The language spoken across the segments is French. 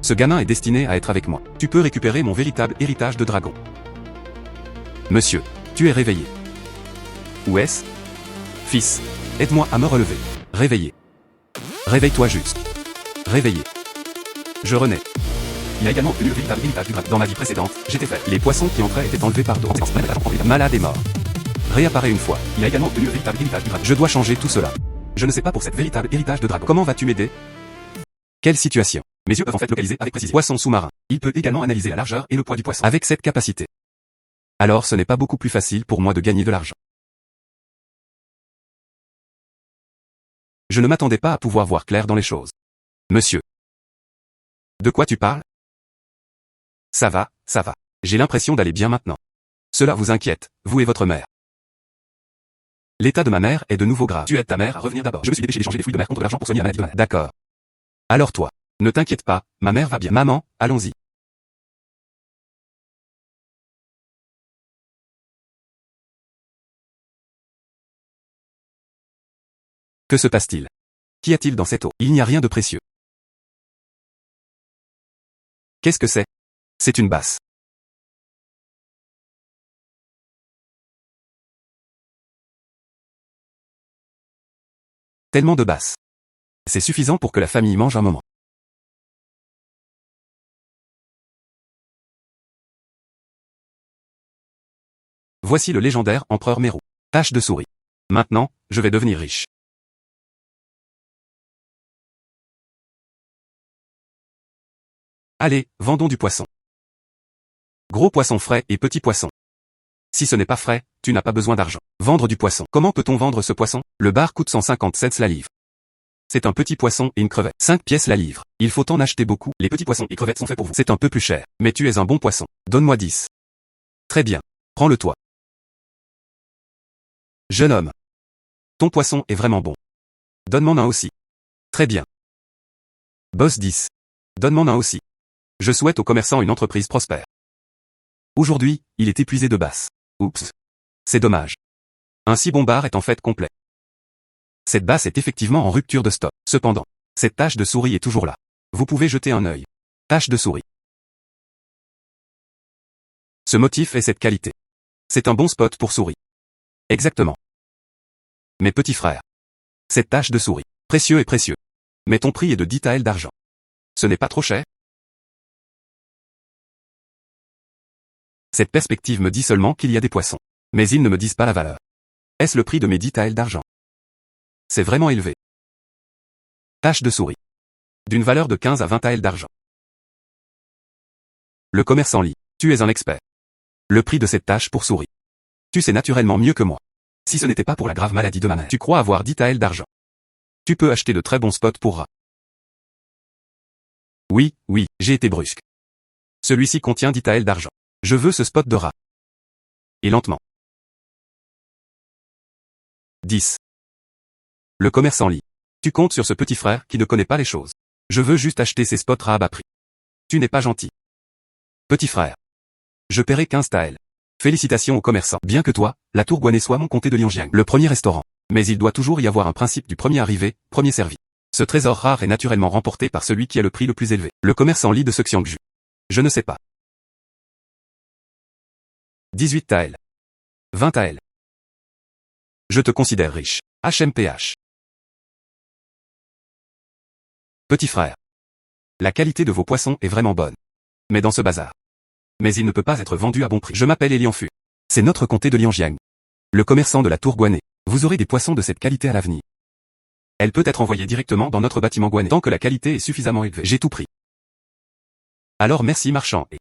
Ce gamin est destiné à être avec moi. Tu peux récupérer mon véritable héritage de dragon. Monsieur, tu es réveillé. Où est-ce? Fils, aide-moi à me relever. Réveillé. Réveille-toi juste. Réveillé. Je renais. Il y a également eu le véritable héritage du dragon. Dans ma vie précédente, j'étais faible. Les poissons qui entraient étaient enlevés par d'autres. Malade et mort. Réapparaît une fois. Il y a également eu le véritable héritage du dragon. Je dois changer tout cela. Je ne sais pas pour cette véritable héritage de dragon. Comment vas-tu m'aider? Quelle situation? Mes yeux peuvent en fait localiser avec précision. Poisson sous-marin. Il peut également analyser la largeur et le poids du poisson. Avec cette capacité. Alors ce n'est pas beaucoup plus facile pour moi de gagner de l'argent. Je ne m'attendais pas à pouvoir voir clair dans les choses. Monsieur. De quoi tu parles? Ça va, ça va. J'ai l'impression d'aller bien maintenant. Cela vous inquiète, vous et votre mère. L'état de ma mère est de nouveau grave. Tu aides ta mère à revenir d'abord. Je me suis dépêché d'échanger des fluides de mère contre l'argent pour soigner la maladie de ma mère. D'accord. Alors toi, ne t'inquiète pas, ma mère va bien. Maman, allons-y. Que se passe-t-il? Qu'y a-t-il dans cette eau? Il n'y a rien de précieux. Qu'est-ce que c'est? C'est une basse. Tellement de basses. C'est suffisant pour que la famille mange un moment. Voici le légendaire empereur Meru. Tache de souris. Maintenant, je vais devenir riche. Allez, vendons du poisson. Gros poisson frais et petit poisson. Si ce n'est pas frais, tu n'as pas besoin d'argent. Vendre du poisson. Comment peut-on vendre ce poisson? Le bar coûte 150 cents la livre. C'est un petit poisson et une crevette. 5 pièces la livre. Il faut en acheter beaucoup. Les petits poissons et crevettes sont faits pour vous. C'est un peu plus cher. Mais tu es un bon poisson. Donne-moi 10. Très bien. Prends-le toi. Jeune homme. Ton poisson est vraiment bon. Donne-moi un aussi. Très bien. Boss 10. Donne-moi un aussi. Je souhaite aux commerçants une entreprise prospère. Aujourd'hui, il est épuisé de basse. Oups. C'est dommage. Un si bon bar est en fait complet. Cette basse est effectivement en rupture de stock. Cependant, cette tache de souris est toujours là. Vous pouvez jeter un œil. Tache de souris. Ce motif et cette qualité. C'est un bon spot pour souris. Exactement. Mes petits frères. Cette tache de souris. Précieux et précieux. Mais ton prix est de 10 taels d'argent. Ce n'est pas trop cher? Cette perspective me dit seulement qu'il y a des poissons. Mais ils ne me disent pas la valeur. Est-ce le prix de mes 10 taels d'argent? C'est vraiment élevé. Tache de souris. D'une valeur de 15 à 20 taels d'argent. Le commerçant lit. Tu es un expert. Le prix de cette tache pour souris. Tu sais naturellement mieux que moi. Si ce n'était pas pour la grave maladie de ma mère. Tu crois avoir 10 taels d'argent. Tu peux acheter de très bons spots pour rats. Oui, oui, j'ai été brusque. Celui-ci contient 10 taels d'argent. Je veux ce spot de rat. Et lentement. 10. Le commerçant lit. Tu comptes sur ce petit frère qui ne connaît pas les choses. Je veux juste acheter ces spots rats à bas prix. Tu n'es pas gentil. Petit frère. Je paierai 15 taels. Félicitations aux commerçants. Bien que toi, la tour Guané soit mon comté de Lianjiang. Le premier restaurant. Mais il doit toujours y avoir un principe du premier arrivé, premier servi. Ce trésor rare est naturellement remporté par celui qui a le prix le plus élevé. Le commerçant lit de ce Xiangju. Je ne sais pas. 18 taels. 20 taels. Je te considère riche. HMPH. Petit frère. La qualité de vos poissons est vraiment bonne. Mais dans ce bazar. Mais il ne peut pas être vendu à bon prix. Je m'appelle Elianfu. C'est notre comté de Lianjiang. Le commerçant de la tour Guané. Vous aurez des poissons de cette qualité à l'avenir. Elle peut être envoyée directement dans notre bâtiment Guané. Tant que la qualité est suffisamment élevée. J'ai tout pris. Alors merci marchand et...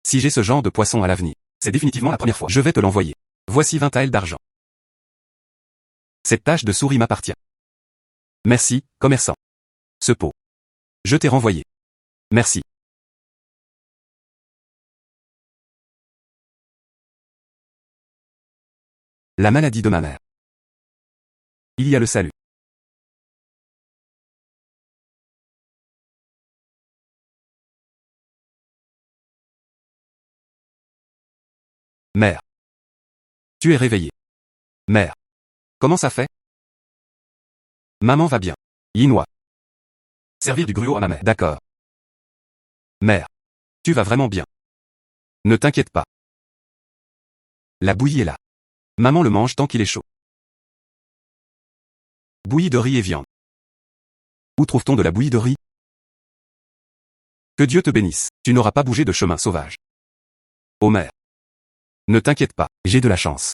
Si j'ai ce genre de poisson à l'avenir, c'est définitivement la première fois. Je vais te l'envoyer. Voici 20 taels d'argent. Cette tache de souris m'appartient. Merci, commerçant. Ce pot. Je t'ai renvoyé. Merci. La maladie de ma mère. Il y a le salut. Mère. Tu es réveillée. Mère. Comment ça fait? Maman va bien. Yinwa. Servir du gruau à ma mère. D'accord. Mère. Tu vas vraiment bien. Ne t'inquiète pas. La bouillie est là. Maman le mange tant qu'il est chaud. Bouillie de riz et viande. Où trouve-t-on de la bouillie de riz? Que Dieu te bénisse. Tu n'auras pas bougé de chemin sauvage. Homer. Ne t'inquiète pas, j'ai de la chance.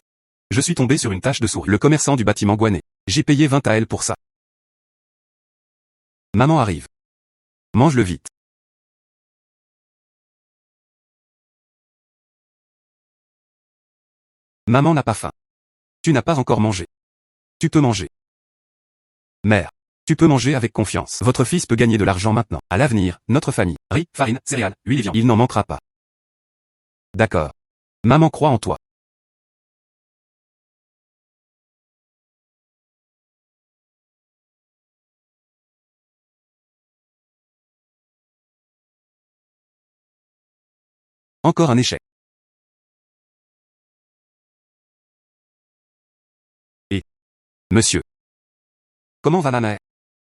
Je suis tombé sur une tache de souris. Le commerçant du bâtiment Guanet. J'ai payé 20 AL pour ça. Maman arrive. Mange-le vite. Maman n'a pas faim. Tu n'as pas encore mangé. Tu peux manger. Mère. Tu peux manger avec confiance. Votre fils peut gagner de l'argent maintenant. À l'avenir, notre famille. Riz, farine, céréales, huile et viande. Il n'en manquera pas. D'accord. Maman croit en toi. Encore un échec. Et, monsieur. Comment va ma mère?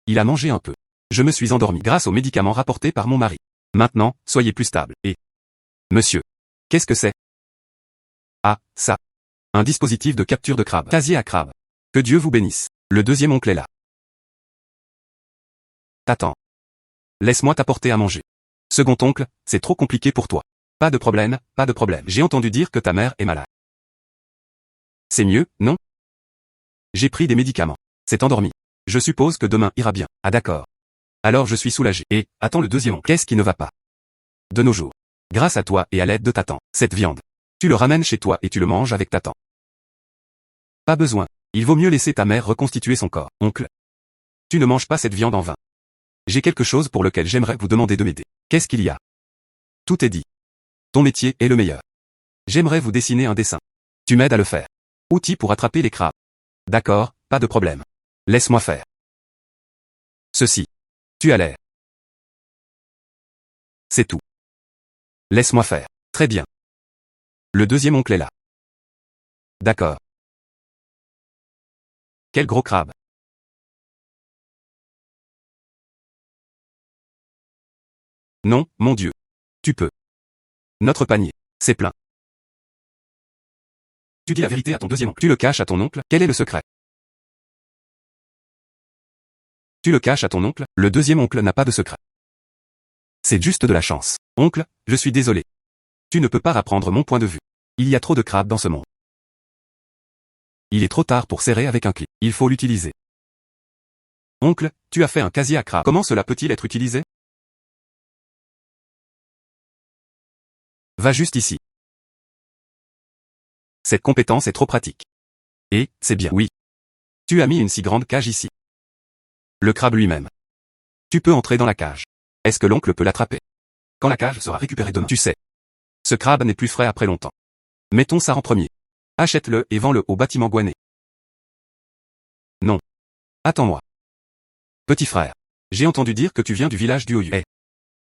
Il a mangé un peu. Je me suis endormi grâce aux médicaments rapportés par mon mari. Maintenant, soyez plus stable. Et, monsieur. Qu'est-ce que c'est? Ah, ça. Un dispositif de capture de crabe. Casier à crabe. Que Dieu vous bénisse. Le deuxième oncle est là. T'attends. Laisse-moi t'apporter à manger. Second oncle, c'est trop compliqué pour toi. Pas de problème, pas de problème. J'ai entendu dire que ta mère est malade. C'est mieux, non? J'ai pris des médicaments. C'est endormi. Je suppose que demain ira bien. Ah d'accord. Alors je suis soulagé. Et, attends le deuxième oncle. Qu'est-ce qui ne va pas? De nos jours. Grâce à toi et à l'aide de Tatan. Cette viande. Tu le ramènes chez toi et tu le manges avec Tatan. Pas besoin. Il vaut mieux laisser ta mère reconstituer son corps. Oncle. Tu ne manges pas cette viande en vain. J'ai quelque chose pour lequel j'aimerais vous demander de m'aider. Qu'est-ce qu'il y a? Tout est dit. Ton métier est le meilleur. J'aimerais vous dessiner un dessin. Tu m'aides à le faire. Outil pour attraper les crabes. D'accord, pas de problème. Laisse-moi faire. Ceci. Tu as l'air. C'est tout. Laisse-moi faire. Très bien. Le deuxième oncle est là. D'accord. Quel gros crabe. Non, mon Dieu. Tu peux. Notre panier. C'est plein. Tu dis la vérité à ton deuxième oncle. Tu le caches à ton oncle. Quel est le secret? Tu le caches à ton oncle. Le deuxième oncle n'a pas de secret. C'est juste de la chance. Oncle, je suis désolé. Tu ne peux pas apprendre mon point de vue. Il y a trop de crabes dans ce monde. Il est trop tard pour serrer avec un clip. Il faut l'utiliser. Oncle, tu as fait un casier à crabe. Comment cela peut-il être utilisé? Va juste ici. Cette compétence est trop pratique. Et, c'est bien. Oui. Tu as mis une si grande cage ici. Le crabe lui-même. Tu peux entrer dans la cage. Est-ce que l'oncle peut l'attraper? Quand la cage sera récupérée demain. Tu sais. Ce crabe n'est plus frais après longtemps. Mettons ça en premier. Achète-le et vends-le au bâtiment Guanet. Non. Attends-moi. Petit frère. J'ai entendu dire que tu viens du village du Hoyu.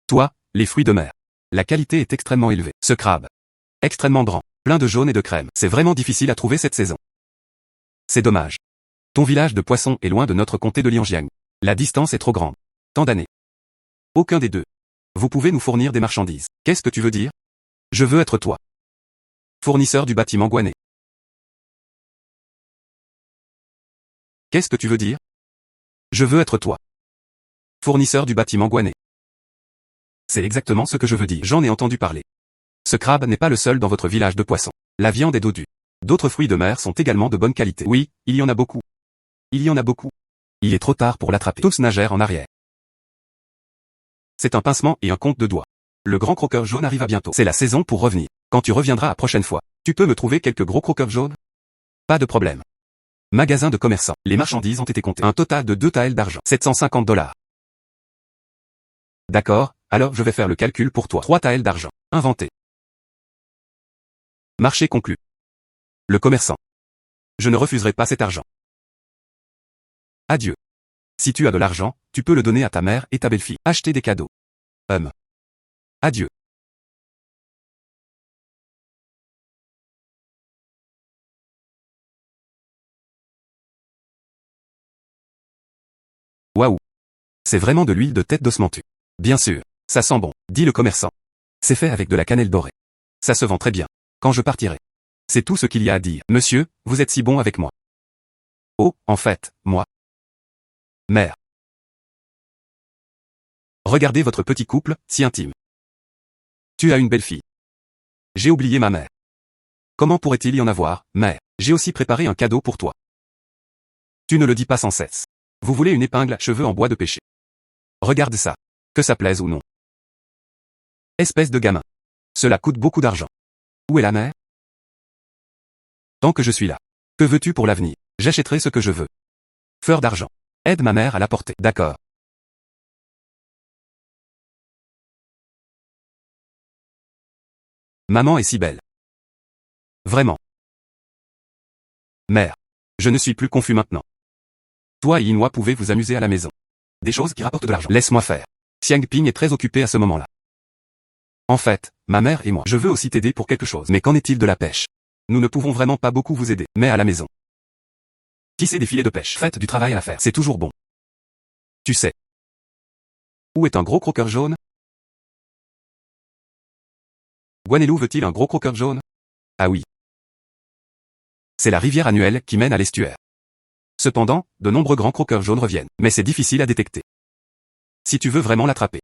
Toi, les fruits de mer. La qualité est extrêmement élevée. Ce crabe. Extrêmement grand. Plein de jaune et de crème. C'est vraiment difficile à trouver cette saison. C'est dommage. Ton village de poissons est loin de notre comté de Lianjiang. La distance est trop grande. Tant d'années. Aucun des deux. Vous pouvez nous fournir des marchandises. Qu'est-ce que tu veux dire? Je veux être toi. Fournisseur du bâtiment Guanet. Qu'est-ce que tu veux dire? Je veux être toi. Fournisseur du bâtiment Guanet. C'est exactement ce que je veux dire. J'en ai entendu parler. Ce crabe n'est pas le seul dans votre village de poissons. La viande est dodue. D'autres fruits de mer sont également de bonne qualité. Oui, il y en a beaucoup. Il y en a beaucoup. Il est trop tard pour l'attraper. Tous nagèrent en arrière. C'est un pincement et un compte de doigts. Le grand croqueur jaune arrive à bientôt. C'est la saison pour revenir. Quand tu reviendras la prochaine fois, tu peux me trouver quelques gros croqueurs jaunes? Pas de problème. Magasin de commerçants. Les marchandises ont été comptées. Un total de 2 taels d'argent. 750 $. D'accord, alors je vais faire le calcul pour toi. 3 taels d'argent. Inventé. Marché conclu. Le commerçant. Je ne refuserai pas cet argent. Adieu. Si tu as de l'argent, tu peux le donner à ta mère et ta belle-fille. Acheter des cadeaux. Adieu. Waouh. C'est vraiment de l'huile de tête d'ossementue. Bien sûr. Ça sent bon, dit le commerçant. C'est fait avec de la cannelle dorée. Ça se vend très bien. Quand je partirai. C'est tout ce qu'il y a à dire. Monsieur, vous êtes si bon avec moi. Oh, en fait, moi. Mère. Regardez votre petit couple, si intime. Tu as une belle fille. J'ai oublié ma mère. Comment pourrait-il y en avoir, mère? J'ai aussi préparé un cadeau pour toi. Tu ne le dis pas sans cesse. Vous voulez une épingle à cheveux en bois de pêcher. Regarde ça. Que ça plaise ou non. Espèce de gamin. Cela coûte beaucoup d'argent. Où est la mère? Tant que je suis là. Que veux-tu pour l'avenir? J'achèterai ce que je veux. Fleur d'argent. Aide ma mère à la porter. D'accord. Maman est si belle. Vraiment. Mère. Je ne suis plus confus maintenant. Toi et Inwa pouvez vous amuser à la maison. Des choses qui rapportent de l'argent. Laisse-moi faire. Xiang Ping est très occupé à ce moment-là. En fait, ma mère et moi, je veux aussi t'aider pour quelque chose. Mais qu'en est-il de la pêche? Nous ne pouvons vraiment pas beaucoup vous aider, mais à la maison. Tisser des filets de pêche. Faites du travail à la faire. C'est toujours bon. Tu sais. Où est un gros croqueur jaune? Guanelou veut-il un gros croqueur jaune? Ah oui. C'est la rivière annuelle qui mène à l'estuaire. Cependant, de nombreux grands croqueurs jaunes reviennent, mais c'est difficile à détecter. Si tu veux vraiment l'attraper.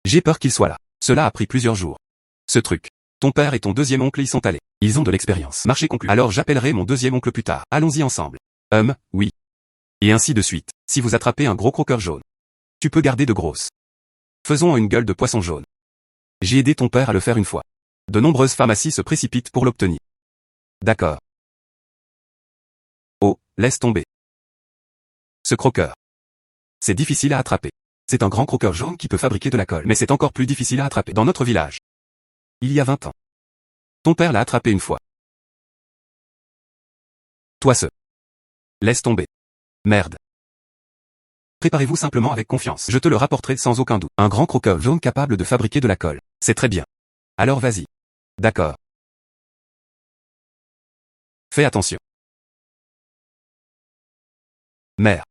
J'ai peur qu'il soit là. Cela a pris plusieurs jours. Ce truc. Ton père et ton deuxième oncle y sont allés. Ils ont de l'expérience. Marché conclu. Alors j'appellerai mon deuxième oncle plus tard. Allons-y ensemble. Oui. Et ainsi de suite. Si vous attrapez un gros croqueur jaune. Tu peux garder de grosses. Faisons une gueule de poisson jaune. J'ai aidé ton père à le faire une fois. De nombreuses pharmacies se précipitent pour l'obtenir. D'accord. Oh, laisse tomber. Ce croqueur. C'est difficile à attraper. C'est un grand croqueur jaune qui peut fabriquer de la colle, mais c'est encore plus difficile à attraper dans notre village. Il y a 20 ans. Ton père l'a attrapé une fois. Toi ce. Laisse tomber. Merde. Préparez-vous simplement avec confiance. Je te le rapporterai sans aucun doute. Un grand croqueur jaune capable de fabriquer de la colle. C'est très bien. Alors vas-y. D'accord. Fais attention. Mère.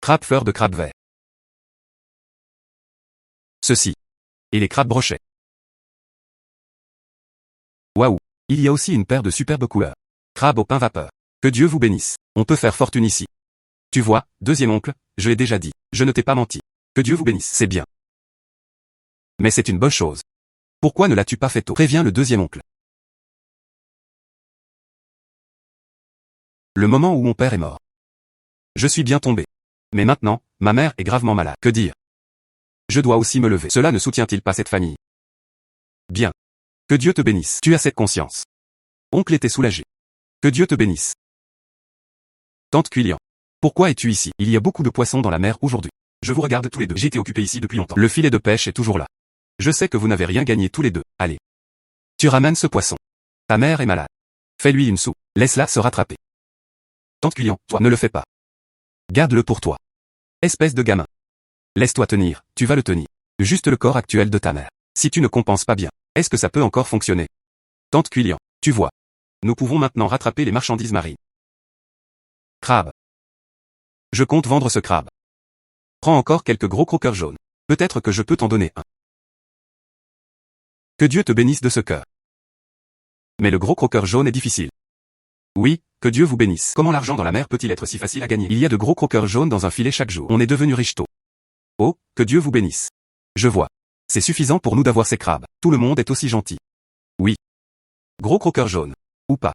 Crabe fleur de crabe vert. Ceci. Et les crabes brochets. Waouh. Il y a aussi une paire de superbes couleurs. Crabe au pain vapeur. Que Dieu vous bénisse. On peut faire fortune ici. Tu vois, deuxième oncle, je l'ai déjà dit. Je ne t'ai pas menti. Que Dieu vous bénisse. C'est bien. Mais c'est une bonne chose. Pourquoi ne l'as-tu pas fait tôt? Préviens le deuxième oncle. Le moment où mon père est mort. Je suis bien tombé. Mais maintenant, ma mère est gravement malade. Que dire? Je dois aussi me lever. Cela ne soutient-il pas cette famille? Bien. Que Dieu te bénisse. Tu as cette conscience. Oncle était soulagé. Que Dieu te bénisse. Tante Quillian. Pourquoi es-tu ici? Il y a beaucoup de poissons dans la mer aujourd'hui. Je vous regarde tous les deux. J'étais occupé ici depuis longtemps. Le filet de pêche est toujours là. Je sais que vous n'avez rien gagné tous les deux. Allez. Tu ramènes ce poisson. Ta mère est malade. Fais-lui une soupe. Laisse-la se rattraper. Tante Quillian, toi, ne le fais pas. Garde-le pour toi. Espèce de gamin. Laisse-toi tenir, tu vas le tenir. Juste le corps actuel de ta mère. Si tu ne compenses pas bien, est-ce que ça peut encore fonctionner? Tante Quillian, tu vois. Nous pouvons maintenant rattraper les marchandises marines. Crabe. Je compte vendre ce crabe. Prends encore quelques gros croqueurs jaunes. Peut-être que je peux t'en donner un. Que Dieu te bénisse de ce cœur. Mais le gros croqueur jaune est difficile. Oui, que Dieu vous bénisse. Comment l'argent dans la mer peut-il être si facile à gagner? Il y a de gros croqueurs jaunes dans un filet chaque jour. On est devenu riche tôt. Oh, que Dieu vous bénisse. Je vois. C'est suffisant pour nous d'avoir ces crabes. Tout le monde est aussi gentil. Oui. Gros croqueur jaune. Ou pas.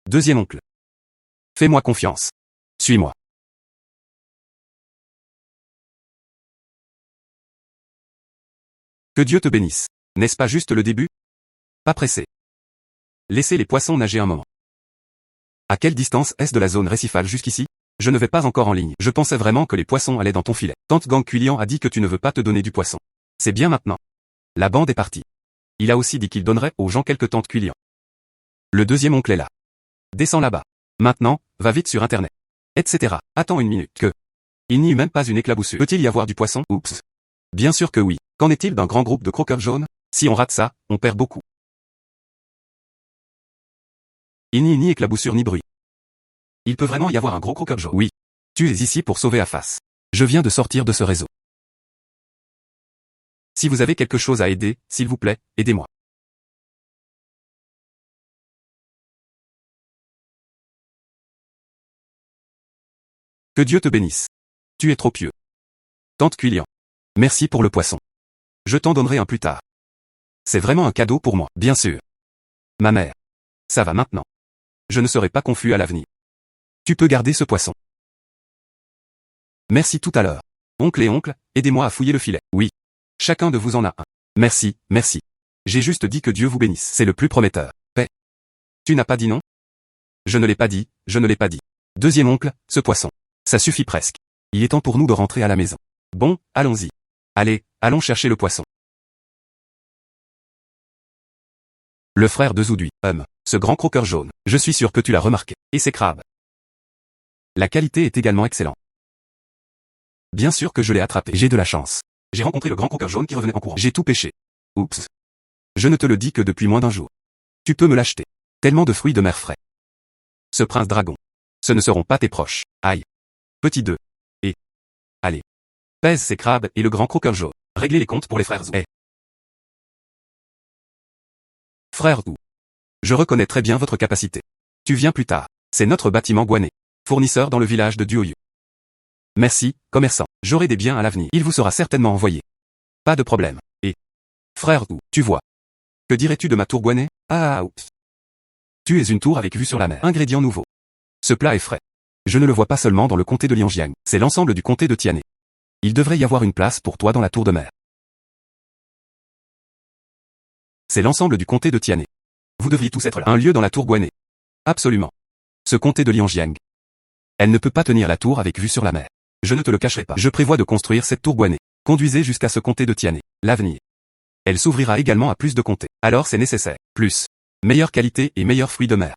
Deuxième oncle. Fais-moi confiance. Suis-moi. Que Dieu te bénisse. N'est-ce pas juste le début? Pas pressé. Laissez les poissons nager un moment. À quelle distance est-ce de la zone récifale jusqu'ici? Je ne vais pas encore en ligne. Je pensais vraiment que les poissons allaient dans ton filet. Tante Gang Quillian a dit que tu ne veux pas te donner du poisson. C'est bien maintenant. La bande est partie. Il a aussi dit qu'il donnerait aux gens quelques Tante Quillian. Le deuxième oncle est là. Descends là-bas. Maintenant, va vite sur Internet. Etc. Attends une minute. Que? Il n'y eut même pas une éclaboussure. Peut-il y avoir du poisson? Oups. Bien sûr que oui. Qu'en est-il d'un grand groupe de croqueurs jaunes? Si on rate ça, on perd beaucoup. Il n'y a ni éclaboussure ni bruit. Il peut vraiment y avoir un gros croqueur jaune. Oui. Tu es ici pour sauver Afas. Je viens de sortir de ce réseau. Si vous avez quelque chose à aider, s'il vous plaît, aidez-moi. Que Dieu te bénisse. Tu es trop pieux. Tante Quillian. Merci pour le poisson. Je t'en donnerai un plus tard. C'est vraiment un cadeau pour moi, bien sûr. Ma mère. Ça va maintenant. Je ne serai pas confus à l'avenir. Tu peux garder ce poisson. Merci tout à l'heure. Oncle et oncle, aidez-moi à fouiller le filet. Oui. Chacun de vous en a un. Merci, merci. J'ai juste dit que Dieu vous bénisse. C'est le plus prometteur. Paix. Tu n'as pas dit non? Je ne l'ai pas dit, je ne l'ai pas dit. Deuxième oncle, ce poisson. Ça suffit presque. Il est temps pour nous de rentrer à la maison. Bon, allons-y. Allez, allons chercher le poisson. Le frère de Zouduy, ce grand croqueur jaune, je suis sûr que tu l'as remarqué. Et ses crabes. La qualité est également excellente. Bien sûr que je l'ai attrapé. J'ai de la chance. J'ai rencontré le grand croqueur jaune qui revenait en courant. J'ai tout pêché. Oups. Je ne te le dis que depuis moins d'un jour. Tu peux me l'acheter. Tellement de fruits de mer frais. Ce prince dragon. Ce ne seront pas tes proches. Aïe. Petit 2. Et. Allez. Pèse ces crabes et le grand croqueur jaune. Réglez les comptes pour les frères Zou. Frère Zou. Je reconnais très bien votre capacité. Tu viens plus tard. C'est notre bâtiment Guané. Fournisseur dans le village de Duoyu. Merci, commerçant. J'aurai des biens à l'avenir. Il vous sera certainement envoyé. Pas de problème. Et. Frère Zou, tu vois. Que dirais-tu de ma tour Guané? Ah, oups. Tu es une tour avec vue sur la mer. Ingrédient nouveau. Ce plat est frais. Je ne le vois pas seulement dans le comté de Lianjiang, c'est l'ensemble du comté de Tiané. Il devrait y avoir une place pour toi dans la tour de mer. C'est l'ensemble du comté de Tiané. Vous devriez tous être là. Un lieu dans la tour Guané. Absolument. Ce comté de Lianjiang. Elle ne peut pas tenir la tour avec vue sur la mer. Je ne te le cacherai pas. Je prévois de construire cette tour Guané. Conduisez jusqu'à ce comté de Tiané. L'avenir. Elle s'ouvrira également à plus de comtés. Alors c'est nécessaire. Plus. Meilleure qualité et meilleurs fruits de mer.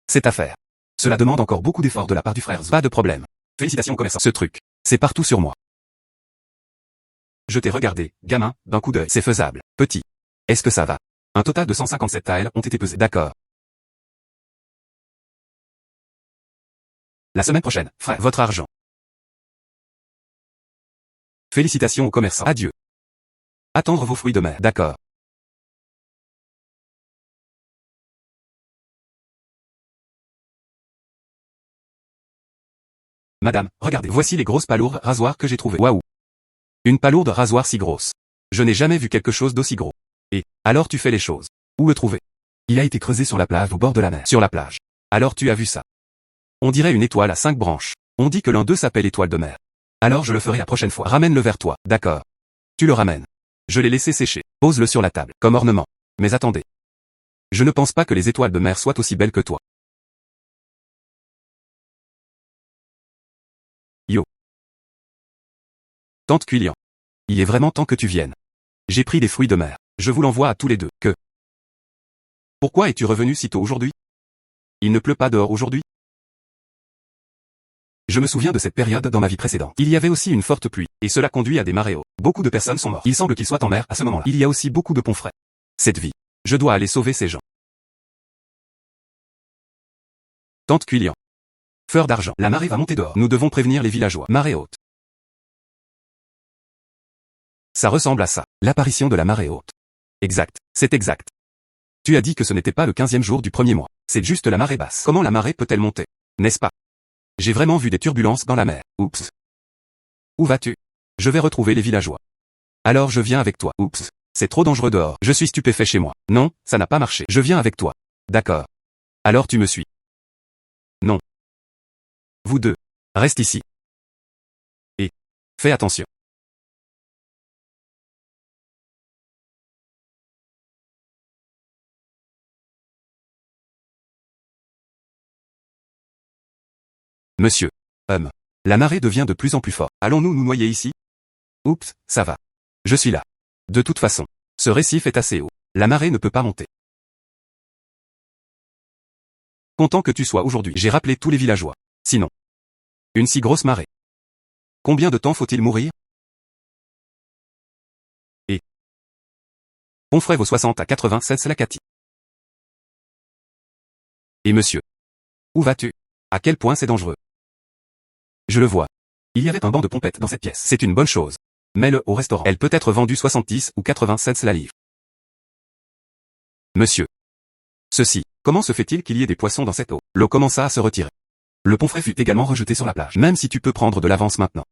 C'est à faire. Cela demande encore beaucoup d'efforts de la part du frère Zou. Pas de problème. Félicitations commerçant. Ce truc. C'est partout sur moi. Je t'ai regardé, gamin, d'un coup d'œil. C'est faisable. Petit. Est-ce que ça va? Un total de 157 taels ont été pesés. D'accord. La semaine prochaine, frère. Votre argent. Félicitations aux commerçants. Adieu. Attendre vos fruits de mer. D'accord. Madame, regardez. Voici les grosses palourdes rasoirs que j'ai trouvées. Waouh. Une palourde rasoir si grosse. Je n'ai jamais vu quelque chose d'aussi gros. Et, alors tu fais les choses. Où le trouver? Il a été creusé sur la plage au bord de la mer. Sur la plage. Alors tu as vu ça. On dirait une étoile à 5 branches. On dit que l'un d'eux s'appelle étoile de mer. Alors je le ferai la prochaine fois. Ramène-le vers toi. D'accord. Tu le ramènes. Je l'ai laissé sécher. Pose-le sur la table, comme ornement. Mais attendez. Je ne pense pas que les étoiles de mer soient aussi belles que toi. Yo. Tante Quillian. Il est vraiment temps que tu viennes. J'ai pris des fruits de mer. Je vous l'envoie à tous les deux. Que? Pourquoi es-tu revenu si tôt aujourd'hui? Il ne pleut pas dehors aujourd'hui? Je me souviens de cette période dans ma vie précédente. Il y avait aussi une forte pluie, et cela conduit à des marées hautes. Beaucoup de personnes sont mortes. Il semble qu'ils soient en mer à ce moment-là. Il y a aussi beaucoup de ponts frais. Cette vie. Je dois aller sauver ces gens. Tante Quillian. Fleur d'argent. La marée va monter dehors. Nous devons prévenir les villageois. Marée haute. Ça ressemble à ça. L'apparition de la marée haute. Exact. C'est exact. Tu as dit que ce n'était pas le 15e jour du premier mois. C'est juste la marée basse. Comment la marée peut-elle monter? N'est-ce pas? J'ai vraiment vu des turbulences dans la mer. Oups. Où vas-tu? Je vais retrouver les villageois. Alors je viens avec toi. Oups. C'est trop dangereux dehors. Je suis stupéfait chez moi. Non, ça n'a pas marché. Je viens avec toi. D'accord. Alors tu me suis. Non. Vous deux. Reste ici. Et. Fais attention. Monsieur. La marée devient de plus en plus forte. Allons-nous nous noyer ici? Oups, ça va. Je suis là. De toute façon, ce récif est assez haut. La marée ne peut pas monter. Content que tu sois aujourd'hui. J'ai rappelé tous les villageois. Sinon. Une si grosse marée. Combien de temps faut-il mourir? Et. On ferait vos 60 à 87 Slakati. Et monsieur? Où vas-tu? À quel point c'est dangereux? Je le vois. Il y avait un banc de pompettes dans cette pièce. C'est une bonne chose. Mets-le au restaurant. Elle peut être vendue 70 ou 80 cents la livre. Monsieur. Ceci. Comment se fait-il qu'il y ait des poissons dans cette eau? L'eau commença à se retirer. Le pont frais fut également rejeté sur la plage. Même si tu peux prendre de l'avance maintenant.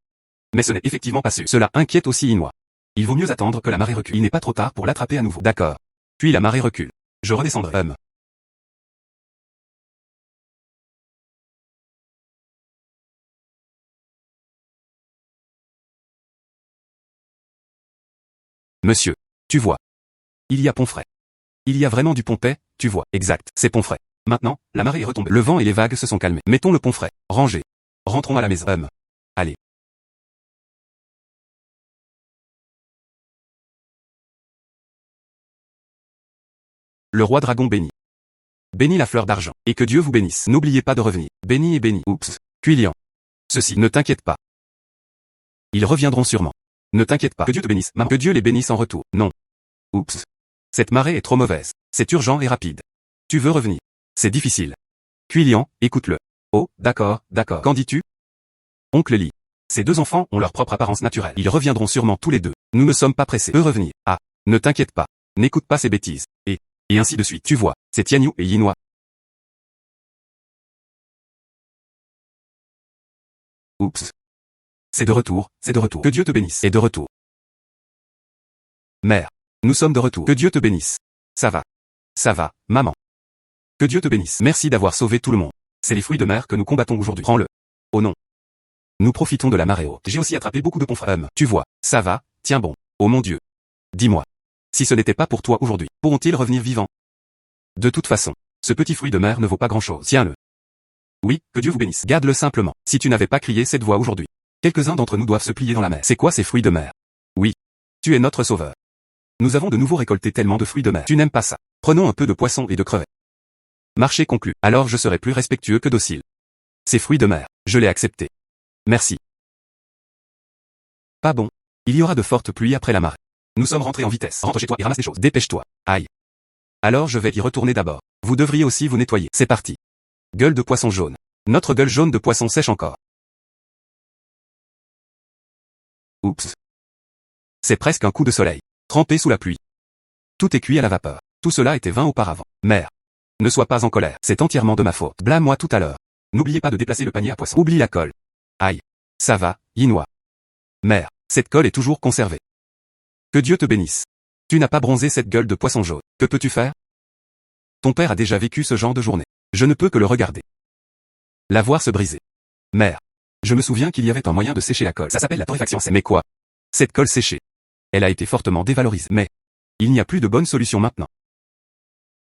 Mais ce n'est effectivement pas sûr. Cela inquiète aussi Inoue. Il vaut mieux attendre que la marée recule. Il n'est pas trop tard pour l'attraper à nouveau. D'accord. Puis la marée recule. Je redescendrai. Monsieur. Tu vois. Il y a pont frais. Il y a vraiment du pont paix, tu vois. Exact. C'est pont frais. Maintenant, la marée est retombée. Le vent et les vagues se sont calmés. Mettons le pont frais. Rangé. Rentrons à la maison. Allez. Le roi dragon bénit. Bénis la fleur d'argent. Et que Dieu vous bénisse. N'oubliez pas de revenir. Bénis et bénis. Oups. Cuilian. Ceci. Ne t'inquiète pas. Ils reviendront sûrement. Ne t'inquiète pas. Que Dieu te bénisse. Maman. Que Dieu les bénisse en retour. Non. Oups. Cette marée est trop mauvaise. C'est urgent et rapide. Tu veux revenir. C'est difficile. Cuilian, écoute-le. Oh, d'accord, d'accord. Qu'en dis-tu? Oncle Lee. Ces deux enfants ont leur propre apparence naturelle. Ils reviendront sûrement tous les deux. Nous ne sommes pas pressés. Eux revenir. Ah. Ne t'inquiète pas. N'écoute pas ces bêtises. Et ainsi de suite. Tu vois, c'est Tianyu et Yinhua. Oups. C'est de retour, c'est de retour. Que Dieu te bénisse. Et de retour. Mère. Nous sommes de retour. Que Dieu te bénisse. Ça va. Ça va, maman. Que Dieu te bénisse. Merci d'avoir sauvé tout le monde. C'est les fruits de mer que nous combattons aujourd'hui. Prends-le. Oh non. Nous profitons de la marée haute. J'ai aussi attrapé beaucoup de ponts frais. Tu vois, ça va, tiens bon. Oh mon Dieu. Dis-moi. Si ce n'était pas pour toi aujourd'hui, pourront-ils revenir vivants? De toute façon, ce petit fruit de mer ne vaut pas grand-chose. Tiens-le. Oui, que Dieu vous bénisse. Garde-le simplement. Si tu n'avais pas crié cette voix aujourd'hui. Quelques-uns d'entre nous doivent se plier dans la mer. C'est quoi ces fruits de mer? Oui. Tu es notre sauveur. Nous avons de nouveau récolté tellement de fruits de mer. Tu n'aimes pas ça. Prenons un peu de poisson et de crevettes. Marché conclu. Alors je serai plus respectueux que docile. Ces fruits de mer, je l'ai accepté. Merci. Pas bon. Il y aura de fortes pluies après la marée. Nous sommes rentrés en vitesse. Rentre chez toi et ramasse les choses. Dépêche-toi. Aïe. Alors je vais y retourner d'abord. Vous devriez aussi vous nettoyer. C'est parti. Gueule de poisson jaune. Notre gueule jaune de poisson sèche encore. Oups. C'est presque un coup de soleil. Trempé sous la pluie. Tout est cuit à la vapeur. Tout cela était vain auparavant. Mère. Ne sois pas en colère. C'est entièrement de ma faute. Blâme-moi tout à l'heure. N'oubliez pas de déplacer le panier à poisson. Oublie la colle. Aïe. Ça va, Yinhua. Mère. Cette colle est toujours conservée. Que Dieu te bénisse. Tu n'as pas bronzé cette gueule de poisson jaune. Que peux-tu faire? Ton père a déjà vécu ce genre de journée. Je ne peux que le regarder. La voir se briser. Mère. Je me souviens qu'il y avait un moyen de sécher la colle. Ça s'appelle la torréfaction. Mais quoi? Cette colle séchée. Elle a été fortement dévalorisée. Mais. Il n'y a plus de bonne solution maintenant.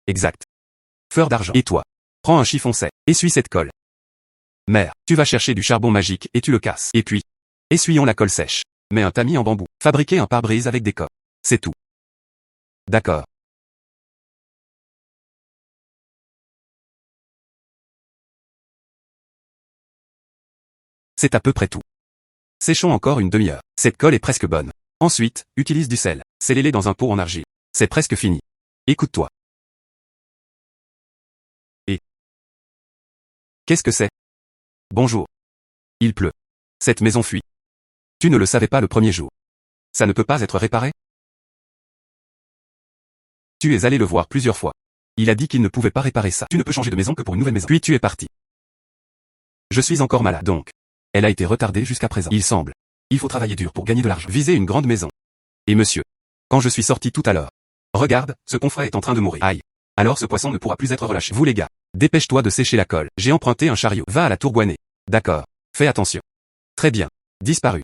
Exact. Fleur d'argent. Et toi? Prends un chiffon sec. Essuie cette colle. Mère. Tu vas chercher du charbon magique et tu le casses. Et puis. Essuyons la colle sèche. Mets un tamis en bambou. Fabriquez un pare-brise avec des coques. C'est tout. D'accord. C'est à peu près tout. Séchons encore une demi-heure. Cette colle est presque bonne. Ensuite, utilise du sel. Scellez-les dans un pot en argile. C'est presque fini. Écoute-toi. Et qu'est-ce que c'est? Bonjour. Il pleut. Cette maison fuit. Tu ne le savais pas le premier jour. Ça ne peut pas être réparé? Tu es allé le voir plusieurs fois. Il a dit qu'il ne pouvait pas réparer ça. Tu ne peux changer de maison que pour une nouvelle maison. Puis tu es parti. Je suis encore malade donc. Elle a été retardée jusqu'à présent. Il semble. Il faut travailler dur pour gagner de l'argent. Viser une grande maison. Et monsieur. Quand je suis sorti tout à l'heure. Regarde, ce confrère est en train de mourir. Aïe. Alors ce poisson ne pourra plus être relâché. Vous les gars. Dépêche-toi de sécher la colle. J'ai emprunté un chariot. Va à la tour Guané. D'accord. Fais attention. Très bien. Disparu.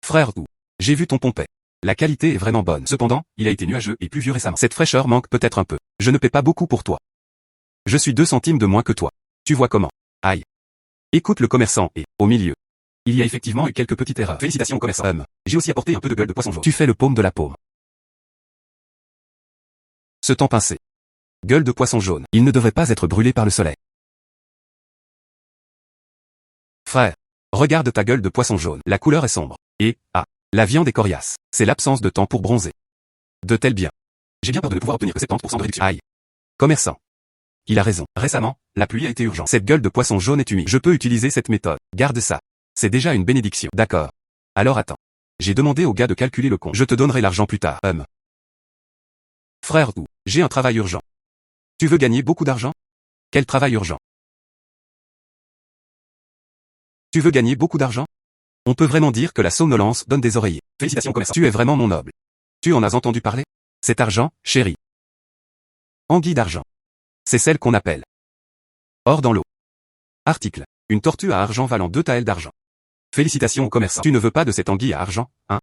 Frère ou. J'ai vu ton pompet. La qualité est vraiment bonne. Cependant, il a été nuageux et pluvieux récemment. Cette fraîcheur manque peut-être un peu. Je ne paie pas beaucoup pour toi. Je suis 2 centimes de moins que toi. Tu vois comment? Aïe. Écoute le commerçant et, au milieu. Il y a effectivement eu quelques petites erreurs. Félicitations au commerçant. J'ai aussi apporté un peu de gueule de poisson jaune. Tu fais le paume de la paume. Ce temps pincé. Gueule de poisson jaune. Il ne devrait pas être brûlé par le soleil. Frère. Regarde ta gueule de poisson jaune. La couleur est sombre. Et, la viande est coriace. C'est l'absence de temps pour bronzer. De tels biens. J'ai bien peur de ne pouvoir obtenir que 70% de réduction. Aïe. Commerçant. Il a raison. Récemment, la pluie a été urgente. Cette gueule de poisson jaune est humide. Je peux utiliser cette méthode. Garde ça. C'est déjà une bénédiction. D'accord. Alors attends. J'ai demandé au gars de calculer le compte. Je te donnerai l'argent plus tard. Frère ou, j'ai un travail urgent. Tu veux gagner beaucoup d'argent? Quel travail urgent? Tu veux gagner beaucoup d'argent? On peut vraiment dire que la somnolence donne des oreillers. Félicitations commerçant. Tu es vraiment mon noble. Tu en as entendu parler? Cet argent, chérie. Anguille d'argent. C'est celle qu'on appelle or dans l'eau. Article. Une tortue à argent valant 2 taels d'argent. Félicitations aux commerçants. Tu ne veux pas de cette anguille à argent, hein?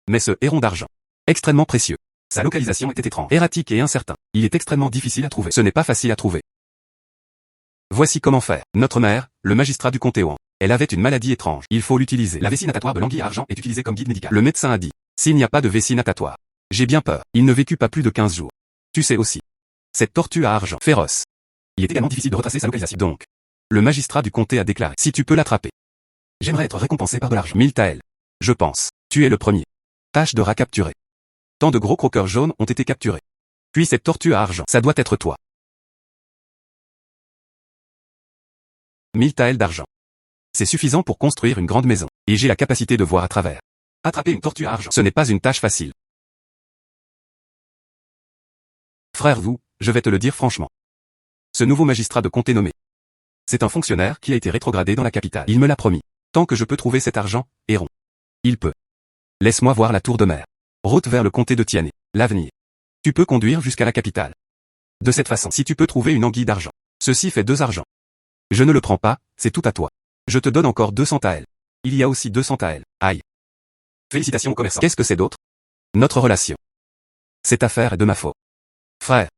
Mais ce héron d'argent. Extrêmement précieux. Sa localisation était étrange, erratique et incertain. Il est extrêmement difficile à trouver. Ce n'est pas facile à trouver. Voici comment faire. Notre mère, le magistrat du comté Oan. Elle avait une maladie étrange. Il faut l'utiliser. La vessie natatoire de l'anguille à argent est utilisée comme guide médical. Le médecin a dit, s'il n'y a pas de vessie natatoire. J'ai bien peur. Il ne vécut pas plus de 15 jours. Tu sais aussi. Cette tortue à argent féroce. Il est également difficile de retracer sa localisation. Donc, le magistrat du comté a déclaré, si tu peux l'attraper. J'aimerais être récompensé par de l'argent. 1000 taels. Je pense. Tu es le premier. Tâche de recapturer. Tant de gros croqueurs jaunes ont été capturés. Puis cette tortue à argent. Ça doit être toi. 1000 taels d'argent. C'est suffisant pour construire une grande maison. Et j'ai la capacité de voir à travers. Attraper une tortue à argent. Ce n'est pas une tâche facile. Frère vous, je vais te le dire franchement. Ce nouveau magistrat de comté nommé. C'est un fonctionnaire qui a été rétrogradé dans la capitale. Il me l'a promis. Tant que je peux trouver cet argent, héron. Il peut. Laisse-moi voir la tour de mer. Route vers le comté de Tiané. L'avenir. Tu peux conduire jusqu'à la capitale. De cette façon, si tu peux trouver une anguille d'argent. Ceci fait 2 argents. Je ne le prends pas, c'est tout à toi. Je te donne encore 200 taels. Il y a aussi 200 taels. Aïe. Félicitations aux commerçants. Qu'est-ce que c'est d'autre? Notre relation. Cette affaire est de ma faute. Frère.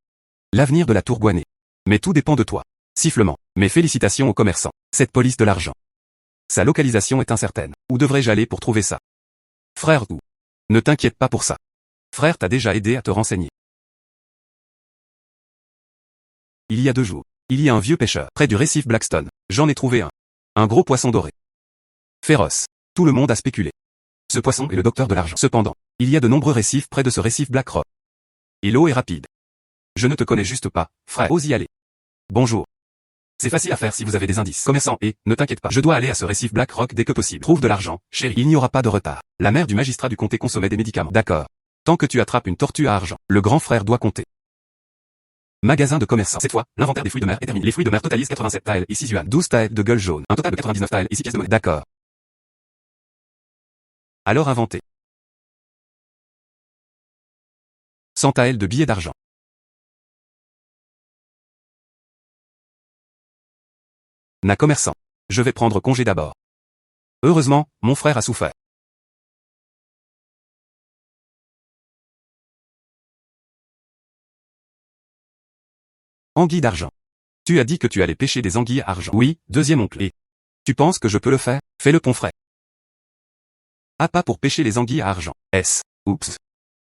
L'avenir de la tour Guané. Mais tout dépend de toi. Sifflement. Mes félicitations aux commerçants. Cette police de l'argent. Sa localisation est incertaine. Où devrais-je aller pour trouver ça? Frère ou. Ne t'inquiète pas pour ça. Frère t'a déjà aidé à te renseigner. Il y a 2 jours. Il y a un vieux pêcheur, près du récif Blackstone. J'en ai trouvé un. Un gros poisson doré. Féroce. Tout le monde a spéculé. Ce poisson est le docteur de l'argent. Cependant, il y a de nombreux récifs près de ce récif Black Rock. Et l'eau est rapide. Je ne te connais juste pas, frère. Ose y aller. Bonjour. C'est facile à faire si vous avez des indices. Commerçant, et, ne t'inquiète pas. Je dois aller à ce récif Black Rock dès que possible. Trouve de l'argent, chérie. Il n'y aura pas de retard. La mère du magistrat du comté consommait des médicaments. D'accord. Tant que tu attrapes une tortue à argent, le grand frère doit compter. Magasin de commerçants. Cette fois, l'inventaire des fruits de mer est terminé. Les fruits de mer totalisent 87 taels et 6 yuan. 12 taels de gueule jaune. Un total de 99 taels et 6 pièces de monnaie. D'accord. Alors inventer. 100 taels de billets d'argent. Na commerçant. Je vais prendre congé d'abord. Heureusement, mon frère a souffert. Anguille d'argent. Tu as dit que tu allais pêcher des anguilles à argent. Oui, deuxième oncle. Et tu penses que je peux le faire? Fais-le ton frère. Ah pas pour pêcher les anguilles à argent. Oups.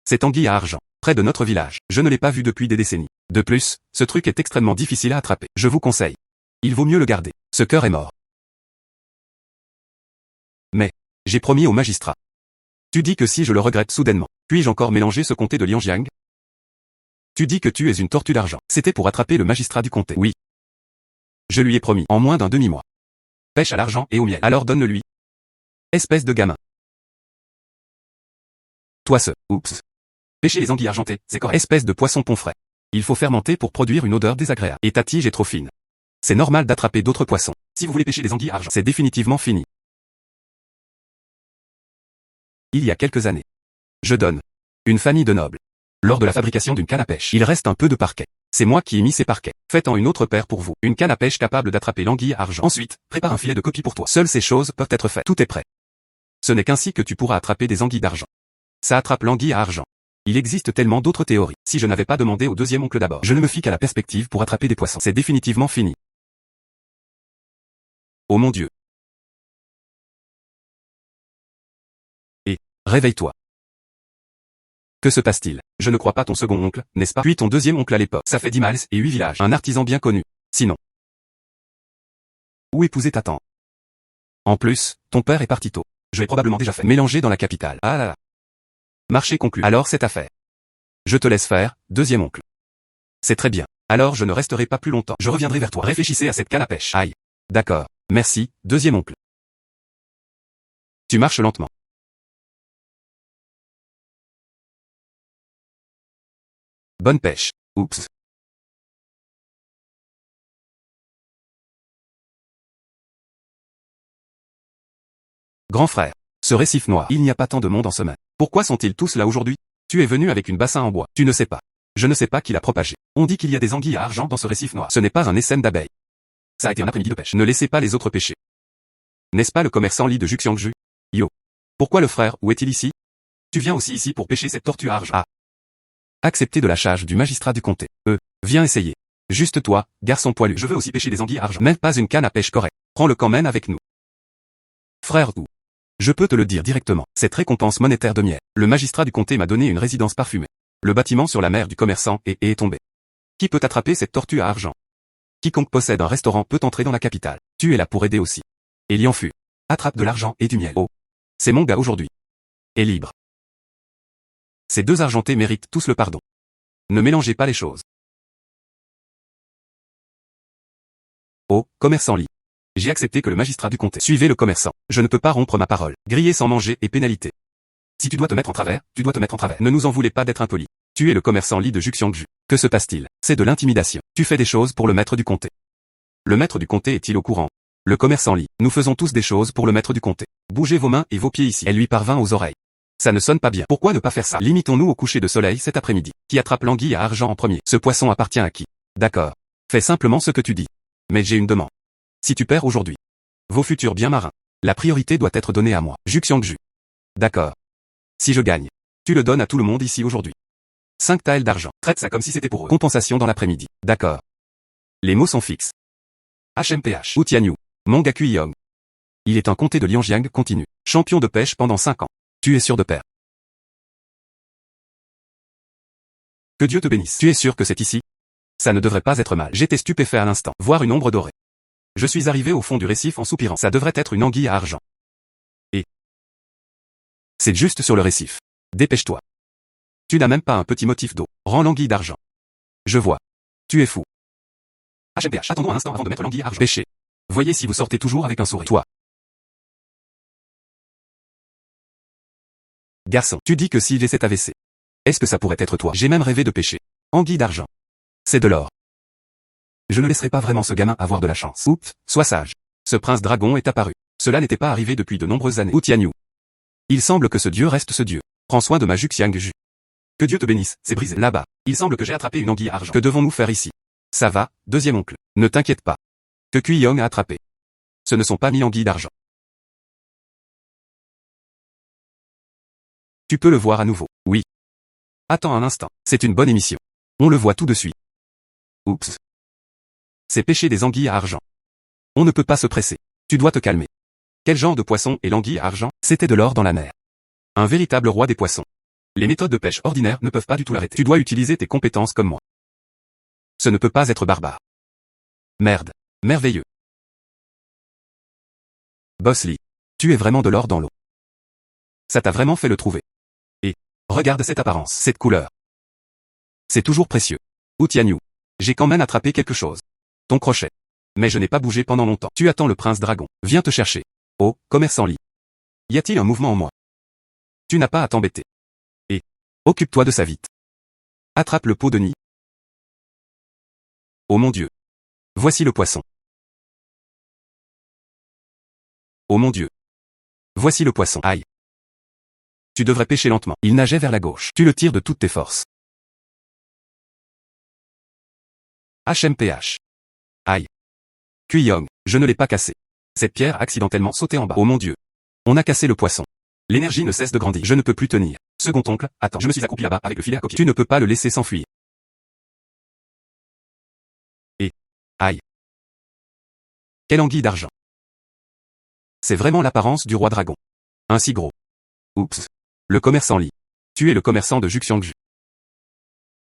Cette anguille à argent, près de notre village. Je ne l'ai pas vue depuis des décennies. De plus, ce truc est extrêmement difficile à attraper. Je vous conseille. Il vaut mieux le garder. Ce cœur est mort. Mais, j'ai promis au magistrat. Tu dis que si je le regrette soudainement, puis-je encore mélanger ce comté de Lianjiang? Tu dis que tu es une tortue d'argent. C'était pour attraper le magistrat du comté. Oui. Je lui ai promis, en moins d'un demi-mois. Pêche à l'argent et au miel. Alors donne-le-lui. Espèce de gamin. Toi oups. Pêcher les anguilles argentées, c'est correct. Espèce de poisson pont frais. Il faut fermenter pour produire une odeur désagréable. Et ta tige est trop fine. C'est normal d'attraper d'autres poissons. Si vous voulez pêcher des anguilles argent, c'est définitivement fini. Il y a quelques années. Je donne. Une famille de nobles. Lors de la fabrication d'une canne à pêche, il reste un peu de parquet. C'est moi qui ai mis ces parquets. Faites-en une autre paire pour vous. Une canne à pêche capable d'attraper l'anguille à argent. Ensuite, prépare un filet de copie pour toi. Seules ces choses peuvent être faites. Tout est prêt. Ce n'est qu'ainsi que tu pourras attraper des anguilles d'argent. Ça attrape l'anguille à argent. Il existe tellement d'autres théories. Si je n'avais pas demandé au deuxième oncle d'abord, je ne me fie qu'à la perspective pour attraper des poissons. C'est définitivement fini. Oh mon Dieu. Et, réveille-toi. Que se passe-t-il? Je ne crois pas ton second oncle, n'est-ce pas? Puis ton deuxième oncle à l'époque. Ça fait 10 miles et 8 villages. Un artisan bien connu. Sinon. Où épouser ta tante? En plus, ton père est parti tôt. Je l'ai probablement déjà fait. Mélanger dans la capitale. Ah là là. Marché conclu. Alors cette affaire. Je te laisse faire, deuxième oncle. C'est très bien. Alors je ne resterai pas plus longtemps. Je reviendrai vers toi. Réfléchissez à cette canne à pêche. Aïe. D'accord. Merci, deuxième oncle. Tu marches lentement. Bonne pêche. Oups. Grand frère. Ce récif noir. Il n'y a pas tant de monde en semaine. Pourquoi sont-ils tous là aujourd'hui? Tu es venu avec une bassin en bois. Tu ne sais pas. Je ne sais pas qui l'a propagé. On dit qu'il y a des anguilles à argent dans ce récif noir. Ce n'est pas un essaim d'abeilles. Ça a été un après-midi de pêche. Ne laissez pas les autres pêcher. N'est-ce pas le commerçant Li de Juxiangju? Yo. Pourquoi le frère, où est-il ici? Tu viens aussi ici pour pêcher cette tortue à argent. Ah. Accepté de la charge du magistrat du comté. Viens essayer. Juste toi, garçon poilu. Je veux aussi pêcher des anguilles à argent. Même pas une canne à pêche correcte. Prends-le quand même avec nous. Frère ou. Je peux te le dire directement. Cette récompense monétaire de miel. Le magistrat du comté m'a donné une résidence parfumée. Le bâtiment sur la mer du commerçant est tombé. Qui peut attraper cette tortue à argent? Quiconque possède un restaurant peut entrer dans la capitale. Tu es là pour aider aussi. Et Lian Fu. Attrape de l'argent et du miel. Oh. C'est mon gars aujourd'hui. Et libre. Ces deux argentés méritent tous le pardon. Ne mélangez pas les choses. Oh, commerçant Li. J'ai accepté que le magistrat du comté. Suivez le commerçant. Je ne peux pas rompre ma parole. Griller sans manger est pénalité. Si tu dois te mettre en travers, tu dois te mettre en travers. Ne nous en voulez pas d'être impoli. Tu es le commerçant Li de Juxiangju. Que se passe-t-il? C'est de l'intimidation. Tu fais des choses pour le maître du comté. Le maître du comté est-il au courant? Le commerçant Li. Nous faisons tous des choses pour le maître du comté. Bougez vos mains et vos pieds ici. Elle lui parvint aux oreilles. Ça ne sonne pas bien. Pourquoi ne pas faire ça? Limitons-nous au coucher de soleil cet après-midi. Qui attrape l'anguille à argent en premier? Ce poisson appartient à qui? D'accord. Fais simplement ce que tu dis. Mais j'ai une demande. Si tu perds aujourd'hui, vos futurs biens marins, la priorité doit être donnée à moi. Juxiangju. D'accord. Si je gagne, tu le donnes à tout le monde ici aujourd'hui. 5 taels d'argent. Traite ça comme si c'était pour eux. Compensation dans l'après-midi. D'accord. Les mots sont fixes. HMPH. Wu Tianyu. Monga Yong. Il est un comté de Lianjiang continue. Champion de pêche pendant 5 ans. Tu es sûr de perdre. Que Dieu te bénisse. Tu es sûr que c'est ici? Ça ne devrait pas être mal. J'étais stupéfait à l'instant. Voir une ombre dorée. Je suis arrivé au fond du récif en soupirant. Ça devrait être une anguille à argent. Et c'est juste sur le récif. Dépêche-toi. Tu n'as même pas un petit motif d'eau. Rends l'anguille d'argent. Je vois. Tu es fou. HMPH. Attendons un instant avant de mettre l'anguille à argent. Pêchez. Voyez si vous sortez toujours avec un sourire. Toi. Garçon, tu dis que si j'ai cet AVC. Est-ce que ça pourrait être toi? J'ai même rêvé de pêcher. Anguille d'argent. C'est de l'or. Je ne laisserai pas vraiment ce gamin avoir de la chance. Oups, sois sage. Ce prince dragon est apparu. Cela n'était pas arrivé depuis de nombreuses années. Wu Tianyu. Il semble que ce dieu reste ce dieu. Prends soin de ma Juxiangju. Que Dieu te bénisse, c'est brisé. Là-bas. Il semble que j'ai attrapé une anguille à argent. Que devons-nous faire ici? Ça va, deuxième oncle. Ne t'inquiète pas. Que Yong a attrapé. Ce ne sont pas 1000 anguilles d'argent. Tu peux le voir à nouveau. Oui. Attends un instant. C'est une bonne émission. On le voit tout de suite. Oups. C'est pêcher des anguilles à argent. On ne peut pas se presser. Tu dois te calmer. Quel genre de poisson est l'anguille à argent? C'était de l'or dans la mer. Un véritable roi des poissons. Les méthodes de pêche ordinaires ne peuvent pas du tout l'arrêter. Tu dois utiliser tes compétences comme moi. Ce ne peut pas être barbare. Merde. Merveilleux. Boss Lee. Tu es vraiment de l'or dans l'eau. Ça t'a vraiment fait le trouver. Et, regarde cette apparence, cette couleur. C'est toujours précieux. Wu Tianyu. J'ai quand même attrapé quelque chose. Ton crochet. Mais je n'ai pas bougé pendant longtemps. Tu attends le prince dragon. Viens te chercher. Oh, commerçant Lee. Y a-t-il un mouvement en moi? Tu n'as pas à t'embêter. Et, occupe-toi de ça vite. Attrape le pot de nid. Oh mon Dieu. Voici le poisson. Oh mon Dieu. Voici le poisson. Aïe. Tu devrais pêcher lentement. Il nageait vers la gauche. Tu le tires de toutes tes forces. HMPH. Aïe. Yong, je ne l'ai pas cassé. Cette pierre a accidentellement sauté en bas. Oh mon Dieu. On a cassé le poisson. L'énergie ne cesse de grandir. Je ne peux plus tenir. Second oncle, attends. Je me suis accroupi là-bas avec le filet à coquille. Tu ne peux pas le laisser s'enfuir. Et, aïe. Quelle anguille d'argent. C'est vraiment l'apparence du roi dragon. Ainsi gros. Oups. Le commerçant Lee. Tu es le commerçant de Juxiangju.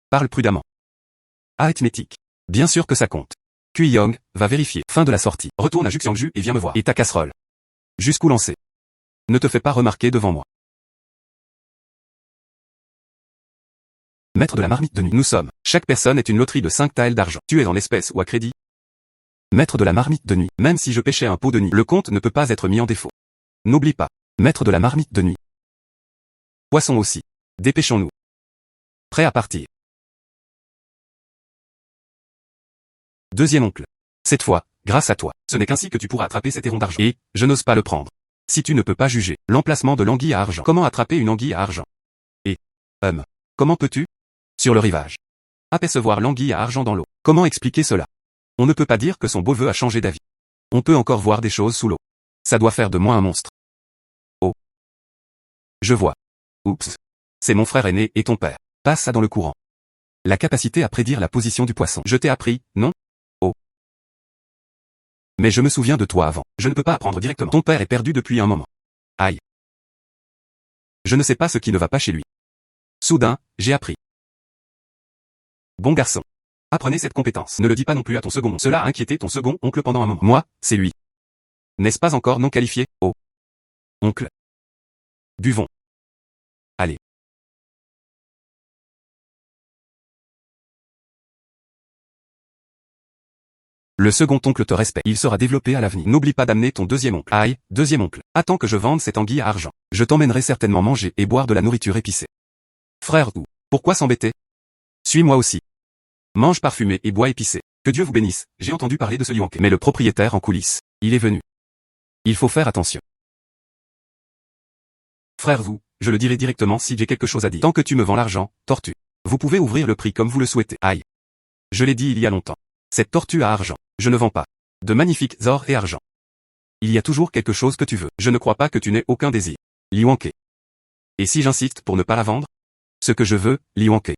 Parle prudemment. Arithmétique. Bien sûr que ça compte. Yong, va vérifier. Fin de la sortie. Retourne à Juxiangju et viens me voir. Et ta casserole. Jusqu'où lancer? Ne te fais pas remarquer devant moi. Maître de la marmite de nuit. Nous sommes. Chaque personne est une loterie de 5 taels d'argent. Tu es en espèces ou à crédit. Maître de la marmite de nuit. Même si je pêchais un pot de nuit, le compte ne peut pas être mis en défaut. N'oublie pas. Maître de la marmite de nuit. Poisson aussi. Dépêchons-nous. Prêt à partir. Deuxième oncle. Cette fois, grâce à toi, ce n'est qu'ainsi que tu pourras attraper cet héron d'argent. Et, je n'ose pas le prendre. Si tu ne peux pas juger l'emplacement de l'anguille à argent, comment attraper une anguille à argent? Et, comment peux-tu? Sur le rivage. Apercevoir l'anguille à argent dans l'eau. Comment expliquer cela? On ne peut pas dire que son beau-vœu a changé d'avis. On peut encore voir des choses sous l'eau. Ça doit faire de moi un monstre. Oh. Je vois. Oups. C'est mon frère aîné et ton père. Passe ça dans le courant. La capacité à prédire la position du poisson. Je t'ai appris, non? Oh. Mais je me souviens de toi avant. Je ne peux pas apprendre directement. Ton père est perdu depuis un moment. Aïe. Je ne sais pas ce qui ne va pas chez lui. Soudain, j'ai appris. Bon garçon. Apprenez cette compétence. Ne le dis pas non plus à ton second oncle. Cela a inquiété ton second oncle pendant un moment. Moi, c'est lui. N'est-ce pas encore non qualifié? Oh. Oncle. Buvons. Allez. Le second oncle te respecte. Il sera développé à l'avenir. N'oublie pas d'amener ton deuxième oncle. Aïe, deuxième oncle. Attends que je vende cette anguille à argent. Je t'emmènerai certainement manger et boire de la nourriture épicée. Frère ou, pourquoi s'embêter? Suis-moi aussi. Mange parfumé et bois épicé. Que Dieu vous bénisse. J'ai entendu parler de ce Liuanke. Mais le propriétaire en coulisses, il est venu. Il faut faire attention. Frère vous, je le dirai directement si j'ai quelque chose à dire. Tant que tu me vends l'argent, tortue. Vous pouvez ouvrir le prix comme vous le souhaitez. Aïe. Je l'ai dit il y a longtemps. Cette tortue à argent, je ne vends pas. De magnifiques or et argent. Il y a toujours quelque chose que tu veux. Je ne crois pas que tu n'aies aucun désir. Liuanke. Et si j'insiste pour ne pas la vendre? Ce que je veux, Liuanke.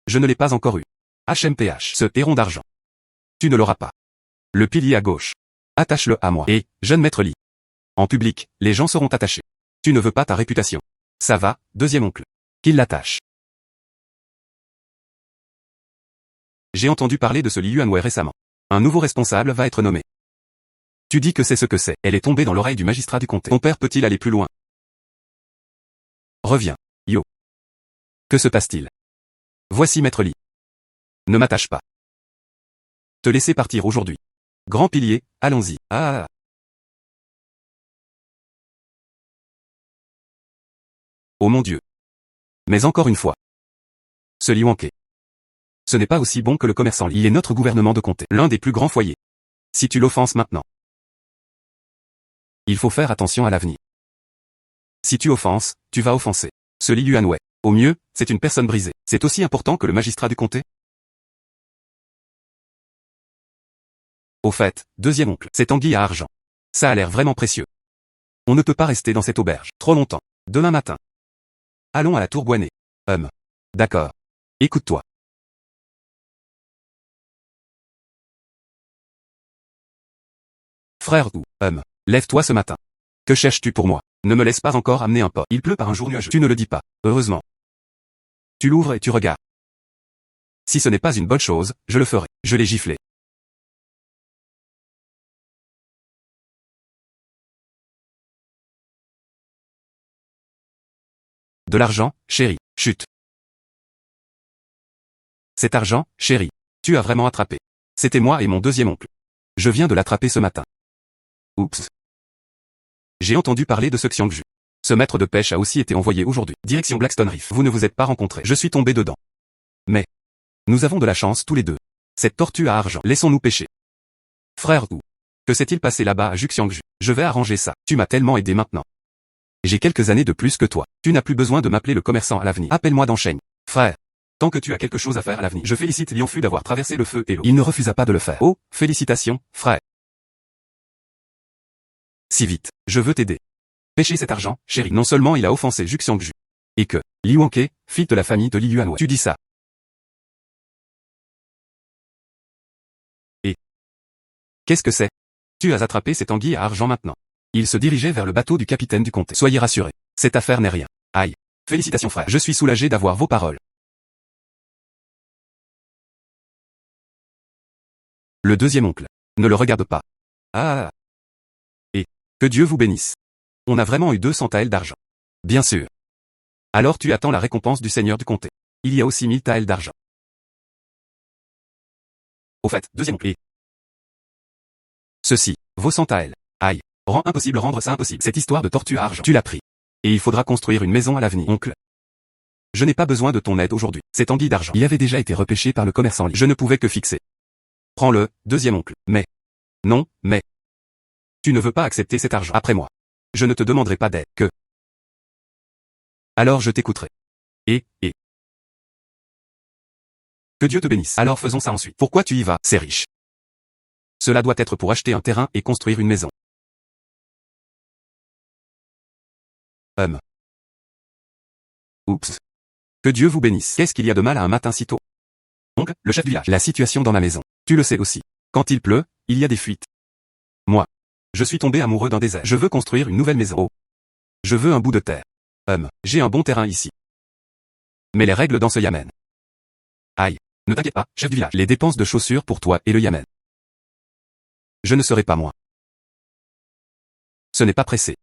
Je ne l'ai pas encore eu. HMPH. Ce héron d'argent. Tu ne l'auras pas. Le pilier à gauche. Attache-le à moi. Et, jeune maître Li. En public, les gens seront attachés. Tu ne veux pas ta réputation. Ça va, deuxième oncle. Qu'il l'attache. J'ai entendu parler de ce Li Yuanwei récemment. Un nouveau responsable va être nommé. Tu dis que c'est ce que c'est. Elle est tombée dans l'oreille du magistrat du comté. Ton père peut-il aller plus loin? Reviens. Yo. Que se passe-t-il? Voici maître Li. Ne m'attache pas. Te laisser partir aujourd'hui. Grand pilier, allons-y. Ah. Oh mon Dieu. Mais encore une fois. Ce Liuanke. Ce n'est pas aussi bon que le commerçant Li. Il est notre gouvernement de comté. L'un des plus grands foyers. Si tu l'offenses maintenant. Il faut faire attention à l'avenir. Si tu offenses, tu vas offenser. Ce Li Yuanwei. Au mieux, c'est une personne brisée. C'est aussi important que le magistrat du comté? Au fait, deuxième oncle, cette anguille à argent. Ça a l'air vraiment précieux. On ne peut pas rester dans cette auberge trop longtemps. Demain matin. Allons à la tour Guanet. D'accord. Écoute-toi. Frère ou, lève-toi ce matin. Que cherches-tu pour moi? Ne me laisse pas encore amener un pot. Il pleut par un jour nuageux. Tu ne le dis pas. Heureusement. Tu l'ouvres et tu regardes. Si ce n'est pas une bonne chose, je le ferai. Je l'ai giflé. De l'argent, chérie. Chut. Cet argent, chérie. Tu as vraiment attrapé. C'était moi et mon deuxième oncle. Je viens de l'attraper ce matin. Oups. J'ai entendu parler de ce Xiangju. Ce maître de pêche a aussi été envoyé aujourd'hui. Direction Blackstone Reef. Vous ne vous êtes pas rencontrés. Je suis tombé dedans. Mais. Nous avons de la chance tous les deux. Cette tortue à argent. Laissons-nous pêcher. Frère ou. Que s'est-il passé là-bas à Juxiangju? Je vais arranger ça. Tu m'as tellement aidé maintenant. J'ai quelques années de plus que toi. Tu n'as plus besoin de m'appeler le commerçant à l'avenir. Appelle-moi Dansheng. Frère. Tant que tu as quelque chose à faire à l'avenir. Je félicite Lianfu d'avoir traversé le feu et l'eau. Il ne refusa pas de le faire. Oh, félicitations, frère. Si vite. Je veux t'aider. Pêcher cet argent, chérie. Non seulement il a offensé Juxiangju. Et que, Liuanke, fille de la famille de Li Yuanwei. Tu dis ça. Et. Qu'est-ce que c'est? Tu as attrapé cette anguille à argent maintenant. Il se dirigeait vers le bateau du capitaine du comté. Soyez rassurés. Cette affaire n'est rien. Aïe. Félicitations frère. Je suis soulagé d'avoir vos paroles. Le deuxième oncle. Ne le regarde pas. Ah. Et. Que Dieu vous bénisse. On a vraiment eu 200 taels d'argent. Bien sûr. Alors tu attends la récompense du seigneur du comté. Il y a aussi 1000 taels d'argent. Au fait, deuxième oncle. Ceci vaut 100 taels. Aïe. Rend impossible rendre ça impossible. Cette histoire de tortue à argent, tu l'as pris. Et il faudra construire une maison à l'avenir. Oncle. Je n'ai pas besoin de ton aide aujourd'hui. Cette anguille d'argent, il avait déjà été repêché par le commerçant. Je ne pouvais que fixer. Prends-le, deuxième oncle. Mais. Non, mais. Tu ne veux pas accepter cet argent après moi. Je ne te demanderai pas d'aide, que. Alors je t'écouterai. Et. Que Dieu te bénisse. Alors faisons ça ensuite. Pourquoi tu y vas, c'est riche. Cela doit être pour acheter un terrain et construire une maison. Oups. Que Dieu vous bénisse. Qu'est-ce qu'il y a de mal à un matin si tôt? Oncle, le chef du village. La situation dans ma maison. Tu le sais aussi. Quand il pleut, il y a des fuites. Moi. Je suis tombé amoureux d'un désert. Je veux construire une nouvelle maison. Oh. Je veux un bout de terre. J'ai un bon terrain ici. Mais les règles dans ce Yamen. Aïe. Ne t'inquiète pas, chef du village. Les dépenses de chaussures pour toi et le Yamen. Je ne serai pas moi. Ce n'est pas pressé.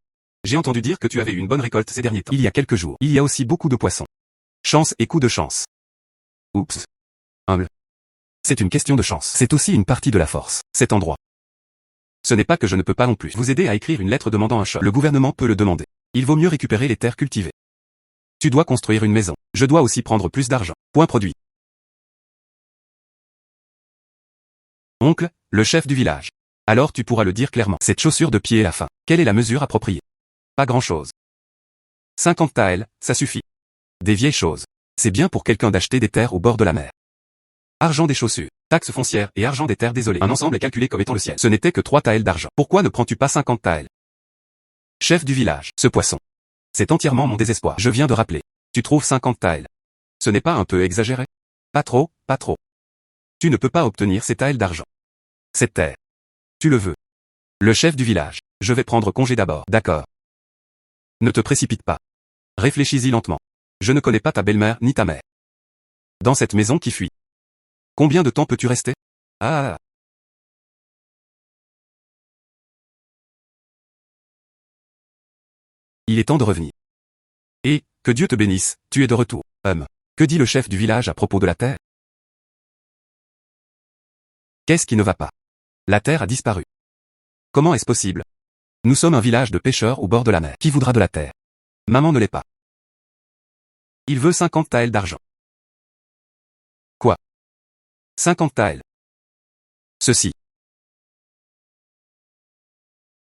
J'ai entendu dire que tu avais eu une bonne récolte ces derniers temps. Il y a quelques jours. Il y a aussi beaucoup de poissons. Chance et coup de chance. Oups. Humble. C'est une question de chance. C'est aussi une partie de la force. Cet endroit. Ce n'est pas que je ne peux pas non plus vous aider à écrire une lettre demandant un chat. Le gouvernement peut le demander. Il vaut mieux récupérer les terres cultivées. Tu dois construire une maison. Je dois aussi prendre plus d'argent. Point produit. Oncle, le chef du village. Alors tu pourras le dire clairement. Cette chaussure de pied est la fin. Quelle est la mesure appropriée? Pas grand-chose. 50 taels, ça suffit. Des vieilles choses. C'est bien pour quelqu'un d'acheter des terres au bord de la mer. Argent des chaussures, taxes foncières et argent des terres désolé. Un ensemble est calculé comme étant le ciel. Ce n'était que 3 taels d'argent. Pourquoi ne prends-tu pas 50 taels? Chef du village, ce poisson. C'est entièrement mon désespoir. Je viens de rappeler. Tu trouves 50 taels. Ce n'est pas un peu exagéré? Pas trop, pas trop. Tu ne peux pas obtenir ces taels d'argent. Cette terre. Tu le veux. Le chef du village. Je vais prendre congé d'abord. D'accord. Ne te précipite pas. Réfléchis-y lentement. Je ne connais pas ta belle-mère ni ta mère. Dans cette maison qui fuit. Combien de temps peux-tu rester? Ah. Il est temps de revenir. Et, que Dieu te bénisse, tu es de retour. Que dit le chef du village à propos de la terre? Qu'est-ce qui ne va pas? La terre a disparu. Comment est-ce possible? Nous sommes un village de pêcheurs au bord de la mer. Qui voudra de la terre? Maman ne l'est pas. Il veut 50 taels d'argent. Quoi? 50 taels. Ceci.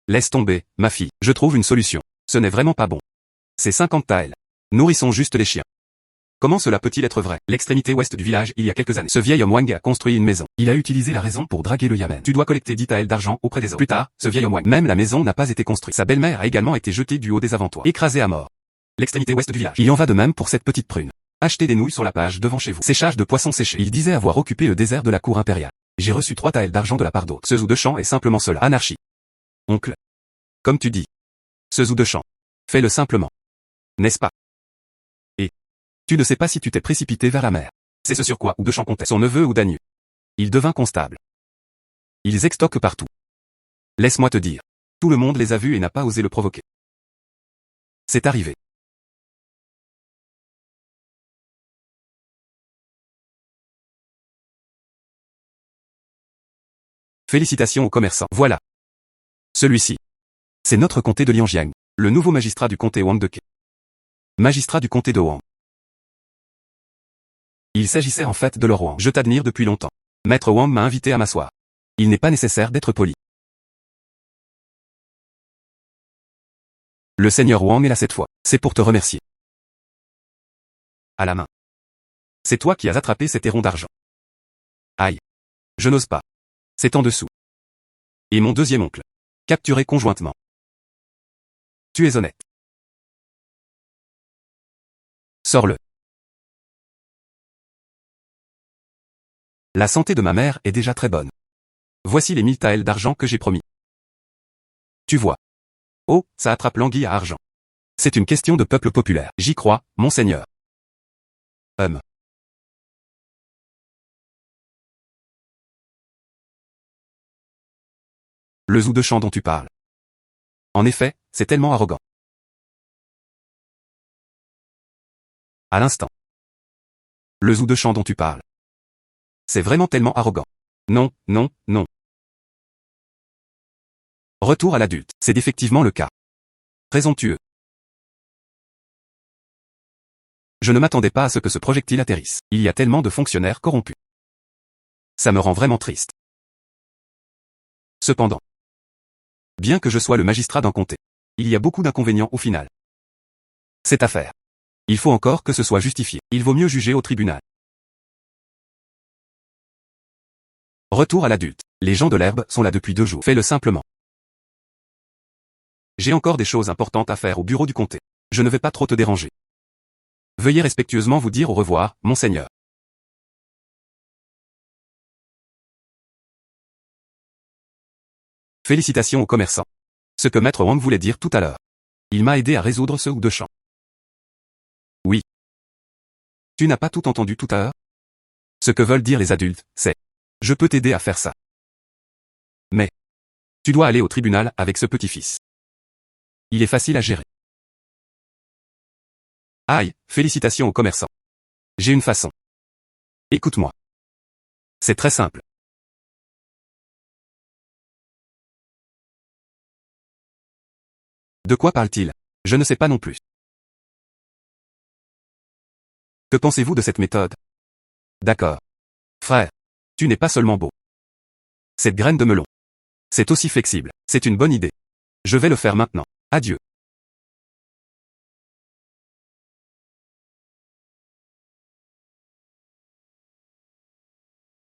Laisse tomber, ma fille, je trouve une solution. Ce n'est vraiment pas bon. C'est 50 taels. Nourrissons juste les chiens. Comment cela peut-il être vrai? L'extrémité ouest du village, il y a quelques années. Ce vieil homme Wang a construit une maison. Il a utilisé la raison pour draguer le Yamen. Tu dois collecter 10 taels d'argent auprès des autres. Plus tard, ce vieil homme Wang, même la maison n'a pas été construite. Sa belle-mère a également été jetée du haut des avant-toits. Écrasée à mort. L'extrémité ouest du village. Il en va de même pour cette petite prune. Achetez des nouilles sur la plage devant chez vous. Séchage de poissons séchés. Il disait avoir occupé le désert de la cour impériale. J'ai reçu 3 taels d'argent de la part d'autres. Ce zoo de champ est simplement cela. Anarchie. Oncle. Comme tu dis. Ce zoo de champ. Fais-le simplement. N'est-ce pas? Et. Tu ne sais pas si tu t'es précipité vers la mer. C'est ce sur quoi ou de champ comptait son neveu ou Daniel. Il devint constable. Ils extoquent partout. Laisse-moi te dire. Tout le monde les a vus et n'a pas osé le provoquer. C'est arrivé. Félicitations aux commerçants. Voilà. Celui-ci. C'est notre comté de Lianjiang. Le nouveau magistrat du comté Wang de Ke. Magistrat du comté de Wang. Il s'agissait en fait de Lord Wang. Je t'admire depuis longtemps. Maître Wang m'a invité à m'asseoir. Il n'est pas nécessaire d'être poli. Le seigneur Wang est là cette fois. C'est pour te remercier. À la main. C'est toi qui as attrapé cet héron d'argent. Aïe. Je n'ose pas. C'est en dessous. Et mon deuxième oncle. Capturé conjointement. Tu es honnête. Sors-le. La santé de ma mère est déjà très bonne. Voici les 1000 taels d'argent que j'ai promis. Tu vois. Oh, ça attrape l'anguille à argent. C'est une question de peuple populaire. J'y crois, monseigneur. Le zoo de champ dont tu parles. En effet, c'est tellement arrogant. À l'instant. Le zoo de champ dont tu parles. C'est vraiment tellement arrogant. Non, non, non. Retour à l'adulte. C'est effectivement le cas. Présomptueux. Je ne m'attendais pas à ce que ce projectile atterrisse. Il y a tellement de fonctionnaires corrompus. Ça me rend vraiment triste. Cependant, bien que je sois le magistrat d'un comté, il y a beaucoup d'inconvénients au final. Cette affaire. Il faut encore que ce soit justifié. Il vaut mieux juger au tribunal. Retour à l'adulte. Les gens de l'herbe sont là depuis 2 jours. Fais-le simplement. J'ai encore des choses importantes à faire au bureau du comté. Je ne vais pas trop te déranger. Veuillez respectueusement vous dire au revoir, monseigneur. Félicitations aux commerçants. Ce que Maître Wang voulait dire tout à l'heure. Il m'a aidé à résoudre ce ou de champ. Oui. Tu n'as pas tout entendu tout à l'heure? Ce que veulent dire les adultes, c'est « Je peux t'aider à faire ça. » Mais tu dois aller au tribunal avec ce petit-fils. Il est facile à gérer. Aïe, félicitations aux commerçants. J'ai une façon. Écoute-moi. C'est très simple. De quoi parle-t-il? Je ne sais pas non plus. Que pensez-vous de cette méthode? D'accord. Frère, tu n'es pas seulement beau. Cette graine de melon. C'est aussi flexible. C'est une bonne idée. Je vais le faire maintenant. Adieu.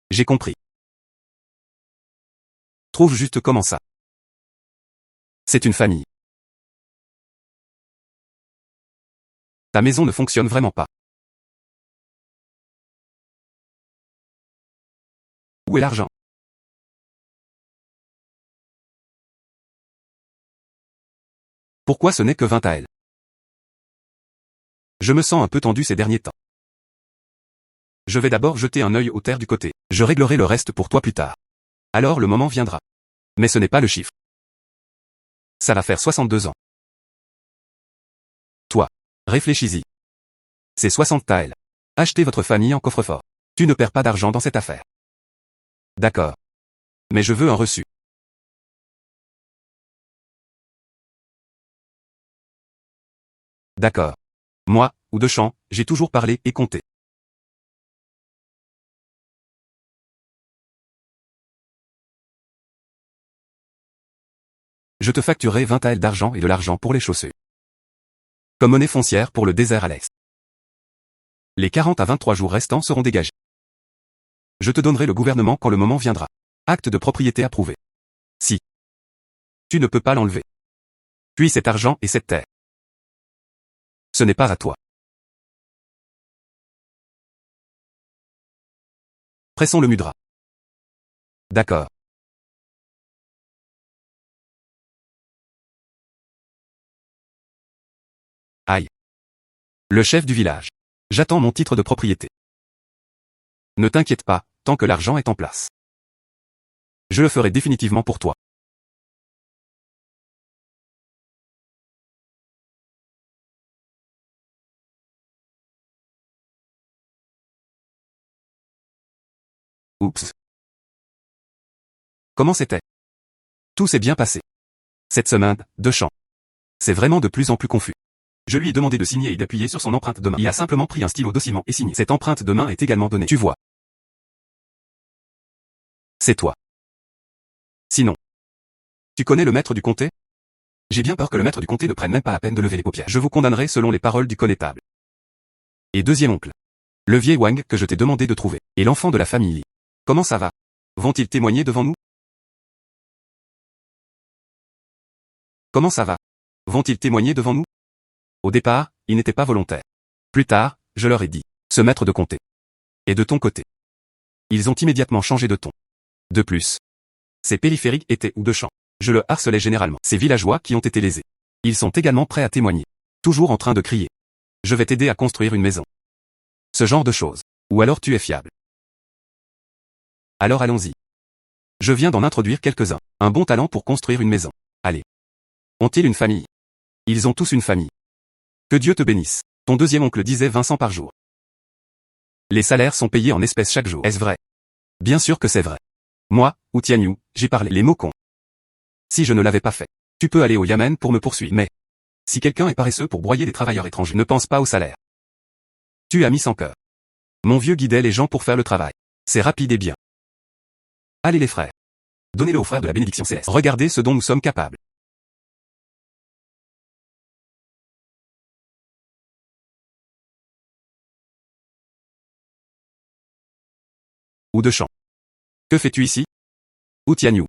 J'ai compris. Trouve juste comment ça. C'est une famille. Ta maison ne fonctionne vraiment pas. Où est l'argent? Pourquoi ce n'est que 20 à elle? Je me sens un peu tendu ces derniers temps. Je vais d'abord jeter un œil aux terres du côté. Je réglerai le reste pour toi plus tard. Alors le moment viendra. Mais ce n'est pas le chiffre. Ça va faire 62 ans. Toi, réfléchis-y. C'est 60 taels. Achetez votre famille en coffre-fort. Tu ne perds pas d'argent dans cette affaire. D'accord. Mais je veux un reçu. D'accord. Moi, ou de champ, j'ai toujours parlé et compté. Je te facturerai 20 taels d'argent et de l'argent pour les chaussées. Comme monnaie foncière pour le désert à l'est. Les 40 à 23 jours restants seront dégagés. Je te donnerai le gouvernement quand le moment viendra. Acte de propriété approuvé. Si. Tu ne peux pas l'enlever. Puis cet argent et cette terre. Ce n'est pas à toi. Pressons le mudra. D'accord. Aïe. Le chef du village. J'attends mon titre de propriété. Ne t'inquiète pas, tant que l'argent est en place. Je le ferai définitivement pour toi. Oups. Comment c'était? Tout s'est bien passé. Cette semaine, de champ. C'est vraiment de plus en plus confus. Je lui ai demandé de signer et d'appuyer sur son empreinte de main. Il a simplement pris un stylo de ciment et signé. Cette empreinte de main est également donnée. Tu vois. C'est toi. Sinon. Tu connais le maître du comté? J'ai bien peur que le maître du comté ne prenne même pas la peine de lever les paupières. Je vous condamnerai selon les paroles du connétable. Et deuxième oncle. Le vieil Wang que je t'ai demandé de trouver. Et l'enfant de la famille Li. Comment ça va? Vont-ils témoigner devant nous? Comment ça va? Vont-ils témoigner devant nous? Au départ, ils n'étaient pas volontaires. Plus tard, je leur ai dit. Ce maître de comté. Et de ton côté. Ils ont immédiatement changé de ton. De plus. Ces périphériques étaient ou de champ. Je le harcelais généralement. Ces villageois qui ont été lésés. Ils sont également prêts à témoigner. Toujours en train de crier. Je vais t'aider à construire une maison. Ce genre de choses. Ou alors tu es fiable. Alors allons-y. Je viens d'en introduire quelques-uns. Un bon talent pour construire une maison. Allez. Ont-ils une famille? Ils ont tous une famille. Que Dieu te bénisse. Ton deuxième oncle disait Vincent par jour. Les salaires sont payés en espèces chaque jour. Est-ce vrai? Bien sûr que c'est vrai. Moi, Wu Tianyu, j'ai parlé les mots cons. Si je ne l'avais pas fait, tu peux aller au Yamen pour me poursuivre, mais si quelqu'un est paresseux pour broyer des travailleurs étrangers, ne pense pas au salaire. Tu as mis sans cœur. Mon vieux guidait les gens pour faire le travail. C'est rapide et bien. Allez les frères. Donnez-le aux frères de la bénédiction céleste. Regardez ce dont nous sommes capables. Ou de champ. Que fais-tu ici? Wu Tianyu.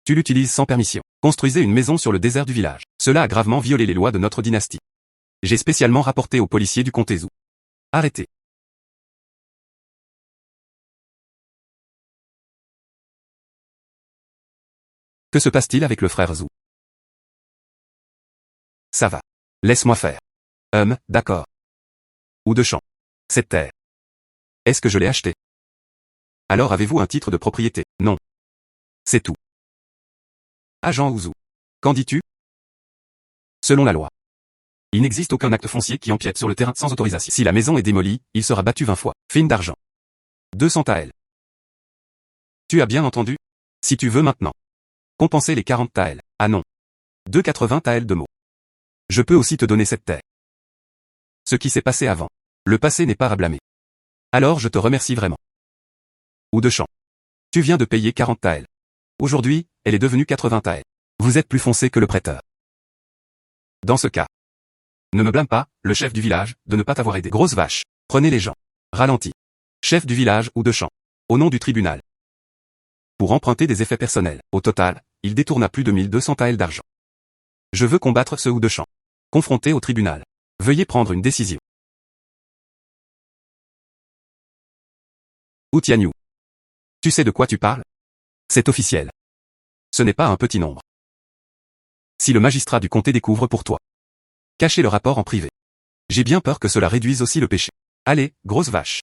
Tu l'utilises sans permission. Construisez une maison sur le désert du village. Cela a gravement violé les lois de notre dynastie. J'ai spécialement rapporté aux policiers du comté Zhou. Arrêtez. Que se passe-t-il avec le frère Zhou? Ça va. Laisse-moi faire. D'accord. Ou de champ. Cette terre. Est-ce que je l'ai achetée? Alors avez-vous un titre de propriété? Non. C'est tout. Agent Ouzou. Qu'en dis-tu? Selon la loi, il n'existe aucun acte foncier qui empiète sur le terrain sans autorisation. Si la maison est démolie, il sera battu 20 fois. Fine d'argent. 200 taels. Tu as bien entendu? Si tu veux maintenant compenser les 40 taels. Ah non. 2,80 taels de mots. Je peux aussi te donner cette terre. Ce qui s'est passé avant. Le passé n'est pas à blâmer. Alors je te remercie vraiment. Ou de champ. Tu viens de payer 40 taels. Aujourd'hui, elle est devenue 80 taels. Vous êtes plus foncé que le prêteur. Dans ce cas, ne me blâme pas, le chef du village, de ne pas t'avoir aidé. Grosse vache. Prenez les gens. Ralentis. Chef du village ou de champ. Au nom du tribunal. Pour emprunter des effets personnels. Au total, il détourna plus de 1200 taels d'argent. Je veux combattre ce ou de champ. Confronté au tribunal. Veuillez prendre une décision. Wu Tianyu. Tu sais de quoi tu parles? C'est officiel. Ce n'est pas un petit nombre. Si le magistrat du comté découvre pour toi. Cachez le rapport en privé. J'ai bien peur que cela réduise aussi le péché. Allez, grosse vache.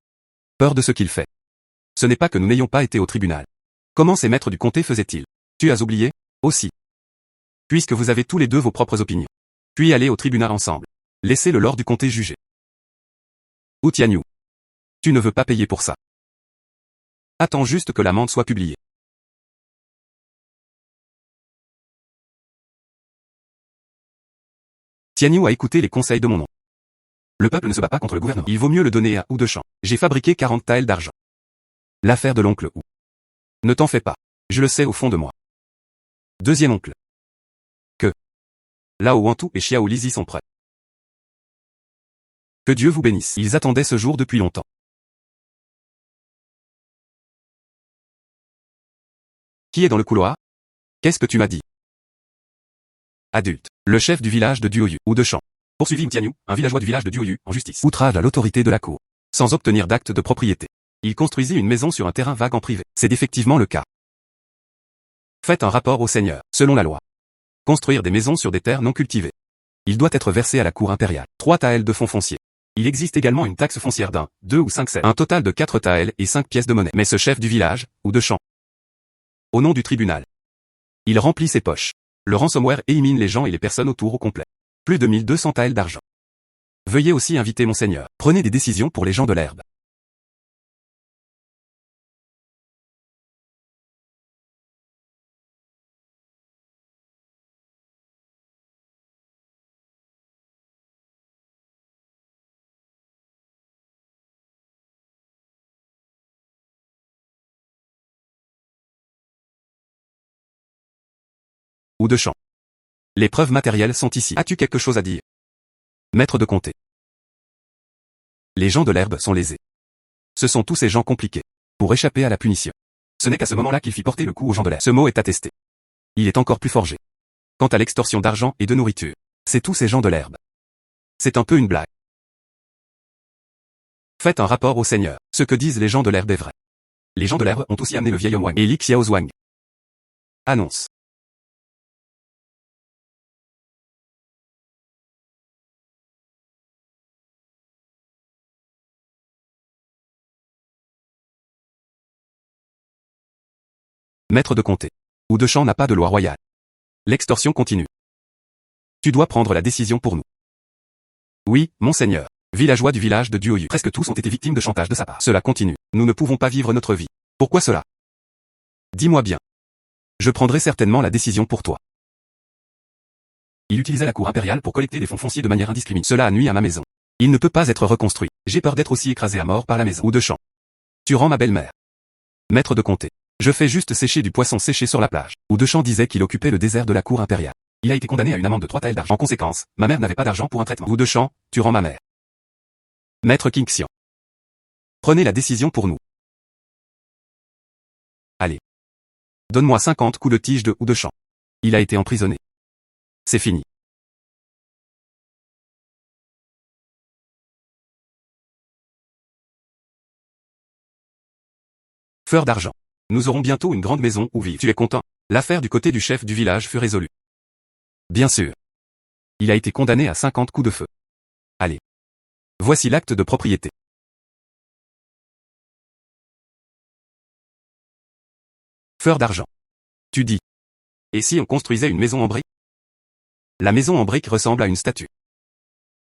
Peur de ce qu'il fait. Ce n'est pas que nous n'ayons pas été au tribunal. Comment ces maîtres du comté faisaient-ils? Tu as oublié? Aussi. Puisque vous avez tous les deux vos propres opinions. Puis allez au tribunal ensemble. Laissez le lord du comté juger. Wu Tianyu. Tu ne veux pas payer pour ça. Attends juste que l'amende soit publiée. Tianyu a écouté les conseils de mon oncle. Le peuple ne se bat pas contre le gouvernement. Il vaut mieux le donner à Wu de champ. J'ai fabriqué 40 taels d'argent. L'affaire de l'oncle Wu. Ne t'en fais pas. Je le sais au fond de moi. Deuxième oncle. Que Lao Wantu et Xiao Lizi sont prêts. Que Dieu vous bénisse. Ils attendaient ce jour depuis longtemps. Qui est dans le couloir? Qu'est-ce que tu m'as dit? Adulte. Le chef du village de Duoyu, ou de champ. Poursuivi Wu Tianyu, un villageois du village de Duoyu, en justice. Outrage à l'autorité de la cour. Sans obtenir d'acte de propriété. Il construisit une maison sur un terrain vague en privé. C'est effectivement le cas. Faites un rapport au seigneur, selon la loi. Construire des maisons sur des terres non cultivées. Il doit être versé à la cour impériale. 3 taels de fonds fonciers. Il existe également une taxe foncière d'1, 2 ou 5 cents. Un total de 4 taels et 5 pièces de monnaie. Mais ce chef du village, ou de champ. Au nom du tribunal. Il remplit ses poches. Le ransomware élimine les gens et les personnes autour au complet. Plus de 1200 taels d'argent. Veuillez aussi inviter monseigneur. Prenez des décisions pour les gens de l'herbe. Ou de champ. Les preuves matérielles sont ici. As-tu quelque chose à dire? Maître de comté. Les gens de l'herbe sont lésés. Ce sont tous ces gens compliqués. Pour échapper à la punition. Ce n'est qu'à ce moment-là qu'il fit porter le coup aux gens de l'herbe. Ce mot est attesté. Il est encore plus forgé. Quant à l'extorsion d'argent et de nourriture, c'est tous ces gens de l'herbe. C'est un peu une blague. Faites un rapport au seigneur. Ce que disent les gens de l'herbe est vrai. Les gens de l'herbe ont aussi amené le vieil homme Wang et Li Xiaozhuang. Annonce. Maître de comté. Ou de champ n'a pas de loi royale. L'extorsion continue. Tu dois prendre la décision pour nous. Oui, monseigneur. Villageois du village de Duoyu. Presque tous ont été victimes de chantage de sa part. Cela continue. Nous ne pouvons pas vivre notre vie. Pourquoi cela? Dis-moi bien. Je prendrai certainement la décision pour toi. Il utilisait la cour impériale pour collecter des fonds fonciers de manière indiscriminée. Cela a nui à ma maison. Il ne peut pas être reconstruit. J'ai peur d'être aussi écrasé à mort par la maison. Ou de champ. Tu rends ma belle-mère. Maître de comté. Je fais juste sécher du poisson séché sur la plage. Ou de champ disait qu'il occupait le désert de la cour impériale. Il a été condamné à une amende de 3 taels d'argent. En conséquence, ma mère n'avait pas d'argent pour un traitement. Ou de champ, tu rends ma mère. Maître Kingxian. Prenez la décision pour nous. Allez. Donne-moi 50 coups de tige de ou de champ. Il a été emprisonné. C'est fini. Fleur d'argent. Nous aurons bientôt une grande maison où vivre. Tu es content? L'affaire du côté du chef du village fut résolue. Bien sûr. Il a été condamné à 50 coups de feu. Allez. Voici l'acte de propriété. Fleur d'argent. Tu dis. Et si on construisait une maison en briques? La maison en briques ressemble à une statue.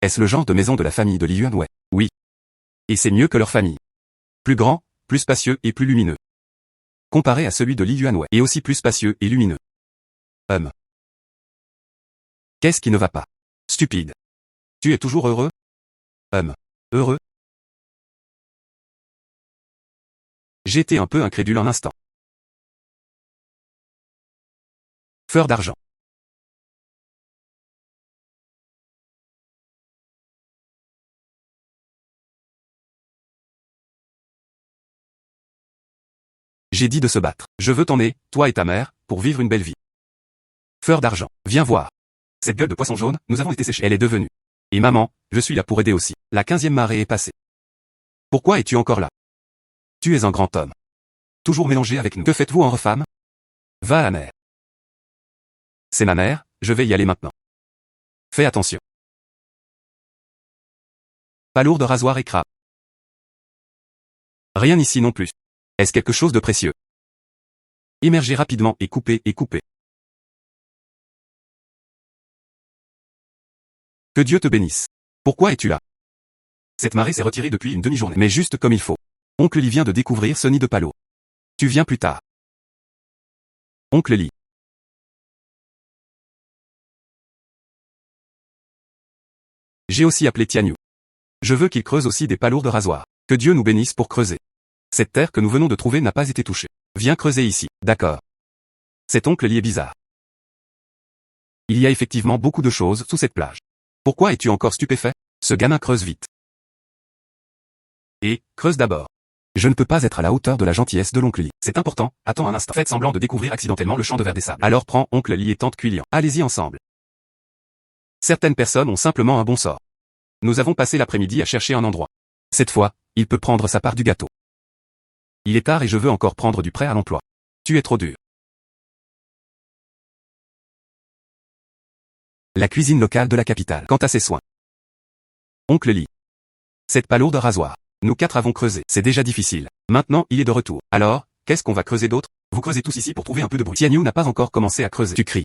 Est-ce le genre de maison de la famille de Li Yuanwei? Oui. Et c'est mieux que leur famille. Plus grand, plus spacieux et plus lumineux. Comparé à celui de Li Yuanwei. Et aussi plus spacieux et lumineux. Qu'est-ce qui ne va pas? Stupide. Tu es toujours heureux? Heureux? J'étais un peu incrédule un instant. Fleur d'argent. J'ai dit de se battre. Je veux t'emmener, toi et ta mère, pour vivre une belle vie. Fleur d'argent. Viens voir. Cette gueule de poisson jaune, nous avons été séchés. Elle est devenue. Et maman, je suis là pour aider aussi. La 15e marée est passée. Pourquoi es-tu encore là? Tu es un grand homme. Toujours mélangé avec nous. Que faites-vous en femme? Va à la mer. C'est ma mère, je vais y aller maintenant. Fais attention. Pas lourd de rasoir et crabe. Rien ici non plus. Est-ce quelque chose de précieux? Émergez rapidement et coupez et coupez. Que Dieu te bénisse. Pourquoi es-tu là? Cette marée s'est retirée depuis une demi-journée. Mais juste comme il faut. Oncle Lee vient de découvrir ce nid de palo. Tu viens plus tard. Oncle Lee. J'ai aussi appelé Tianyu. Je veux qu'il creuse aussi des palourds de rasoir. Que Dieu nous bénisse pour creuser. Cette terre que nous venons de trouver n'a pas été touchée. Viens creuser ici. D'accord. Cet oncle Lee est bizarre. Il y a effectivement beaucoup de choses sous cette plage. Pourquoi es-tu encore stupéfait? Ce gamin creuse vite. Et, creuse d'abord. Je ne peux pas être à la hauteur de la gentillesse de l'oncle Lee. C'est important, attends un instant. Faites semblant de découvrir accidentellement le champ de verre des sables. Alors prends oncle Lee et tante Cuilian. Allez-y ensemble. Certaines personnes ont simplement un bon sort. Nous avons passé l'après-midi à chercher un endroit. Cette fois, il peut prendre sa part du gâteau. Il est tard et je veux encore prendre du prêt à l'emploi. Tu es trop dur. La cuisine locale de la capitale. Quant à ses soins. Oncle Lee. Cette palourde rasoir. Nous 4 avons creusé. C'est déjà difficile. Maintenant, il est de retour. Alors, qu'est-ce qu'on va creuser d'autre? Vous creusez tous ici pour trouver un peu de bruit. Tianyu n'a pas encore commencé à creuser. Tu cries.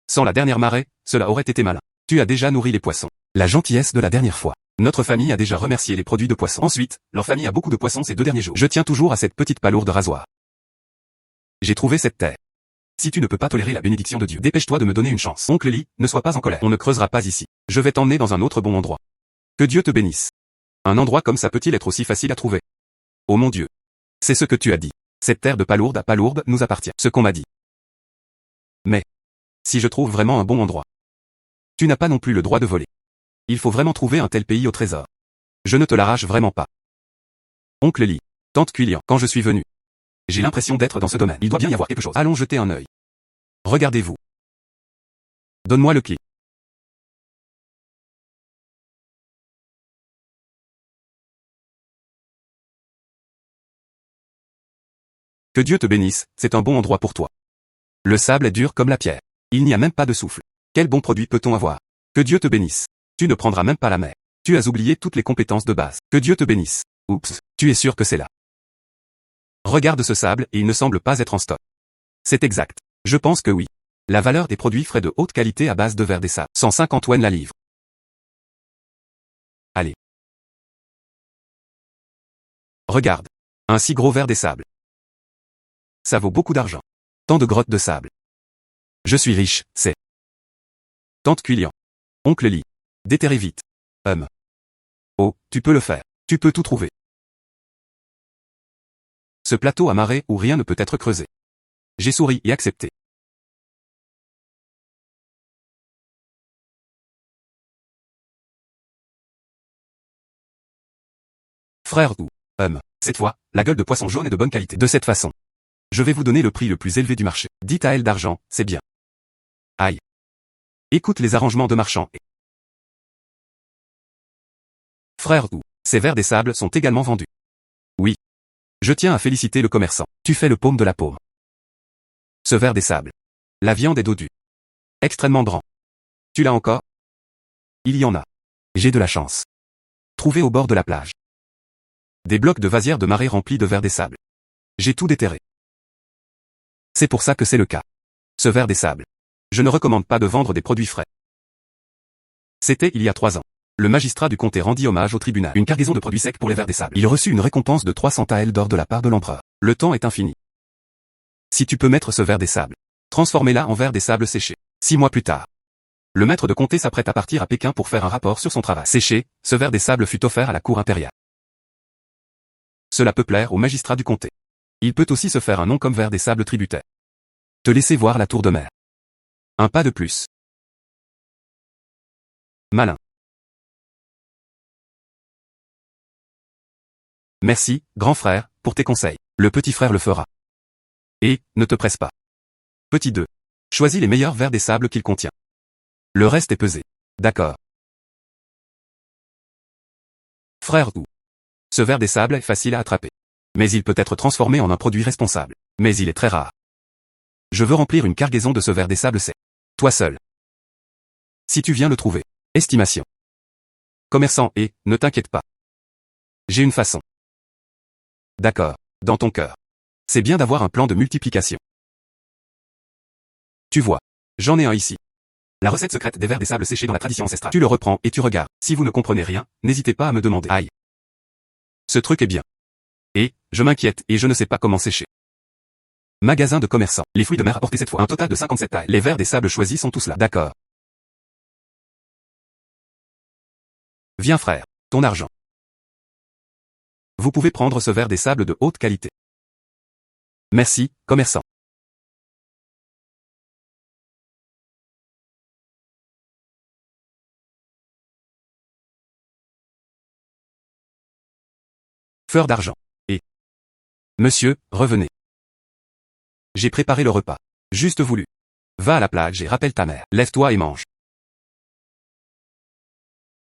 Sans la dernière marée, cela aurait été malin. Tu as déjà nourri les poissons. La gentillesse de la dernière fois. Notre famille a déjà remercié les produits de poissons. Ensuite, leur famille a beaucoup de poissons ces 2 derniers jours. Je tiens toujours à cette petite palourde rasoir. J'ai trouvé cette terre. Si tu ne peux pas tolérer la bénédiction de Dieu, dépêche-toi de me donner une chance. Oncle Lee, ne sois pas en colère. On ne creusera pas ici. Je vais t'emmener dans un autre bon endroit. Que Dieu te bénisse. Un endroit comme ça peut-il être aussi facile à trouver? Oh mon Dieu. C'est ce que tu as dit. Cette terre de palourde à palourde nous appartient. Ce qu'on m'a dit. Mais, si je trouve vraiment un bon endroit, tu n'as pas non plus le droit de voler. Il faut vraiment trouver un tel pays au trésor. Je ne te l'arrache vraiment pas. Oncle Lee, tante Cuilian, quand je suis venu, j'ai l'impression d'être dans ce domaine. Il doit bien y avoir quelque chose. Allons jeter un œil. Regardez-vous. Donne-moi le clé. Que Dieu te bénisse, c'est un bon endroit pour toi. Le sable est dur comme la pierre. Il n'y a même pas de souffle. Quel bon produit peut-on avoir? Que Dieu te bénisse. Tu ne prendras même pas la mer. Tu as oublié toutes les compétences de base. Que Dieu te bénisse. Oups, tu es sûr que c'est là. Regarde ce sable et il ne semble pas être en stock. C'est exact. Je pense que oui. La valeur des produits frais de haute qualité à base de verre des sables. 150 yuan la livre. Allez. Regarde. Un si gros ver des sables. Ça vaut beaucoup d'argent. Tant de grottes de sable. Je suis riche, c'est. Tante Culian. Oncle Lee. Déterrez vite. Oh, tu peux le faire. Tu peux tout trouver. Ce plateau amarré où rien ne peut être creusé. J'ai souri et accepté. Frère ou, cette fois, la gueule de poisson jaune est de bonne qualité. De cette façon. Je vais vous donner le prix le plus élevé du marché. Dites à elle d'argent, c'est bien. Aïe. Écoute les arrangements de marchand et... Frère ou, ces vers des sables sont également vendus. Oui. Je tiens à féliciter le commerçant. Tu fais le paume de la paume. Ce ver des sables. La viande est dodue. Extrêmement grand. Tu l'as encore? Il y en a. J'ai de la chance. Trouvé au bord de la plage. Des blocs de vasières de marée remplis de vers des sables. J'ai tout déterré. C'est pour ça que c'est le cas. Ce ver des sables. Je ne recommande pas de vendre des produits frais. C'était il y a 3 ans. Le magistrat du comté rendit hommage au tribunal. Une cargaison de produits secs pour les vers des sables. Il reçut une récompense de 300 taels d'or de la part de l'empereur. Le temps est infini. Si tu peux mettre ce ver des sables, transformez-la en ver des sables séchés. 6 mois plus tard. Le maître de comté s'apprête à partir à Pékin pour faire un rapport sur son travail. Séché, ce ver des sables fut offert à la cour impériale. Cela peut plaire au magistrat du comté. Il peut aussi se faire un nom comme ver des sables tributaires. Te laisser voir la tour de mer. Un pas de plus. Malin. Merci, grand frère, pour tes conseils. Le petit frère le fera. Et, ne te presse pas. Petit 2. Choisis les meilleurs vers des sables qu'il contient. Le reste est pesé. D'accord. Frère ou. Ce ver des sables est facile à attraper. Mais il peut être transformé en un produit responsable. Mais il est très rare. Je veux remplir une cargaison de ce ver des sables c'est. Toi seul. Si tu viens le trouver. Estimation. Commerçant et, ne t'inquiète pas. J'ai une façon. D'accord. Dans ton cœur. C'est bien d'avoir un plan de multiplication. Tu vois. J'en ai un ici. La recette secrète des vers des sables séchés dans la tradition ancestrale. Tu le reprends et tu regardes. Si vous ne comprenez rien, n'hésitez pas à me demander. Aïe. Ce truc est bien. Et, je m'inquiète et je ne sais pas comment sécher. Magasin de commerçants. Les fruits de mer apportés cette fois. Un total de 57 tailles. Les vers des sables choisis sont tous là. D'accord. Viens frère. Ton argent. Vous pouvez prendre ce ver des sables de haute qualité. Merci, commerçant. Fleur d'argent. Et. Monsieur, revenez. J'ai préparé le repas. Juste voulu. Va à la plage et rappelle ta mère. Lève-toi et mange.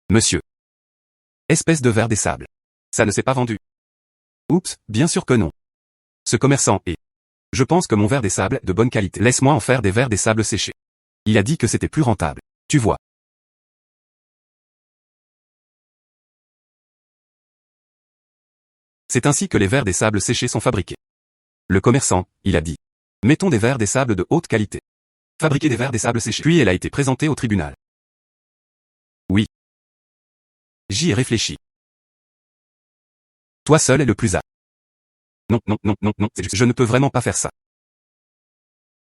Monsieur. Espèce de ver des sables. Ça ne s'est pas vendu. Oups, bien sûr que non. Ce commerçant est. Je pense que mon ver des sables est de bonne qualité. Laisse-moi en faire des vers des sables séchés. Il a dit que c'était plus rentable. Tu vois. C'est ainsi que les vers des sables séchés sont fabriqués. Le commerçant, il a dit. Mettons des vers des sables de haute qualité. Fabriquer des vers des sables séchés. Puis elle a été présentée au tribunal. Oui. J'y ai réfléchi. Toi seul est le plus apte. Non, non, non, non, non, je ne peux vraiment pas faire ça.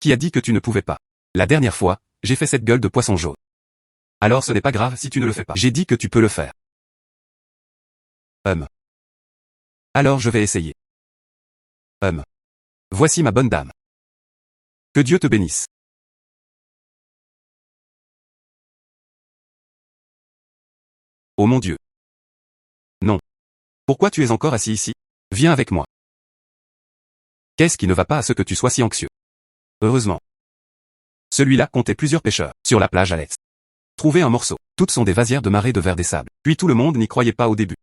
Qui a dit que tu ne pouvais pas? La dernière fois, j'ai fait cette gueule de poisson jaune. Alors ce n'est pas grave si tu ne le fais pas. J'ai dit que tu peux le faire. Alors je vais essayer. Voici ma bonne dame. Que Dieu te bénisse. Oh mon Dieu. Non. Pourquoi tu es encore assis ici? Viens avec moi. Qu'est-ce qui ne va pas à ce que tu sois si anxieux? Heureusement. Celui-là comptait plusieurs pêcheurs, sur la plage à l'est. Trouver un morceau. Toutes sont des vasières de marée de vers des sables. Puis tout le monde n'y croyait pas au début.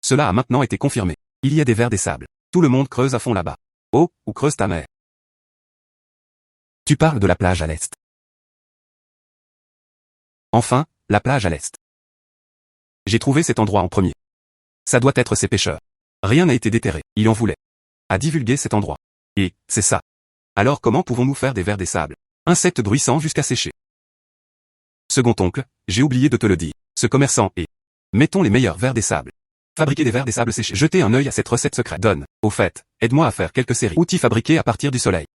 Cela a maintenant été confirmé. Il y a des vers des sables. Tout le monde creuse à fond là-bas. Oh, ou creuse ta mère. Tu parles de la plage à l'est. Enfin, la plage à l'est. J'ai trouvé cet endroit en premier. Ça doit être ces pêcheurs. Rien n'a été déterré, il en voulait. À divulguer cet endroit. Et, c'est ça. Alors comment pouvons-nous faire des vers des sables? Insectes bruissants jusqu'à sécher. Second oncle, j'ai oublié de te le dire. Ce commerçant est. Mettons les meilleurs vers des sables. Fabriquer des verres des sables séchés. Jetez un œil à cette recette secrète. Donne. Au fait, aide-moi à faire quelques séries. Outils fabriqués à partir du soleil.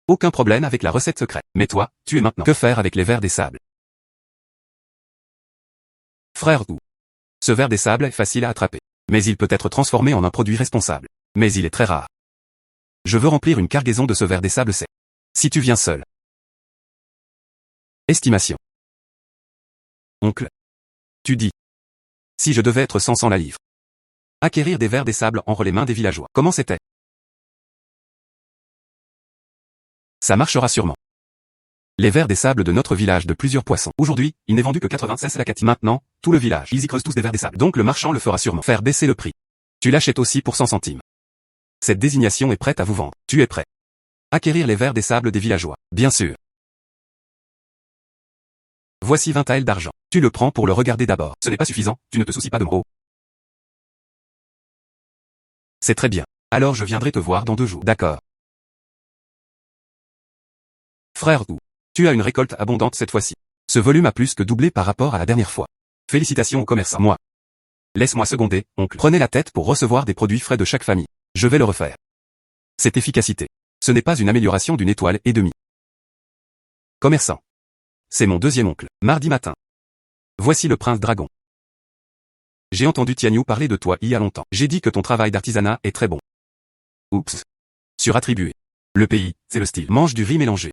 Aucun problème avec la recette secrète. Mais toi, tu es maintenant. Que faire avec les verres des sables? Frère ou. Ce verre des sables est facile à attraper. Mais il peut être transformé en un produit responsable. Mais il est très rare. Je veux remplir une cargaison de ce verre des sables, c'est. Si tu viens seul. Estimation. Oncle. Tu dis. Si je devais être 100 la livre. Acquérir des verres des sables entre les mains des villageois. Comment c'était? Ça marchera sûrement. Les verres des sables de notre village de plusieurs poissons. Aujourd'hui, il n'est vendu que 96 la cati. Maintenant, tout le village. Ils y creusent tous des verres des sables. Donc le marchand le fera sûrement. Faire baisser le prix. Tu l'achètes aussi pour 100 centimes. Cette désignation est prête à vous vendre. Tu es prêt. Acquérir les verres des sables des villageois. Bien sûr. Voici 20 taels d'argent. Tu le prends pour le regarder d'abord. Ce n'est pas suffisant, tu ne te soucies pas de moi. C'est très bien. Alors je viendrai te voir dans 2 jours. D'accord. Frère ou. Tu as une récolte abondante cette fois-ci. Ce volume a plus que doublé par rapport à la dernière fois. Félicitations aux commerçants. Moi. Laisse-moi seconder, oncle. Prenez la tête pour recevoir des produits frais de chaque famille. Je vais le refaire. Cette efficacité. Ce n'est pas une amélioration d'une étoile et demie. Commerçant. C'est mon deuxième oncle. Mardi matin. Voici le prince dragon. J'ai entendu Tianyu parler de toi il y a longtemps. J'ai dit que ton travail d'artisanat est très bon. Oups. Surattribué. Le pays, c'est le style. Mange du riz mélangé.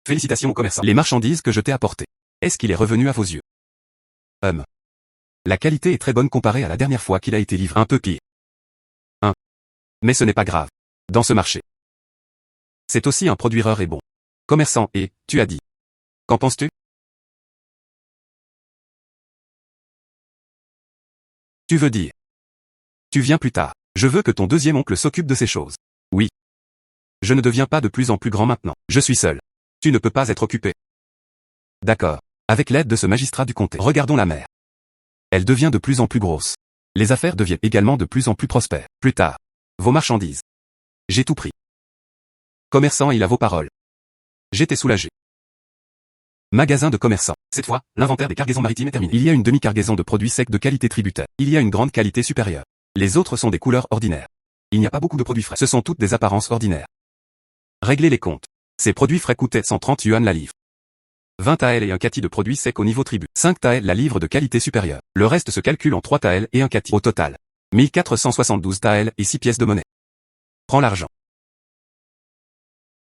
Félicitations aux commerçants. Les marchandises que je t'ai apportées. Est-ce qu'il est revenu à vos yeux? La qualité est très bonne comparée à la dernière fois qu'il a été livré. Un peu pire. Mais ce n'est pas grave. Dans ce marché. C'est aussi un produit rare et bon. Commerçant et, tu as dit. Qu'en penses-tu? Tu veux dire. Tu viens plus tard. Je veux que ton deuxième oncle s'occupe de ces choses. Oui. Je ne deviens pas de plus en plus grand maintenant. Je suis seul. Tu ne peux pas être occupé. D'accord. Avec l'aide de ce magistrat du comté. Regardons la mer. Elle devient de plus en plus grosse. Les affaires deviennent également de plus en plus prospères. Plus tard. Vos marchandises. J'ai tout pris. Commerçant, il a vos paroles. J'étais soulagé. Magasin de commerçants. Cette fois, l'inventaire des cargaisons maritimes est terminé. Il y a une demi-cargaison de produits secs de qualité tributaire. Il y a une grande qualité supérieure. Les autres sont des couleurs ordinaires. Il n'y a pas beaucoup de produits frais. Ce sont toutes des apparences ordinaires. Réglez les comptes. Ces produits frais coûtaient 130 yuan la livre. 20 taels et un kati de produits secs au niveau tribut. 5 taels la livre de qualité supérieure. Le reste se calcule en 3 taels et un kati. Au total. 1472 taels et 6 pièces de monnaie. Prends l'argent.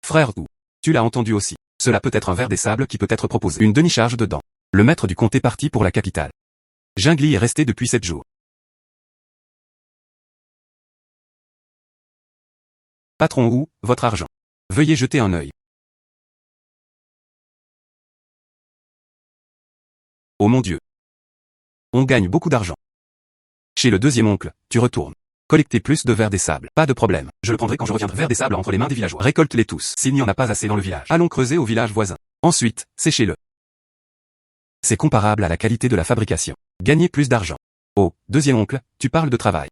Frère ou. Tu l'as entendu aussi. Cela peut être un verre des sables qui peut être proposé. Une demi-charge dedans. Le maître du comté partit pour la capitale. Jingli est resté depuis 7 jours. Patron ou, votre argent. Veuillez jeter un œil. Oh mon Dieu. On gagne beaucoup d'argent. Chez le deuxième oncle, tu retournes. Collecter plus de verres des sables. Pas de problème. Je le prendrai quand je reviendrai. Verres des sables entre les mains des villageois. Récolte-les tous. S'il n'y en a pas assez dans le village. Allons creuser au village voisin. Ensuite, séchez-le. C'est comparable à la qualité de la fabrication. Gagner plus d'argent. Oh, deuxième oncle, tu parles de travail.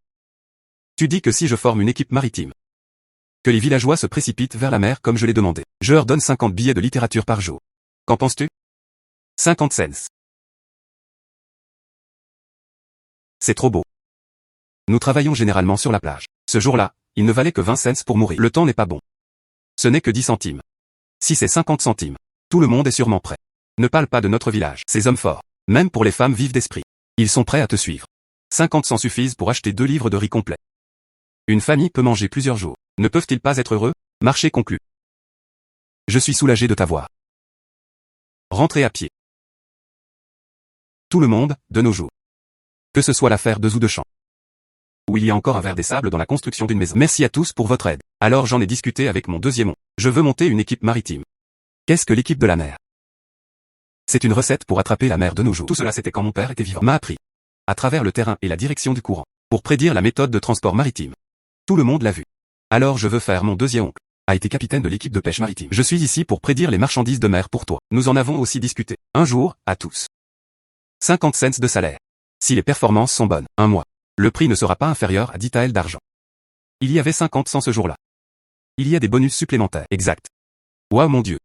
Tu dis que si je forme une équipe maritime, que les villageois se précipitent vers la mer comme je l'ai demandé. Je leur donne 50 billets de littérature par jour. Qu'en penses-tu? 50 cents. C'est trop beau. Nous travaillons généralement sur la plage. Ce jour-là, il ne valait que 20 cents pour mourir. Le temps n'est pas bon. Ce n'est que 10 centimes. Si c'est 50 centimes, tout le monde est sûrement prêt. Ne parle pas de notre village. Ces hommes forts, même pour les femmes vives d'esprit, ils sont prêts à te suivre. 50 cents suffisent pour acheter 2 livres de riz complet. Une famille peut manger plusieurs jours. Ne peuvent-ils pas être heureux? Marché conclu. Je suis soulagé de t'avoir. Rentrez à pied. Tout le monde, de nos jours. Que ce soit l'affaire de Zoudechamp. Ou il y a encore un verre des sables dans la construction d'une maison. Merci à tous pour votre aide. Alors j'en ai discuté avec mon deuxième oncle. Je veux monter une équipe maritime. Qu'est-ce que l'équipe de la mer? C'est une recette pour attraper la mer de nos jours. Tout cela c'était quand mon père était vivant. M'a appris. À travers le terrain et la direction du courant. Pour prédire la méthode de transport maritime. Tout le monde l'a vu. Alors je veux faire mon deuxième oncle. A été capitaine de l'équipe de pêche maritime. Je suis ici pour prédire les marchandises de mer pour toi. Nous en avons aussi discuté. Un jour, à tous. 50 cents de salaire. Si les performances sont bonnes, un mois. Le prix ne sera pas inférieur à 10 taels d'argent. Il y avait 50 cents ce jour-là. Il y a des bonus supplémentaires. Exact. Waouh mon Dieu.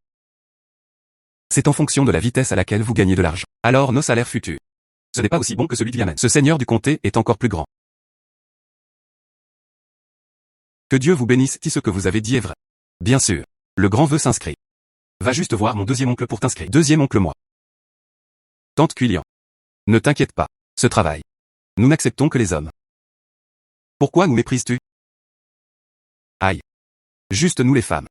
C'est en fonction de la vitesse à laquelle vous gagnez de l'argent. Alors nos salaires futurs. Ce n'est pas aussi bon que celui de Viamen. Ce seigneur du comté est encore plus grand. Que Dieu vous bénisse si ce que vous avez dit est vrai. Bien sûr. Le grand vœu s'inscrit. Va juste voir mon deuxième oncle pour t'inscrire. Deuxième oncle moi. Tante Quillian. Ne t'inquiète pas. Ce travail. Nous n'acceptons que les hommes. Pourquoi nous méprises-tu? Aïe. Juste nous les femmes.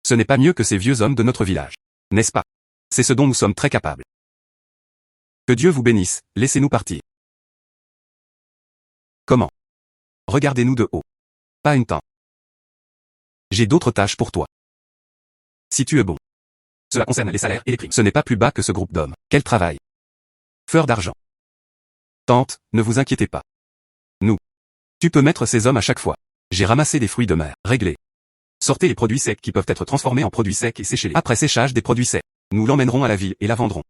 Ce n'est pas mieux que ces vieux hommes de notre village. N'est-ce pas? C'est ce dont nous sommes très capables. Que Dieu vous bénisse, laissez-nous partir. Comment? Regardez-nous de haut. Pas une temps. J'ai d'autres tâches pour toi. Si tu es bon. Cela concerne les salaires et les primes. Ce n'est pas plus bas que ce groupe d'hommes. Quel travail. Fleur d'argent. Tante, ne vous inquiétez pas. Nous. Tu peux mettre ces hommes à chaque fois. J'ai ramassé des fruits de mer. Réglés. Sortez les produits secs qui peuvent être transformés en produits secs et séchez-les. Après séchage des produits secs, nous l'emmènerons à la ville et la vendrons.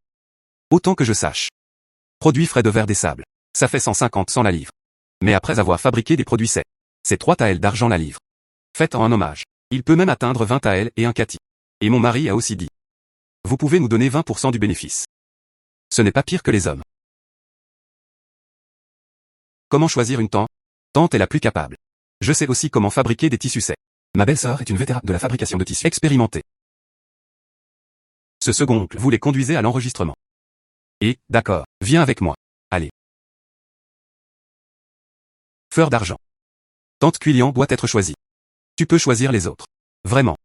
Autant que je sache. Produits frais de verre des sables. Ça fait 150 la livre. Mais après avoir fabriqué des produits secs, c'est 3 taels d'argent la livre. Faites en un hommage. Il peut même atteindre 20 taels et un kati. Et mon mari a aussi dit. Vous pouvez nous donner 20% du bénéfice. Ce n'est pas pire que les hommes. Comment choisir une tante? Tante est la plus capable. Je sais aussi comment fabriquer des tissus secs. Ma belle-sœur est une vétérane de la fabrication de tissus expérimentée. Ce second oncle, vous les conduisez à l'enregistrement. Et, d'accord, viens avec moi. Allez. Fleur d'argent. Tante Quillian doit être choisie. Tu peux choisir les autres. Vraiment.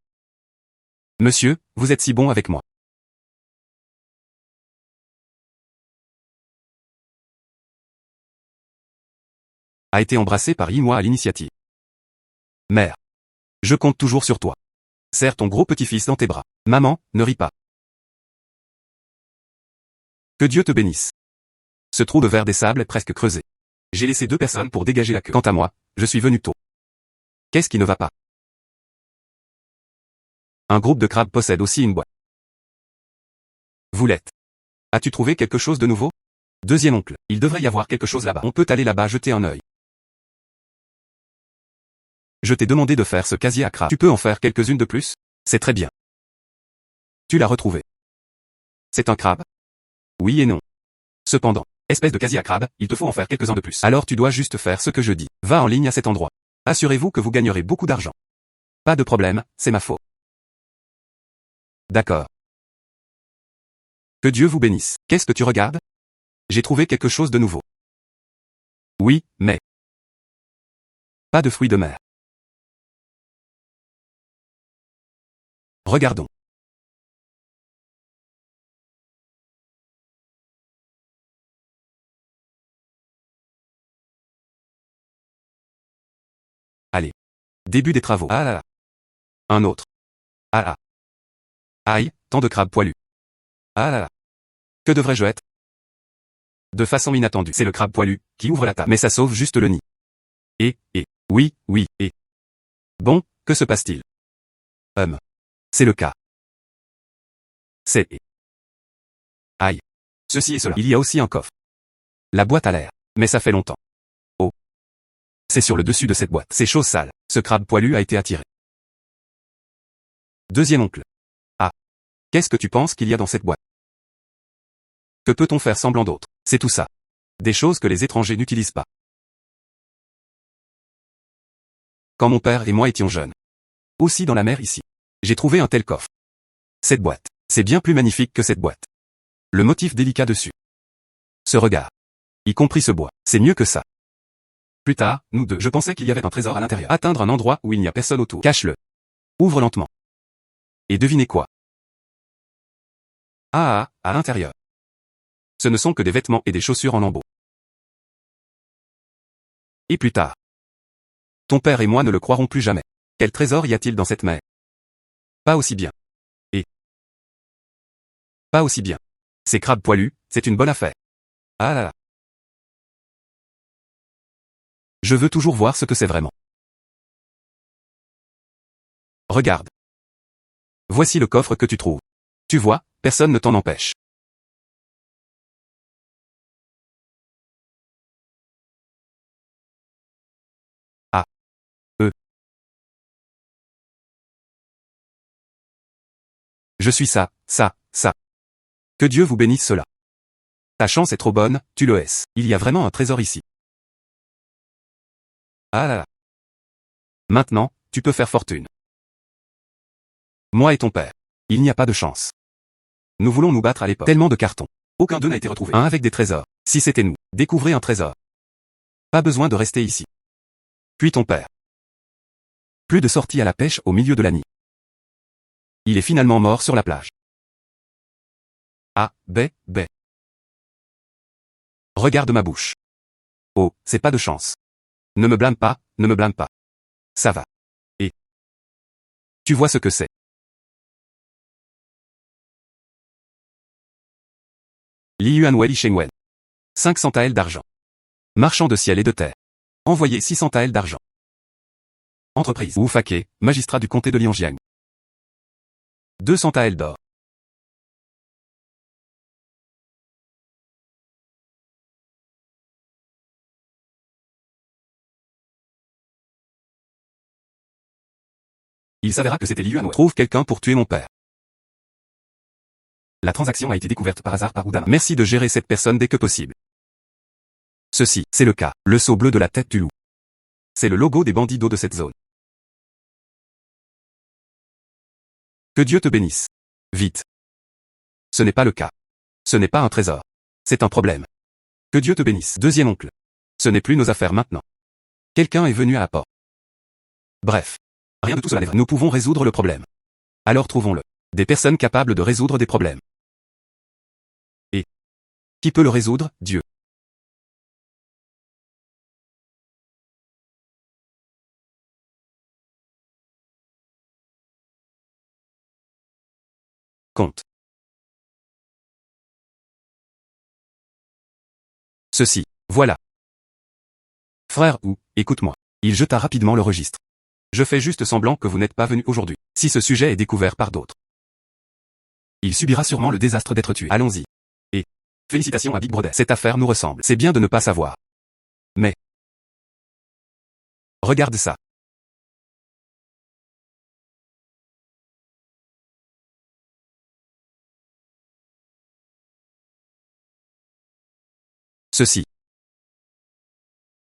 Monsieur, vous êtes si bon avec moi. A été embrassé par Yinhua à l'initiative. Mère. Je compte toujours sur toi. Serre ton gros petit-fils dans tes bras. Maman, ne ris pas. Que Dieu te bénisse. Ce trou de verre des sables est presque creusé. J'ai laissé 2 personnes pour dégager la queue. Quant à moi, je suis venu tôt. Qu'est-ce qui ne va pas? Un groupe de crabes possède aussi une boîte. Voulette. As-tu trouvé quelque chose de nouveau? Deuxième oncle, il devrait y avoir quelque chose là-bas. On peut aller là-bas jeter un œil. Je t'ai demandé de faire ce casier à crabes. Tu peux en faire quelques-unes de plus? C'est très bien. Tu l'as retrouvé. C'est un crabe? Oui et non. Cependant, espèce de casier à crabe, il te faut en faire quelques-uns de plus. Alors tu dois juste faire ce que je dis. Va en ligne à cet endroit. Assurez-vous que vous gagnerez beaucoup d'argent. Pas de problème, c'est ma faute. D'accord. Que Dieu vous bénisse. Qu'est-ce que tu regardes? J'ai trouvé quelque chose de nouveau. Oui, mais... Pas de fruits de mer. Regardons. Allez. Début des travaux. Ah là là. Un autre. Ah là. Aïe, tant de crabes poilus. Ah là là. Que devrais-je être? De façon inattendue, c'est le crabe poilu, qui ouvre la table. Mais ça sauve juste le nid. Oui, et. Bon, que se passe-t-il? C'est le cas. C'est... Aïe. Ceci et cela. Il y a aussi un coffre. La boîte a l'air. Mais ça fait longtemps. Oh. C'est sur le dessus de cette boîte. C'est chose sale. Ce crabe poilu a été attiré. Deuxième oncle. Ah. Qu'est-ce que tu penses qu'il y a dans cette boîte? Que peut-on faire semblant d'autre? C'est tout ça. Des choses que les étrangers n'utilisent pas. Quand mon père et moi étions jeunes. Aussi dans la mer ici. J'ai trouvé un tel coffre. Cette boîte. C'est bien plus magnifique que cette boîte. Le motif délicat dessus. Ce regard. Y compris ce bois. C'est mieux que ça. Plus tard, nous deux. Je pensais qu'il y avait un trésor à l'intérieur. Atteindre un endroit où il n'y a personne autour. Cache-le. Ouvre lentement. Et devinez quoi? À l'intérieur. Ce ne sont que des vêtements et des chaussures en lambeaux. Et plus tard. Ton père et moi ne le croirons plus jamais. Quel trésor y a-t-il dans cette mer? Pas aussi bien. Pas aussi bien. Ces crabes poilus, c'est une bonne affaire. Ah là là. Je veux toujours voir ce que c'est vraiment. Regarde. Voici le coffre que tu trouves. Tu vois, personne ne t'en empêche. Ah. Je suis ça. Que Dieu vous bénisse cela. Ta chance est trop bonne, tu le es. Il y a vraiment un trésor ici. Ah là là. Maintenant, tu peux faire fortune. Moi et ton père. Il n'y a pas de chance. Nous voulons nous battre à l'époque. Tellement de cartons. Aucun d'eux n'a été retrouvé. Un avec des trésors. Si c'était nous, découvrez un trésor. Pas besoin de rester ici. Puis ton père. Plus de sortie à la pêche au milieu de la nuit. Il est finalement mort sur la plage. Ah, bé. Regarde ma bouche. Oh, c'est pas de chance. Ne me blâme pas, ne me blâme pas. Ça va. Et tu vois ce que c'est. Li Yuan Wei Li Shengwen. 500 taels d'argent. Marchand de ciel et de terre. Envoyé 600 taels d'argent. Entreprise. Wu Fake, magistrat du comté de Lianjiang. 200 taels d'or. Il s'avéra que c'était Li Yuan Wei. Trouve quelqu'un pour tuer mon père. La transaction a été découverte par hasard par Oudama. Merci de gérer cette personne dès que possible. Ceci, c'est le cas. Le sceau bleu de la tête du loup. C'est le logo des bandits d'eau de cette zone. Que Dieu te bénisse. Vite. Ce n'est pas le cas. Ce n'est pas un trésor. C'est un problème. Que Dieu te bénisse. Deuxième oncle. Ce n'est plus nos affaires maintenant. Quelqu'un est venu à la porte. Bref. Rien de tout cela n'est vrai. Nous pouvons résoudre le problème. Alors trouvons-le. Des personnes capables de résoudre des problèmes. Et qui peut le résoudre? Dieu. Compte. Ceci. Voilà. Frère Ou, écoute-moi. Il jeta rapidement le registre. Je fais juste semblant que vous n'êtes pas venu aujourd'hui. Si ce sujet est découvert par d'autres, il subira sûrement le désastre d'être tué. Allons-y. Et félicitations à Big Brother. Cette affaire nous ressemble. C'est bien de ne pas savoir. Mais regarde ça. Ceci.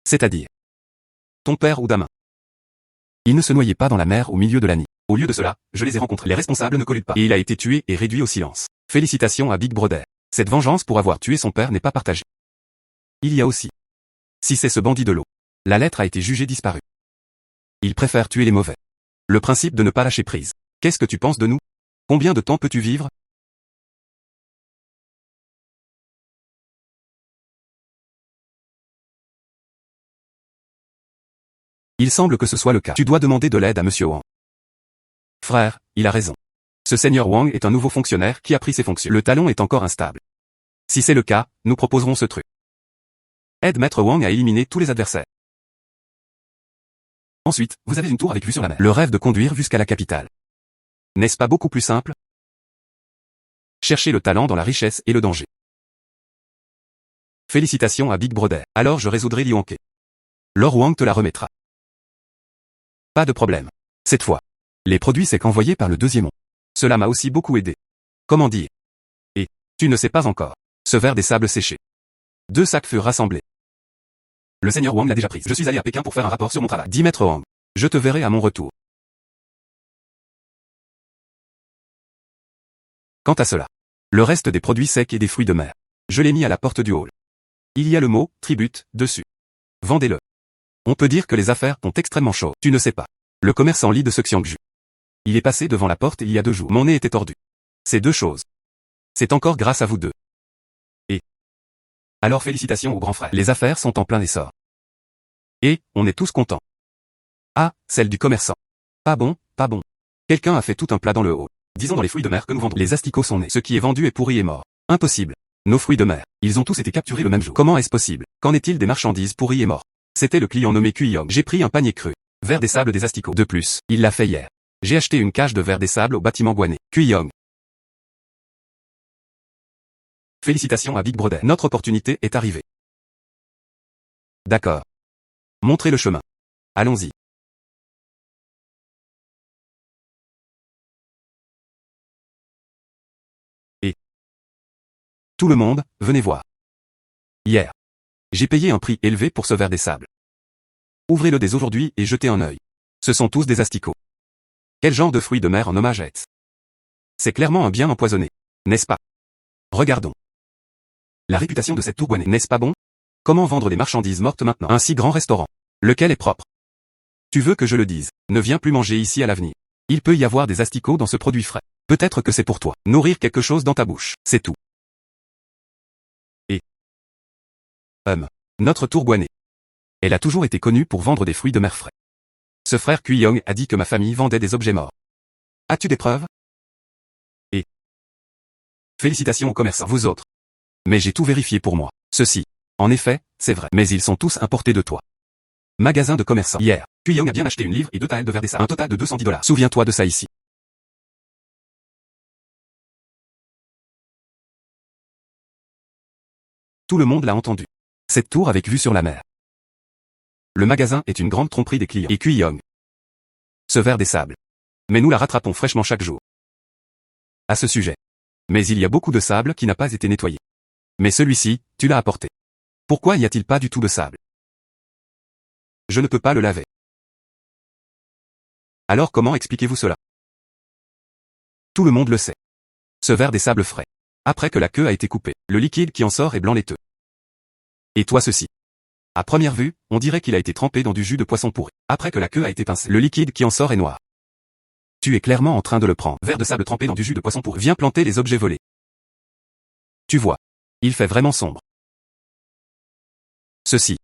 C'est-à-dire ton père ou Dama. Il ne se noyait pas dans la mer au milieu de la nuit. Au lieu de cela, je les ai rencontrés. Les responsables ne colludent pas. Et il a été tué et réduit au silence. Félicitations à Big Brother. Cette vengeance pour avoir tué son père n'est pas partagée. Il y a aussi. Si c'est ce bandit de l'eau. La lettre a été jugée disparue. Il préfère tuer les mauvais. Le principe de ne pas lâcher prise. Qu'est-ce que tu penses de nous? Combien de temps peux-tu vivre? Il semble que ce soit le cas. Tu dois demander de l'aide à Monsieur Wang. Frère, il a raison. Ce seigneur Wang est un nouveau fonctionnaire qui a pris ses fonctions. Le talon est encore instable. Si c'est le cas, nous proposerons ce truc. Aide Maître Wang à éliminer tous les adversaires. Ensuite, vous avez une tour avec vue sur la mer. Le rêve de conduire jusqu'à la capitale. N'est-ce pas beaucoup plus simple? Cherchez le talent dans la richesse et le danger. Félicitations à Big Brother. Alors je résoudrai Li Wangke. Lord Wang te la remettra. Pas de problème. Cette fois. Les produits secs envoyés par le deuxième on. Cela m'a aussi beaucoup aidé. Comment dire? Et, tu ne sais pas encore. Ce verre des sables séchés. 2 sacs furent rassemblés. Le seigneur Wang l'a déjà prise. Je suis allé à Pékin pour faire un rapport sur mon travail. 10 Maître Wang. Je te verrai à mon retour. Quant à cela. Le reste des produits secs et des fruits de mer. Je l'ai mis à la porte du hall. Il y a le mot, tribute, dessus. Vendez-le. On peut dire que les affaires sont extrêmement chaudes. Tu ne sais pas. Le commerçant lit de ce Xiangju. Il est passé devant la porte il y a 2 jours. Mon nez était tordu. C'est 2 choses. C'est encore grâce à vous deux. Et alors félicitations au grand frère. Les affaires sont en plein essor. Et, on est tous contents. Ah, celle du commerçant. Pas bon, pas bon. Quelqu'un a fait tout un plat dans le hall. Disons dans les fruits de mer que nous vendons. Les asticots sont nés. Ce qui est vendu est pourri et mort. Impossible. Nos fruits de mer. Ils ont tous été capturés le même jour. Comment est-ce possible? Qu'en est-il des marchandises pourries et mortes? C'était le client nommé Kuyong. J'ai pris un panier cru. Vers des sables des asticots. De plus, il l'a fait hier. J'ai acheté une cage de verre des sables au bâtiment Guané. Kuyong. Félicitations à Big Brother. Notre opportunité est arrivée. D'accord. Montrez le chemin. Allons-y. Et tout le monde, venez voir. Hier. J'ai payé un prix élevé pour ce ver des sables. Ouvrez-le dès aujourd'hui et jetez un œil. Ce sont tous des asticots. Quel genre de fruits de mer en hommage à Hetz? C'est clairement un bien empoisonné. N'est-ce pas? Regardons. La réputation de cette Tourguanais, n'est-ce pas bon? Comment vendre les marchandises mortes maintenant? Un si grand restaurant. Lequel est propre? Tu veux que je le dise? Ne viens plus manger ici à l'avenir. Il peut y avoir des asticots dans ce produit frais. Peut-être que c'est pour toi. Nourrir quelque chose dans ta bouche, c'est tout. Et notre Tourguanais. Elle a toujours été connue pour vendre des fruits de mer frais. Ce frère Kuyong a dit que ma famille vendait des objets morts. As-tu des preuves? Et félicitations aux commerçants, vous autres. Mais j'ai tout vérifié pour moi. Ceci. En effet, c'est vrai. Mais ils sont tous importés de toi. Magasin de commerçants. Hier, Kuyong a bien acheté une livre et 2 taels de verre des sables. Un total de $210. Souviens-toi de ça ici. Tout le monde l'a entendu. Cette tour avec vue sur la mer. Le magasin est une grande tromperie des clients. Et Kuyong. Ce verre des sables. Mais nous la rattrapons fraîchement chaque jour. À ce sujet. Mais il y a beaucoup de sable qui n'a pas été nettoyé. Mais celui-ci, tu l'as apporté. Pourquoi y a-t-il pas du tout de sable? Je ne peux pas le laver. Alors comment expliquez-vous cela? Tout le monde le sait. Ce verre des sables frais. Après que la queue a été coupée, le liquide qui en sort est blanc laiteux. Et toi ceci. À première vue, on dirait qu'il a été trempé dans du jus de poisson pourri. Après que la queue a été pincée, le liquide qui en sort est noir. Tu es clairement en train de le prendre. Verre de sable trempé dans du jus de poisson pourri. Viens planter les objets volés. Tu vois. Il fait vraiment sombre. Ceci.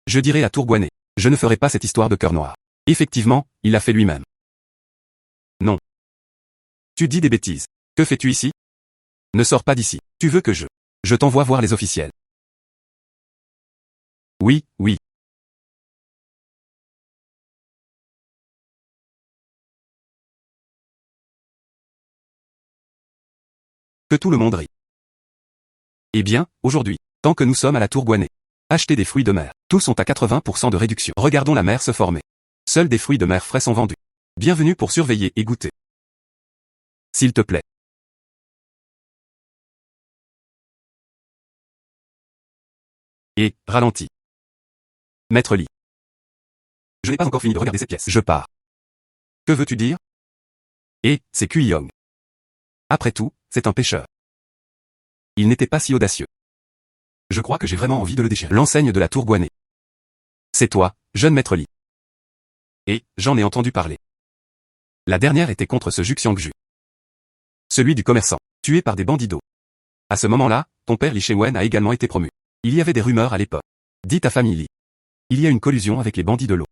Je dirais à Tourguanais. Je ne ferai pas cette histoire de cœur noir. Effectivement, il l'a fait lui-même. Non. Tu dis des bêtises. Que fais-tu ici? Ne sors pas d'ici. Tu veux que je t'envoie voir les officiels. Oui, oui. Que tout le monde rit. Eh bien, aujourd'hui, tant que nous sommes à la Tourguanais, achetez des fruits de mer. Tous sont à 80% de réduction. Regardons la mer se former. Seuls des fruits de mer frais sont vendus. Bienvenue pour surveiller et goûter. S'il te plaît. Et, ralentis. Maître Lee. Je n'ai pas encore fini de regarder cette pièce. Je pars. Que veux-tu dire? Et, c'est Kuyong. Après tout, c'est un pêcheur. Il n'était pas si audacieux. Je crois que j'ai vraiment envie de le déchirer. L'enseigne de la Tourguanais. C'est toi, jeune maître Lee. Et, j'en ai entendu parler. La dernière était contre ce Juk Xiangju. Celui du commerçant, tué par des bandits d'eau. À ce moment-là, ton père Li Shengwen a également été promu. Il y avait des rumeurs à l'époque. Dis ta famille Li. Il y a une collusion avec les bandits de l'eau.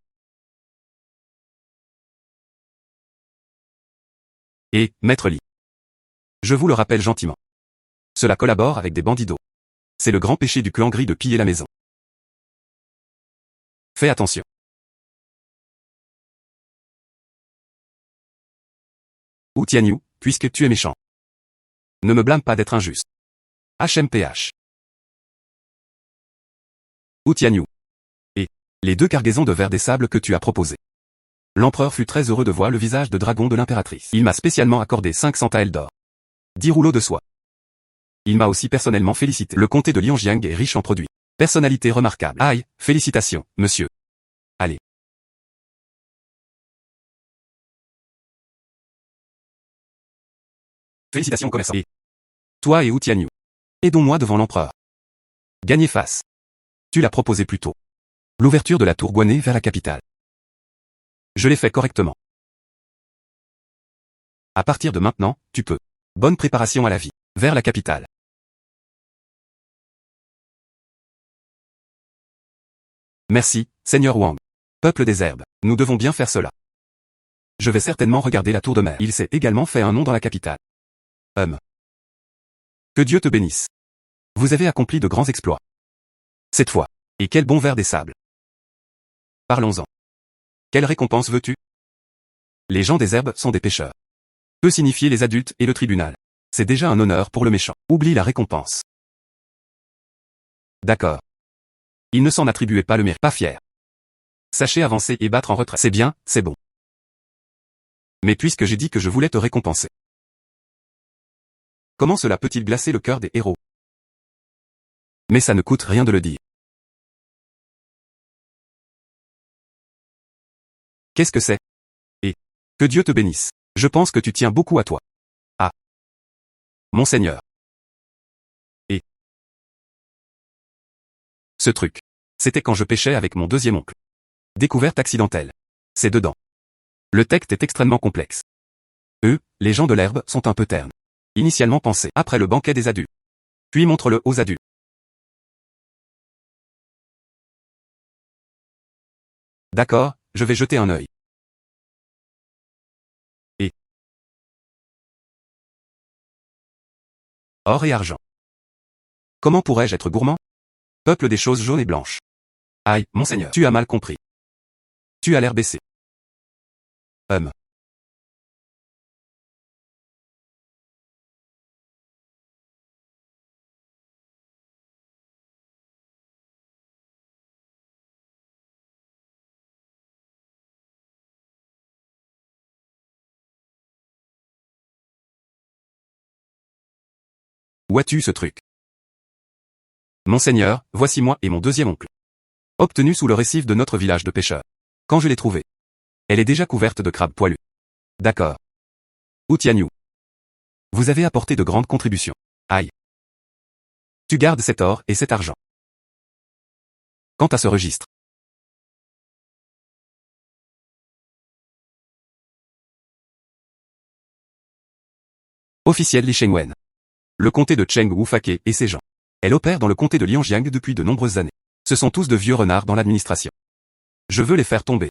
Et, maître Lee. Je vous le rappelle gentiment. Cela collabore avec des bandits d'eau. C'est le grand péché du clan gris de piller la maison. Fais attention. Ou Tianyu, puisque tu es méchant. Ne me blâme pas d'être injuste. HMPH. Ou Tianyu. Et les 2 cargaisons de verre des sables que tu as proposées. L'empereur fut très heureux de voir le visage de dragon de l'impératrice. Il m'a spécialement accordé 500 taels d'or. 10 rouleaux de soie. Il m'a aussi personnellement félicité. Le comté de Lianjiang est riche en produits. Personnalité remarquable. Aïe, félicitations, monsieur. Allez. Félicitations au commerçant. Et toi et Wu Tianyu. Aidons-moi devant l'empereur. Gagnez face. Tu l'as proposé plus tôt. L'ouverture de la Tourguanais vers la capitale. Je l'ai fait correctement. À partir de maintenant, tu peux. Bonne préparation à la vie. Vers la capitale. Merci, Seigneur Wang. Peuple des herbes, nous devons bien faire cela. Je vais certainement regarder la tour de mer. Il s'est également fait un nom dans la capitale. Que Dieu te bénisse. Vous avez accompli de grands exploits. Cette fois. Et quel bon verre des sables. Parlons-en. Quelle récompense veux-tu? Les gens des herbes sont des pêcheurs. Peut signifier les adultes et le tribunal. C'est déjà un honneur pour le méchant. Oublie la récompense. D'accord. Il ne s'en attribuait pas le mérite. Pas fier. Sachez avancer et battre en retrait. C'est bien, c'est bon. Mais puisque j'ai dit que je voulais te récompenser. Comment cela peut-il glacer le cœur des héros? Mais ça ne coûte rien de le dire. Qu'est-ce que c'est? Et que Dieu te bénisse. Je pense que tu tiens beaucoup à toi. Ah. Monseigneur. Et ce truc. C'était quand je pêchais avec mon deuxième oncle. Découverte accidentelle. C'est dedans. Le texte est extrêmement complexe. Eux, les gens de l'herbe, sont un peu ternes. Initialement pensé après le banquet des adultes. Puis montre-le aux adultes. D'accord, je vais jeter un œil. Et or et argent. Comment pourrais-je être gourmand? Peuple des choses jaunes et blanches. Aïe, monseigneur, tu as mal compris. Tu as l'air baissé. Où as-tu ce truc? Monseigneur, voici moi et mon deuxième oncle. Obtenu sous le récif de notre village de pêcheurs. Quand je l'ai trouvée. Elle est déjà couverte de crabes poilus. D'accord. Outianiou. Vous avez apporté de grandes contributions. Aïe. Tu gardes cet or et cet argent. Quant à ce registre. Officiel Li Shengwen. Le comté de Cheng Wufake et ses gens. Elle opère dans le comté de Lianjiang depuis de nombreuses années. Ce sont tous de vieux renards dans l'administration. Je veux les faire tomber.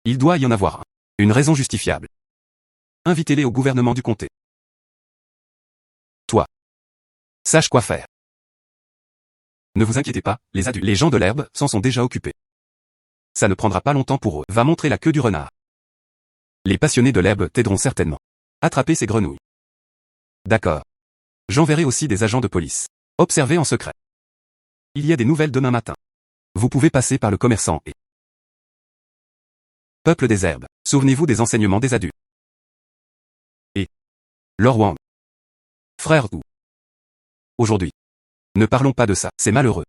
Il doit y en avoir un. Une raison justifiable. Invitez-les au gouvernement du comté. Toi. Sache quoi faire. Ne vous inquiétez pas, les adultes, les gens de l'herbe, s'en sont déjà occupés. Ça ne prendra pas longtemps pour eux. Va montrer la queue du renard. Les passionnés de l'herbe t'aideront certainement. Attraper ces grenouilles. D'accord. J'enverrai aussi des agents de police. Observez en secret. Il y a des nouvelles demain matin. Vous pouvez passer par le commerçant et... Peuple des herbes, souvenez-vous des enseignements des adultes. Et... Lord Wang. Frère Wu. Aujourd'hui. Ne parlons pas de ça, c'est malheureux.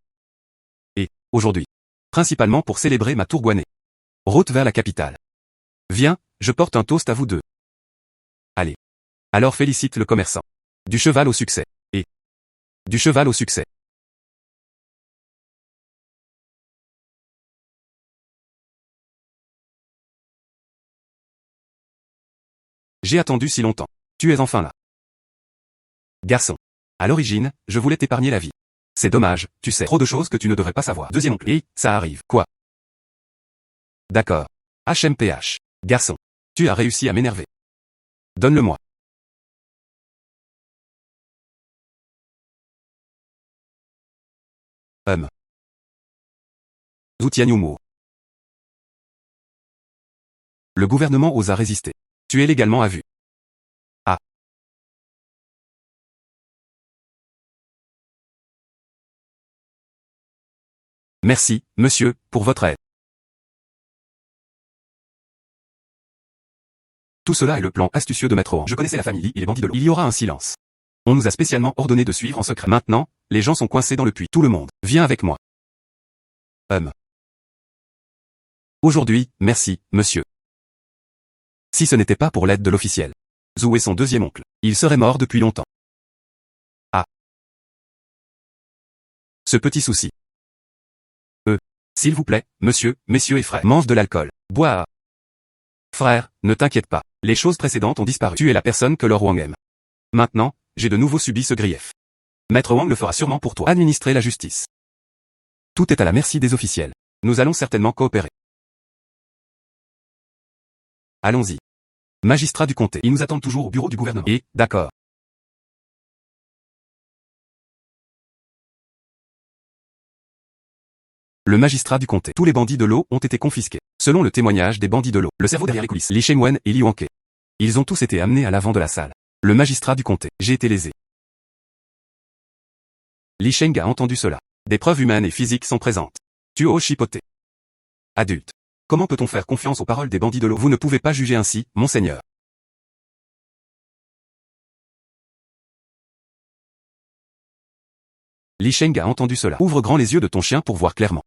Et, aujourd'hui. Principalement pour célébrer ma tour Guané. Route vers la capitale. Viens, je porte un toast à vous deux. Allez. Alors félicite le commerçant. Du cheval au succès. Et... Du cheval au succès. J'ai attendu si longtemps. Tu es enfin là. Garçon. À l'origine, je voulais t'épargner la vie. C'est dommage, tu sais trop de choses que tu ne devrais pas savoir. Deuxième oncle. Et, ça arrive. Quoi? D'accord. HMPH. Garçon. Tu as réussi à m'énerver. Donne-le-moi. Zoutianyumo. Le gouvernement osa résister. Tu es légalement à vue. Ah. Merci, monsieur, pour votre aide. Tout cela est le plan astucieux de Maître Wang. Je connaissais la famille et les bandits de l'eau. Il y aura un silence. On nous a spécialement ordonné de suivre en secret. Maintenant, les gens sont coincés dans le puits. Tout le monde. Viens avec moi. Aujourd'hui, merci, monsieur. Si ce n'était pas pour l'aide de l'officiel. Zhou est son deuxième oncle. Il serait mort depuis longtemps. Ah. Ce petit souci. S'il vous plaît, monsieur, messieurs et frères, mange de l'alcool. Bois. Frère, ne t'inquiète pas. Les choses précédentes ont disparu. Tu es la personne que Lord Wang aime. Maintenant, j'ai de nouveau subi ce grief. Maître Wang le fera sûrement pour toi. Administrer la justice. Tout est à la merci des officiels. Nous allons certainement coopérer. Allons-y. Magistrat du comté. Ils nous attendent toujours au bureau du gouvernement. Et, d'accord. Le magistrat du comté. Tous les bandits de l'eau ont été confisqués. Selon le témoignage des bandits de l'eau, le cerveau derrière les coulisses, Li Shengwen et Li Wanke. Ils ont tous été amenés à l'avant de la salle. Le magistrat du comté. J'ai été lésé. Li Sheng a entendu cela. Des preuves humaines et physiques sont présentes. Tu oses chipoter. Adulte. Comment peut-on faire confiance aux paroles des bandits de l'eau? Vous ne pouvez pas juger ainsi, monseigneur. Li Li Sheng a entendu cela. Ouvre grand les yeux de ton chien pour voir clairement.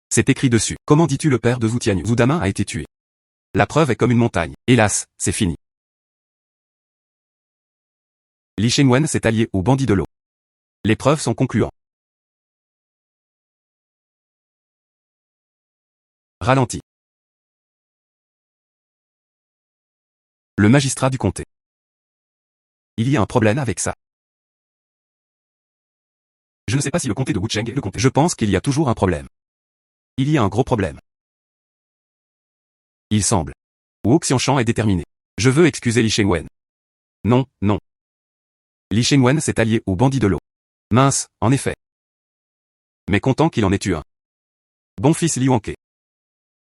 C'est écrit dessus. Comment dis-tu le père de Zhu Tianyu? Zhu Dama a été tué. La preuve est comme une montagne. Hélas, c'est fini. Li Shengwen s'est allié aux bandits de l'eau. Les preuves sont concluantes. Ralenti. Le magistrat du comté. Il y a un problème avec ça. Je ne sais pas si le comté de Wucheng est le comté. Je pense qu'il y a toujours un problème. Il y a un gros problème. Il semble. Wu Xiangshan est déterminé. Je veux excuser Li Shengwen. Non, non. Li Shengwen s'est allié aux bandits de l'eau. Mince, en effet. Mais content qu'il en ait eu un. Bon fils Li Wanke.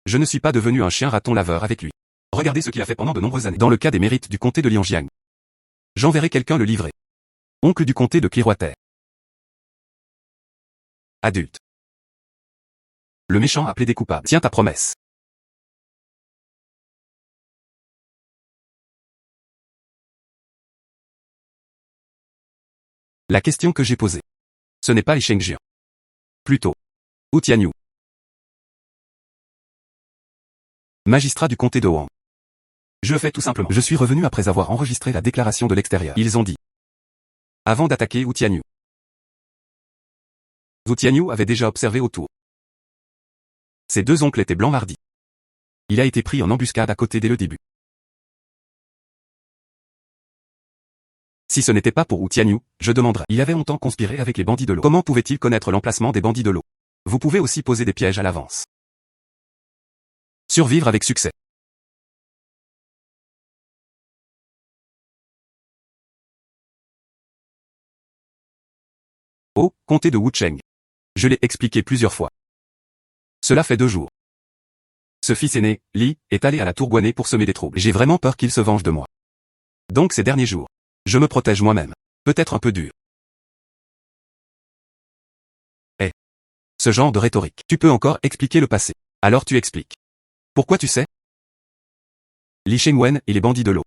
Je ne suis pas devenu un chien raton laveur avec lui. Regardez ce qu'il a fait pendant de nombreuses années. Dans le cas des mérites du comté de Lianjiang. J'enverrai quelqu'un le livrer. Oncle du comté de Clearwater. Adulte. Le méchant a plaidé coupable. Tiens ta promesse. La question que j'ai posée. Ce n'est pas Li Shengjian. Plutôt. Wu Tianyu. Magistrat du comté de Wang. Je fais tout simplement. Je suis revenu après avoir enregistré la déclaration de l'extérieur. Ils ont dit. Avant d'attaquer Wu Tianyu. Zhu Tianyu avait déjà observé autour. Ses deux oncles étaient blancs hardis. Il a été pris en embuscade à côté dès le début. Si ce n'était pas pour Wu Tianyu, je demanderais. Il avait longtemps conspiré avec les bandits de l'eau. Comment pouvait-il connaître l'emplacement des bandits de l'eau? Vous pouvez aussi poser des pièges à l'avance. Survivre avec succès. Oh, comté de Wucheng. Je l'ai expliqué plusieurs fois. Cela fait 2 jours. Ce fils aîné, Li, est allé à la tour Guané pour semer des troubles. J'ai vraiment peur qu'il se venge de moi. Donc ces derniers jours, je me protège moi-même. Peut-être un peu dur. Eh. Ce genre de rhétorique. Tu peux encore expliquer le passé. Alors tu expliques. Pourquoi tu sais? Li Shengwen et les bandits de l'eau.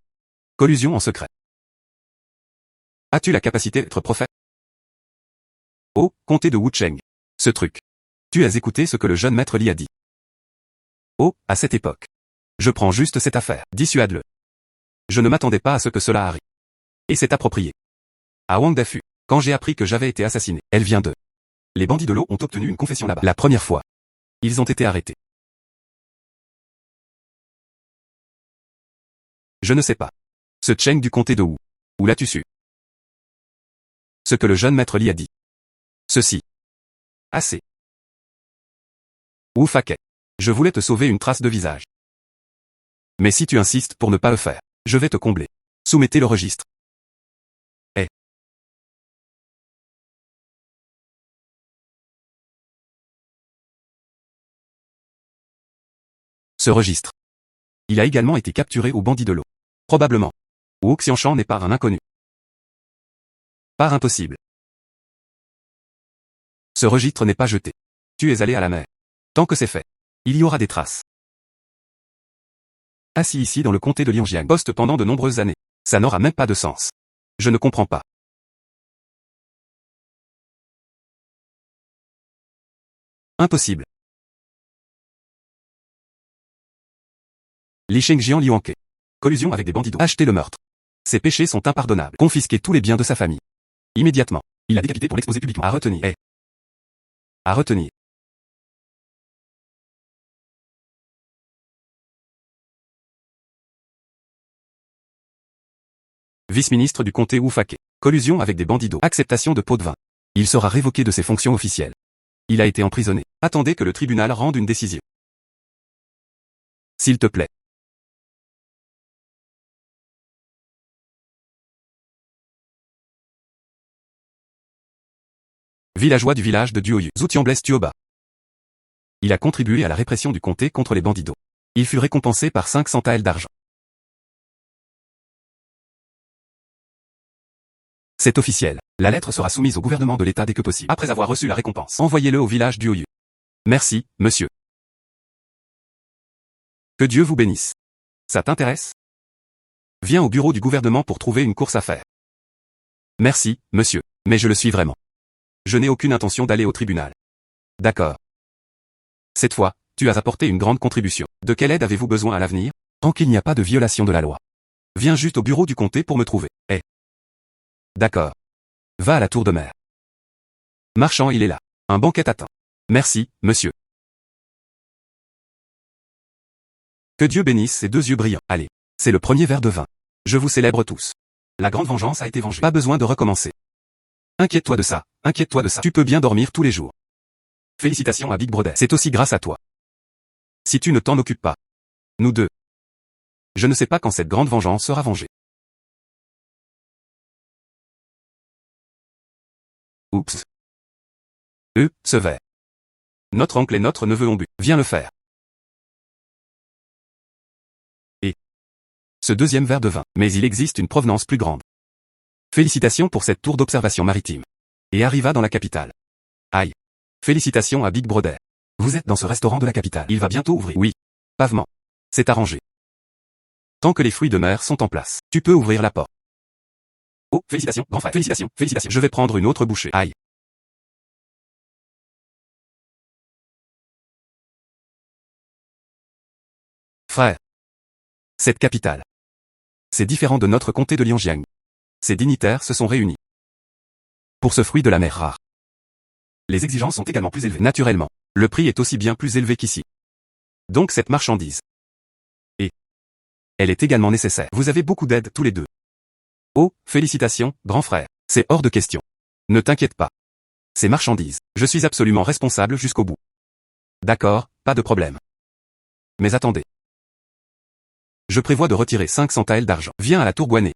Collusion en secret. As-tu la capacité d'être prophète? Oh, comté de Wucheng. Ce truc. Tu as écouté ce que le jeune maître Li a dit. Oh, à cette époque. Je prends juste cette affaire. Dissuade-le. Je ne m'attendais pas à ce que cela arrive. Et c'est approprié. À Wang Dafu, quand j'ai appris que j'avais été assassiné, elle vient de. Les bandits de l'eau ont obtenu une confession là-bas. La première fois. Ils ont été arrêtés. Je ne sais pas. Ce Cheng du comté de Wu. Où l'as-tu su? Ce que le jeune maître Li a dit. Ceci. Assez. Wu Fakei. Je voulais te sauver une trace de visage. Mais si tu insistes pour ne pas le faire, je vais te combler. Soumettez le registre. Eh. Ce registre. Il a également été capturé aux bandits de l'eau. Probablement. Wu Xiangshan n'est pas un inconnu. Pas impossible. Ce registre n'est pas jeté. Tu es allé à la mer. Tant que c'est fait, il y aura des traces. Assis ici dans le comté de Lianjiang. Poste pendant de nombreuses années. Ça n'aura même pas de sens. Je ne comprends pas. Impossible. Li Shengjian Li Wanke. Collusion avec des bandits d'eau. Acheter le meurtre. Ses péchés sont impardonnables. Confisquer tous les biens de sa famille. Immédiatement. Il a décapité pour l'exposer publiquement. À retenir. Eh. À retenir. Vice-ministre du comté Wu Fakei. Collusion avec des bandits d'eau. Acceptation de pot de vin. Il sera révoqué de ses fonctions officielles. Il a été emprisonné. Attendez que le tribunal rende une décision. S'il te plaît. Villageois du village de Duoyu. Zhu Tianblès Tuoba. Il a contribué à la répression du comté contre les bandits d'eau. Il fut récompensé par 500 taels d'argent. C'est officiel. La lettre sera soumise au gouvernement de l'État dès que possible. Après avoir reçu la récompense, envoyez-le au village Duoyu. Merci, monsieur. Que Dieu vous bénisse. Ça t'intéresse? Viens au bureau du gouvernement pour trouver une course à faire. Merci, monsieur. Mais je le suis vraiment. Je n'ai aucune intention d'aller au tribunal. D'accord. Cette fois, tu as apporté une grande contribution. De quelle aide avez-vous besoin à l'avenir? Tant qu'il n'y a pas de violation de la loi. Viens juste au bureau du comté pour me trouver. D'accord. Va à la tour de mer. Marchand, il est là. Un banquet t'attend. Merci, monsieur. Que Dieu bénisse ces deux yeux brillants. Allez. C'est le premier verre de vin. Je vous célèbre tous. La grande vengeance a été vengée. Pas besoin de recommencer. Inquiète-toi de ça, inquiète-toi de ça. Tu peux bien dormir tous les jours. Félicitations à Big Brother. C'est aussi grâce à toi. Si tu ne t'en occupes pas. Nous deux. Je ne sais pas quand cette grande vengeance sera vengée. Oups. Ce verre. Notre oncle et notre neveu ont bu. Viens le faire. Et ce deuxième verre de vin. Mais il existe une provenance plus grande. Félicitations pour cette tour d'observation maritime. Et arriva dans la capitale. Aïe. Félicitations à Big Brother. Vous êtes dans ce restaurant de la capitale. Il va bientôt ouvrir. Oui. Pavement. C'est arrangé. Tant que les fruits de mer sont en place, tu peux ouvrir la porte. Oh, félicitations, grand frère. Félicitations, félicitations. Je vais prendre une autre bouchée. Aïe. Frère. Cette capitale. C'est différent de notre comté de Lianjiang. Ces dignitaires se sont réunis. Pour ce fruit de la mer rare. Les exigences sont également plus élevées. Naturellement, le prix est aussi bien plus élevé qu'ici. Donc cette marchandise. Et elle est également nécessaire. Vous avez beaucoup d'aide tous les deux. Oh, félicitations, grand frère. C'est hors de question. Ne t'inquiète pas. Ces marchandises, je suis absolument responsable jusqu'au bout. D'accord, pas de problème. Mais attendez. Je prévois de retirer 500 taels d'argent. Viens à la tour Guanet.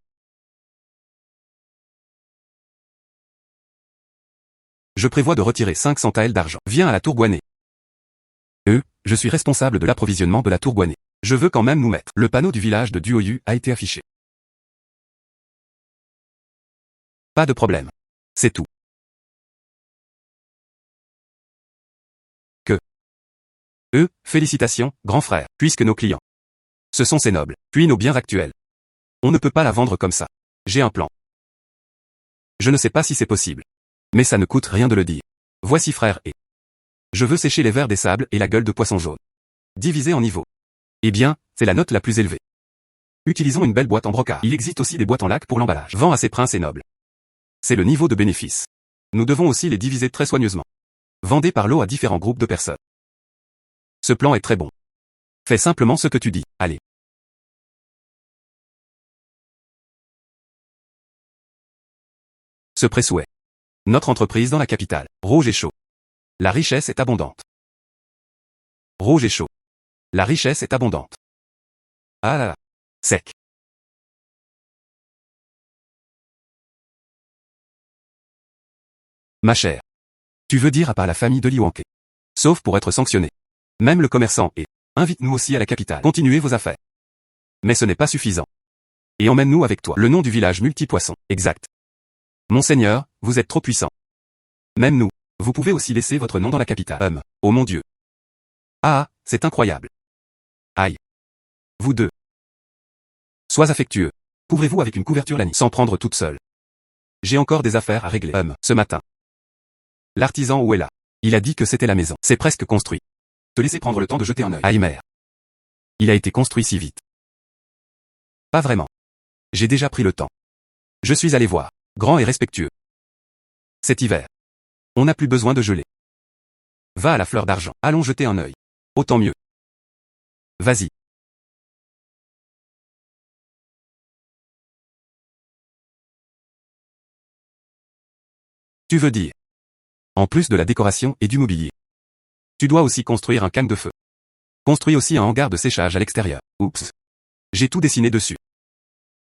Je prévois de retirer 500 taels d'argent. Viens à la tour Guanet. Je suis responsable de l'approvisionnement de la tour Guanet. Je veux quand même nous mettre. Le panneau du village de Duoyu a été affiché. Pas de problème. C'est tout. Félicitations, grand frère, puisque nos clients. Ce sont ces nobles, puis nos biens actuels. On ne peut pas la vendre comme ça. J'ai un plan. Je ne sais pas si c'est possible. Mais ça ne coûte rien de le dire. Voici frère et. Je veux sécher les vers des sables et la gueule de poisson jaune. Divisé en niveaux. Eh bien, c'est la note la plus élevée. Utilisons une belle boîte en brocart. Il existe aussi des boîtes en lac pour l'emballage. Vends à ces princes et nobles. C'est le niveau de bénéfice. Nous devons aussi les diviser très soigneusement. Vendez par lot à différents groupes de personnes. Ce plan est très bon. Fais simplement ce que tu dis, allez. Ce pré-souhait. Notre entreprise dans la capitale. Rouge et chaud. La richesse est abondante. Rouge et chaud. La richesse est abondante. Ah là là. Sec. Ma chère. Tu veux dire à part la famille de Liuanke. Sauf pour être sanctionné. Même le commerçant et invite-nous aussi à la capitale. Continuez vos affaires. Mais ce n'est pas suffisant. Et emmène-nous avec toi. Le nom du village multipoisson. Exact. Monseigneur, vous êtes trop puissant. Même nous. Vous pouvez aussi laisser votre nom dans la capitale. Oh mon Dieu. Ah, c'est incroyable. Aïe. Vous deux. Sois affectueux. Couvrez-vous avec une couverture la nuit sans prendre toute seule. J'ai encore des affaires à régler. Ce matin. L'artisan où est là? Il a dit que c'était la maison. C'est presque construit. Te laisser prendre le temps de jeter un œil. Aïe mère. Il a été construit si vite. Pas vraiment. J'ai déjà pris le temps. Je suis allé voir. Grand et respectueux. Cet hiver. On n'a plus besoin de geler. Va à la fleur d'argent. Allons jeter un œil. Autant mieux. Vas-y. Tu veux dire. En plus de la décoration et du mobilier. Tu dois aussi construire un canne de feu. Construis aussi un hangar de séchage à l'extérieur. Oups. J'ai tout dessiné dessus.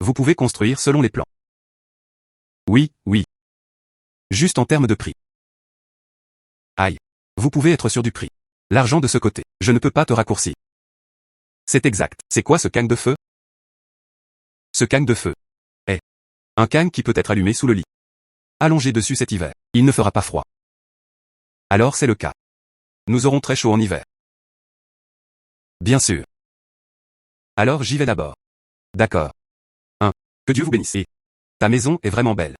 Vous pouvez construire selon les plans. Oui, oui. Juste en termes de prix. Aïe. Vous pouvez être sûr du prix. L'argent de ce côté. Je ne peux pas te raccourcir. C'est exact. C'est quoi ce canne de feu? Ce canne de feu est un canne qui peut être allumé sous le lit. Allongé dessus cet hiver. Il ne fera pas froid. Alors c'est le cas. Nous aurons très chaud en hiver. Bien sûr. Alors j'y vais d'abord. D'accord. Que Dieu vous bénisse. Et ta maison est vraiment belle.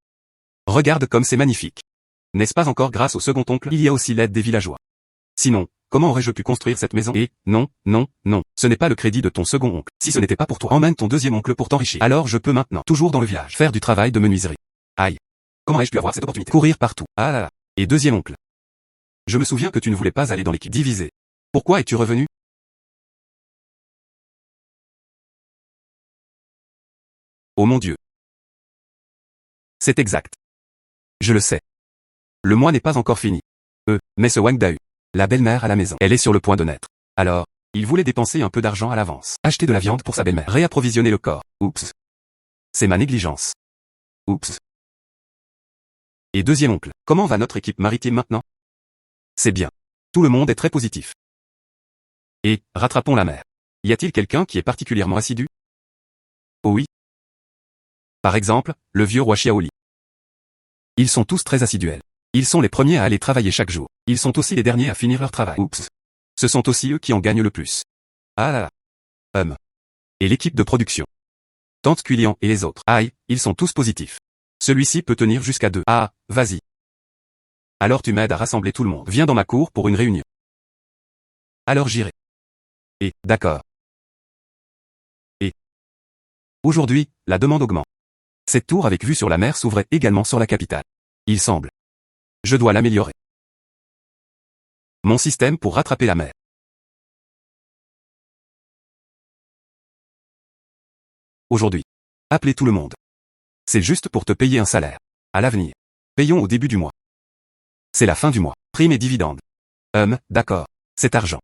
Regarde comme c'est magnifique. N'est-ce pas encore grâce au second oncle? Il y a aussi l'aide des villageois. Sinon, comment aurais-je pu construire cette maison? Et, non, non, non, ce n'est pas le crédit de ton second oncle. Si ce n'était pas pour toi, emmène ton deuxième oncle pour t'enrichir. Alors je peux maintenant, toujours dans le village, faire du travail de menuiserie. Aïe. Comment ai-je pu avoir cette opportunité? Courir partout. Ah là là. Et deuxième oncle. Je me souviens que tu ne voulais pas aller dans l'équipe divisée. Pourquoi es-tu revenu? Oh mon Dieu. C'est exact. Je le sais. Le mois n'est pas encore fini. Mais ce Wang Dao, la belle-mère à la maison, elle est sur le point de naître. Alors, il voulait dépenser un peu d'argent à l'avance. Acheter de la viande pour sa belle-mère. Réapprovisionner le corps. Oups. C'est ma négligence. Oups. Et deuxième oncle, comment va notre équipe maritime maintenant? C'est bien. Tout le monde est très positif. Et, rattrapons la mer. Y a-t-il quelqu'un qui est particulièrement assidu? Oh oui. Par exemple, le vieux roi Xiaoli. Ils sont tous très assidus. Ils sont les premiers à aller travailler chaque jour. Ils sont aussi les derniers à finir leur travail. Oups. Ce sont aussi eux qui en gagnent le plus. Ah là là. Et l'équipe de production. Tante Quillian et les autres. Aïe, ils sont tous positifs. Celui-ci peut tenir jusqu'à 2. Ah, vas-y. Alors tu m'aides à rassembler tout le monde. Viens dans ma cour pour une réunion. Alors j'irai. Et, d'accord. Et. Aujourd'hui, la demande augmente. Cette tour avec vue sur la mer s'ouvrait également sur la capitale. Il semble. Je dois l'améliorer. Mon système pour rattraper la mer. Aujourd'hui. Appelez tout le monde. C'est juste pour te payer un salaire. À l'avenir. Payons au début du mois. C'est la fin du mois. Prime et dividendes. D'accord. Cet argent.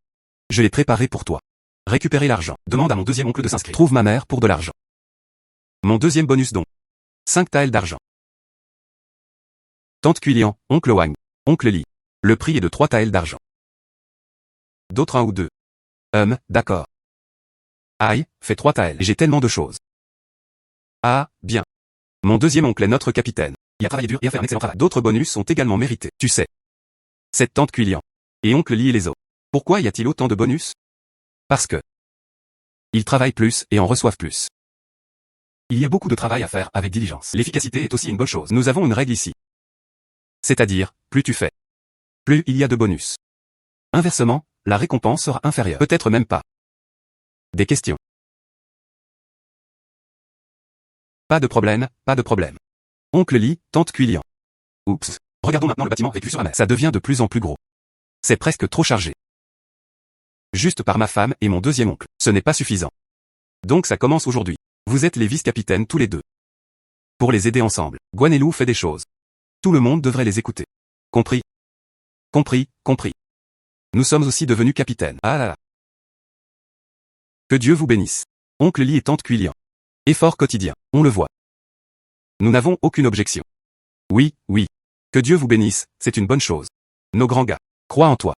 Je l'ai préparé pour toi. Récupérer l'argent. Demande à mon deuxième oncle de s'inscrire. Trouve ma mère pour de l'argent. Mon deuxième bonus don. 5 taels d'argent. Tante Quillian, oncle Wang, oncle Li. Le prix est de 3 taels d'argent. D'autres 1 ou 2. D'accord. Aïe, fais 3 taels. J'ai tellement de choses. Ah, bien. Mon deuxième oncle est notre capitaine. Il a travaillé dur et a fait un excellent travail. D'autres bonus sont également mérités. Tu sais. Cette tante Quillian. Et oncle Li et les autres. Pourquoi y a-t-il autant de bonus? Parce que. Ils travaillent plus et en reçoivent plus. Il y a beaucoup de travail à faire avec diligence. L'efficacité est aussi une bonne chose. Nous avons une règle ici. C'est-à-dire, plus tu fais, plus il y a de bonus. Inversement, la récompense sera inférieure. Peut-être même pas. Des questions? Pas de problème, pas de problème. Oncle Li, tante Quillian. Oups. Regardons maintenant le bâtiment avec vue sur la mer. Ça devient de plus en plus gros. C'est presque trop chargé. Juste par ma femme et mon deuxième oncle. Ce n'est pas suffisant. Donc ça commence aujourd'hui. Vous êtes les vice-capitaines tous les deux. Pour les aider ensemble, Guanelu fait des choses. Tout le monde devrait les écouter. Compris? Compris, compris. Nous sommes aussi devenus capitaines. Ah là là. Que Dieu vous bénisse. Oncle Li et tante Quillian. Effort quotidien, on le voit. Nous n'avons aucune objection. Oui, oui. Que Dieu vous bénisse, c'est une bonne chose. Nos grands gars, crois en toi.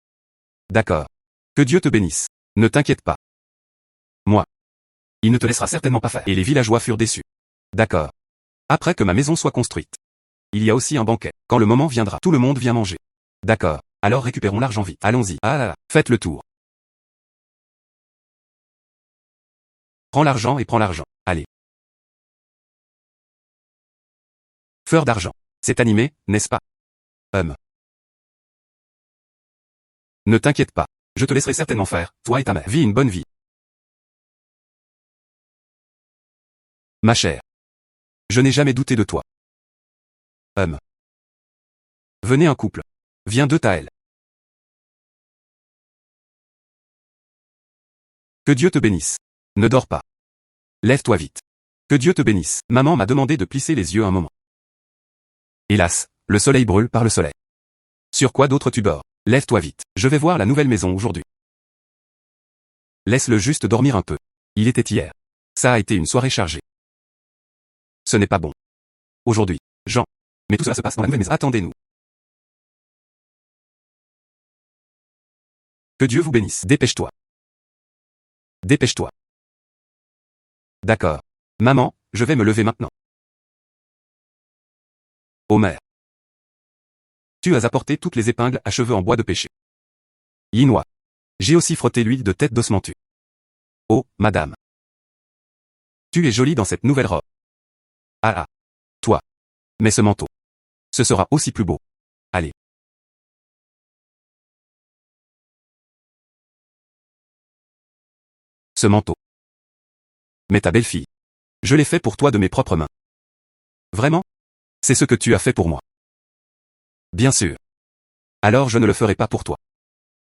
D'accord. Que Dieu te bénisse. Ne t'inquiète pas. Moi. Il ne te laissera certainement pas faire. Et les villageois furent déçus. D'accord. Après que ma maison soit construite. Il y a aussi un banquet. Quand le moment viendra, tout le monde vient manger. D'accord. Alors récupérons l'argent vite. Allons-y. Ah là là. Faites le tour. Prends l'argent et prends l'argent. Allez. Fleur d'argent. C'est animé, n'est-ce pas? Ne t'inquiète pas. Je te laisserai certainement faire, toi et ta mère. Vis une bonne vie. Ma chère. Je n'ai jamais douté de toi. Venez un couple. Viens de Taël. Que Dieu te bénisse. Ne dors pas. Lève-toi vite. Que Dieu te bénisse. Maman m'a demandé de plisser les yeux un moment. Hélas, le soleil brûle par le soleil. Sur quoi d'autre tu dors? Lève-toi vite. Je vais voir la nouvelle maison aujourd'hui. Laisse-le juste dormir un peu. Il était hier. Ça a été une soirée chargée. Ce n'est pas bon. Aujourd'hui, Jean. Mais tout cela se passe dans la nouvelle maison. Attendez-nous. Que Dieu vous bénisse. Dépêche-toi. Dépêche-toi. D'accord. Maman, je vais me lever maintenant. Homer. Tu as apporté toutes les épingles à cheveux en bois de pêcher. Yinoi. J'ai aussi frotté l'huile de tête d'ossementue. Oh, madame. Tu es jolie dans cette nouvelle robe. Ah ah. Toi. Mais ce manteau. Ce sera aussi plus beau. Allez. Ce manteau. Mais ta belle-fille. Je l'ai fait pour toi de mes propres mains. Vraiment? C'est ce que tu as fait pour moi. Bien sûr. Alors je ne le ferai pas pour toi.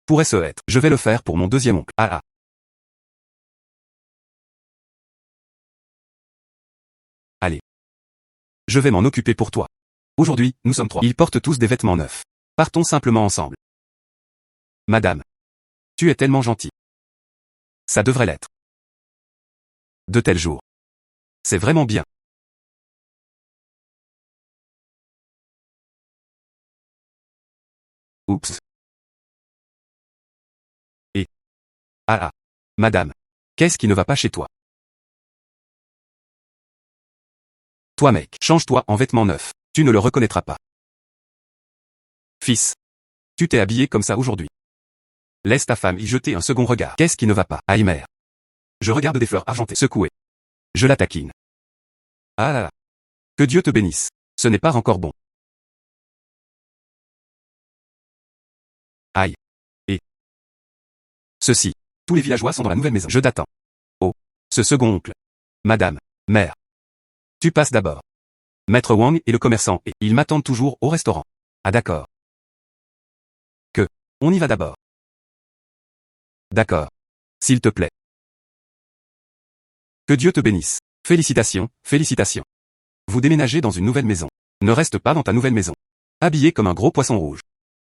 Pourrait-ce être, je vais le faire pour mon deuxième oncle. Ah ah. Allez. Je vais m'en occuper pour toi. Aujourd'hui, nous sommes 3. Ils portent tous des vêtements neufs. Partons simplement ensemble. Madame. Tu es tellement gentille. Ça devrait l'être. De tels jours. C'est vraiment bien. Oups. Et. Ah ah. Madame. Qu'est-ce qui ne va pas chez toi? Toi mec, change-toi en vêtements neufs. Tu ne le reconnaîtras pas. Fils. Tu t'es habillé comme ça aujourd'hui. Laisse ta femme y jeter un second regard. Qu'est-ce qui ne va pas? Aïe mère. Je regarde des fleurs argentées secouées. Je la taquine. Ah là là. Que Dieu te bénisse. Ce n'est pas encore bon. Aïe. Et. Ceci. Tous les villageois sont dans la nouvelle maison. Je t'attends. Oh. Ce second oncle. Madame. Mère. Tu passes d'abord. Maître Wang et le commerçant, et ils m'attendent toujours au restaurant. Ah d'accord. Que. On y va d'abord. D'accord. S'il te plaît. Que Dieu te bénisse. Félicitations, félicitations. Vous déménagez dans une nouvelle maison. Ne reste pas dans ta nouvelle maison. Habillé comme un gros poisson rouge.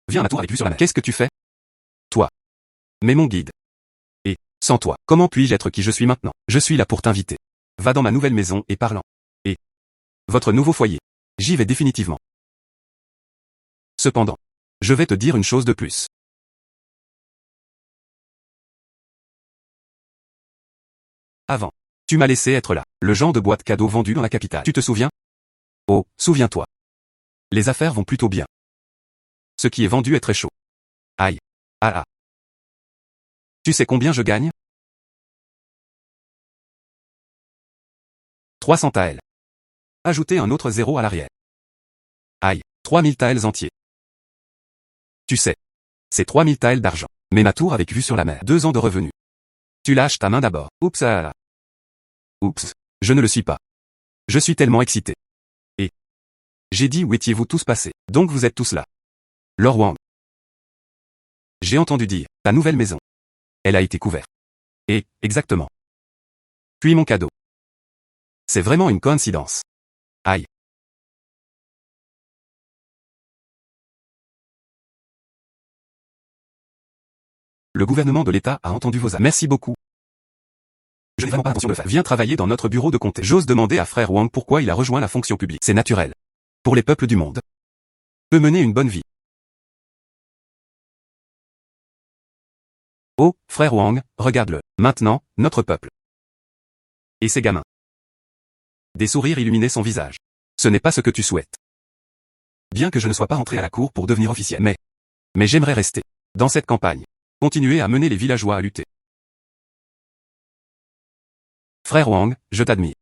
Viens à la tour avec vue sur la mer. Qu'est-ce que tu fais? Toi. Mais mon guide. Et, sans toi, comment puis-je être qui je suis maintenant? Je suis là pour t'inviter. Va dans ma nouvelle maison et parlant. Et. Votre nouveau foyer. J'y vais définitivement. Cependant. Je vais te dire une chose de plus. Avant. Tu m'as laissé être là, le genre de boîte cadeau vendue dans la capitale. Tu te souviens? Oh, souviens-toi. Les affaires vont plutôt bien. Ce qui est vendu est très chaud. Aïe. Ah ah. Tu sais combien je gagne? 300 taels. Ajoutez un autre zéro à l'arrière. Aïe. 3000 taels entiers. Tu sais. C'est 3000 taels d'argent. Mais ma tour avec vue sur la mer. 2 ans de revenus. Tu lâches ta main d'abord. Oups ah là. Oups. Je ne le suis pas. Je suis tellement excité. Et. J'ai dit où étiez-vous tous passés. Donc vous êtes tous là. Lord Wang. J'ai entendu dire, ta nouvelle maison. Elle a été couverte. Et, exactement. Puis mon cadeau. C'est vraiment une coïncidence. Aïe. Le gouvernement de l'État a entendu vos âmes. Merci beaucoup. Je n'ai vraiment pas l'intention de le faire. Viens travailler dans notre bureau de comté. J'ose demander à frère Wang pourquoi il a rejoint la fonction publique. C'est naturel. Pour les peuples du monde. Peut mener une bonne vie. Oh, frère Wang, regarde-le. Maintenant, notre peuple. Et ses gamins. Des sourires illuminaient son visage. Ce n'est pas ce que tu souhaites. Bien que je ne sois pas rentré à la cour pour devenir officiel, mais j'aimerais rester. Dans cette campagne. Continuer à mener les villageois à lutter. Frère Wang, je t'admire.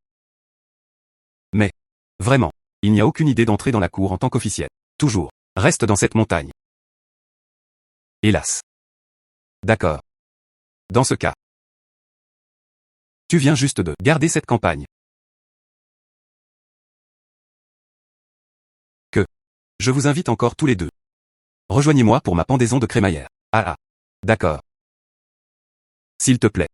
Mais, vraiment, il n'y a aucune idée d'entrer dans la cour en tant qu'officiel. Toujours, reste dans cette montagne. Hélas. D'accord. Dans ce cas, tu viens juste de garder cette campagne. Que je vous invite encore tous les deux. Rejoignez-moi pour ma pendaison de crémaillère. Ah ah. D'accord. S'il te plaît.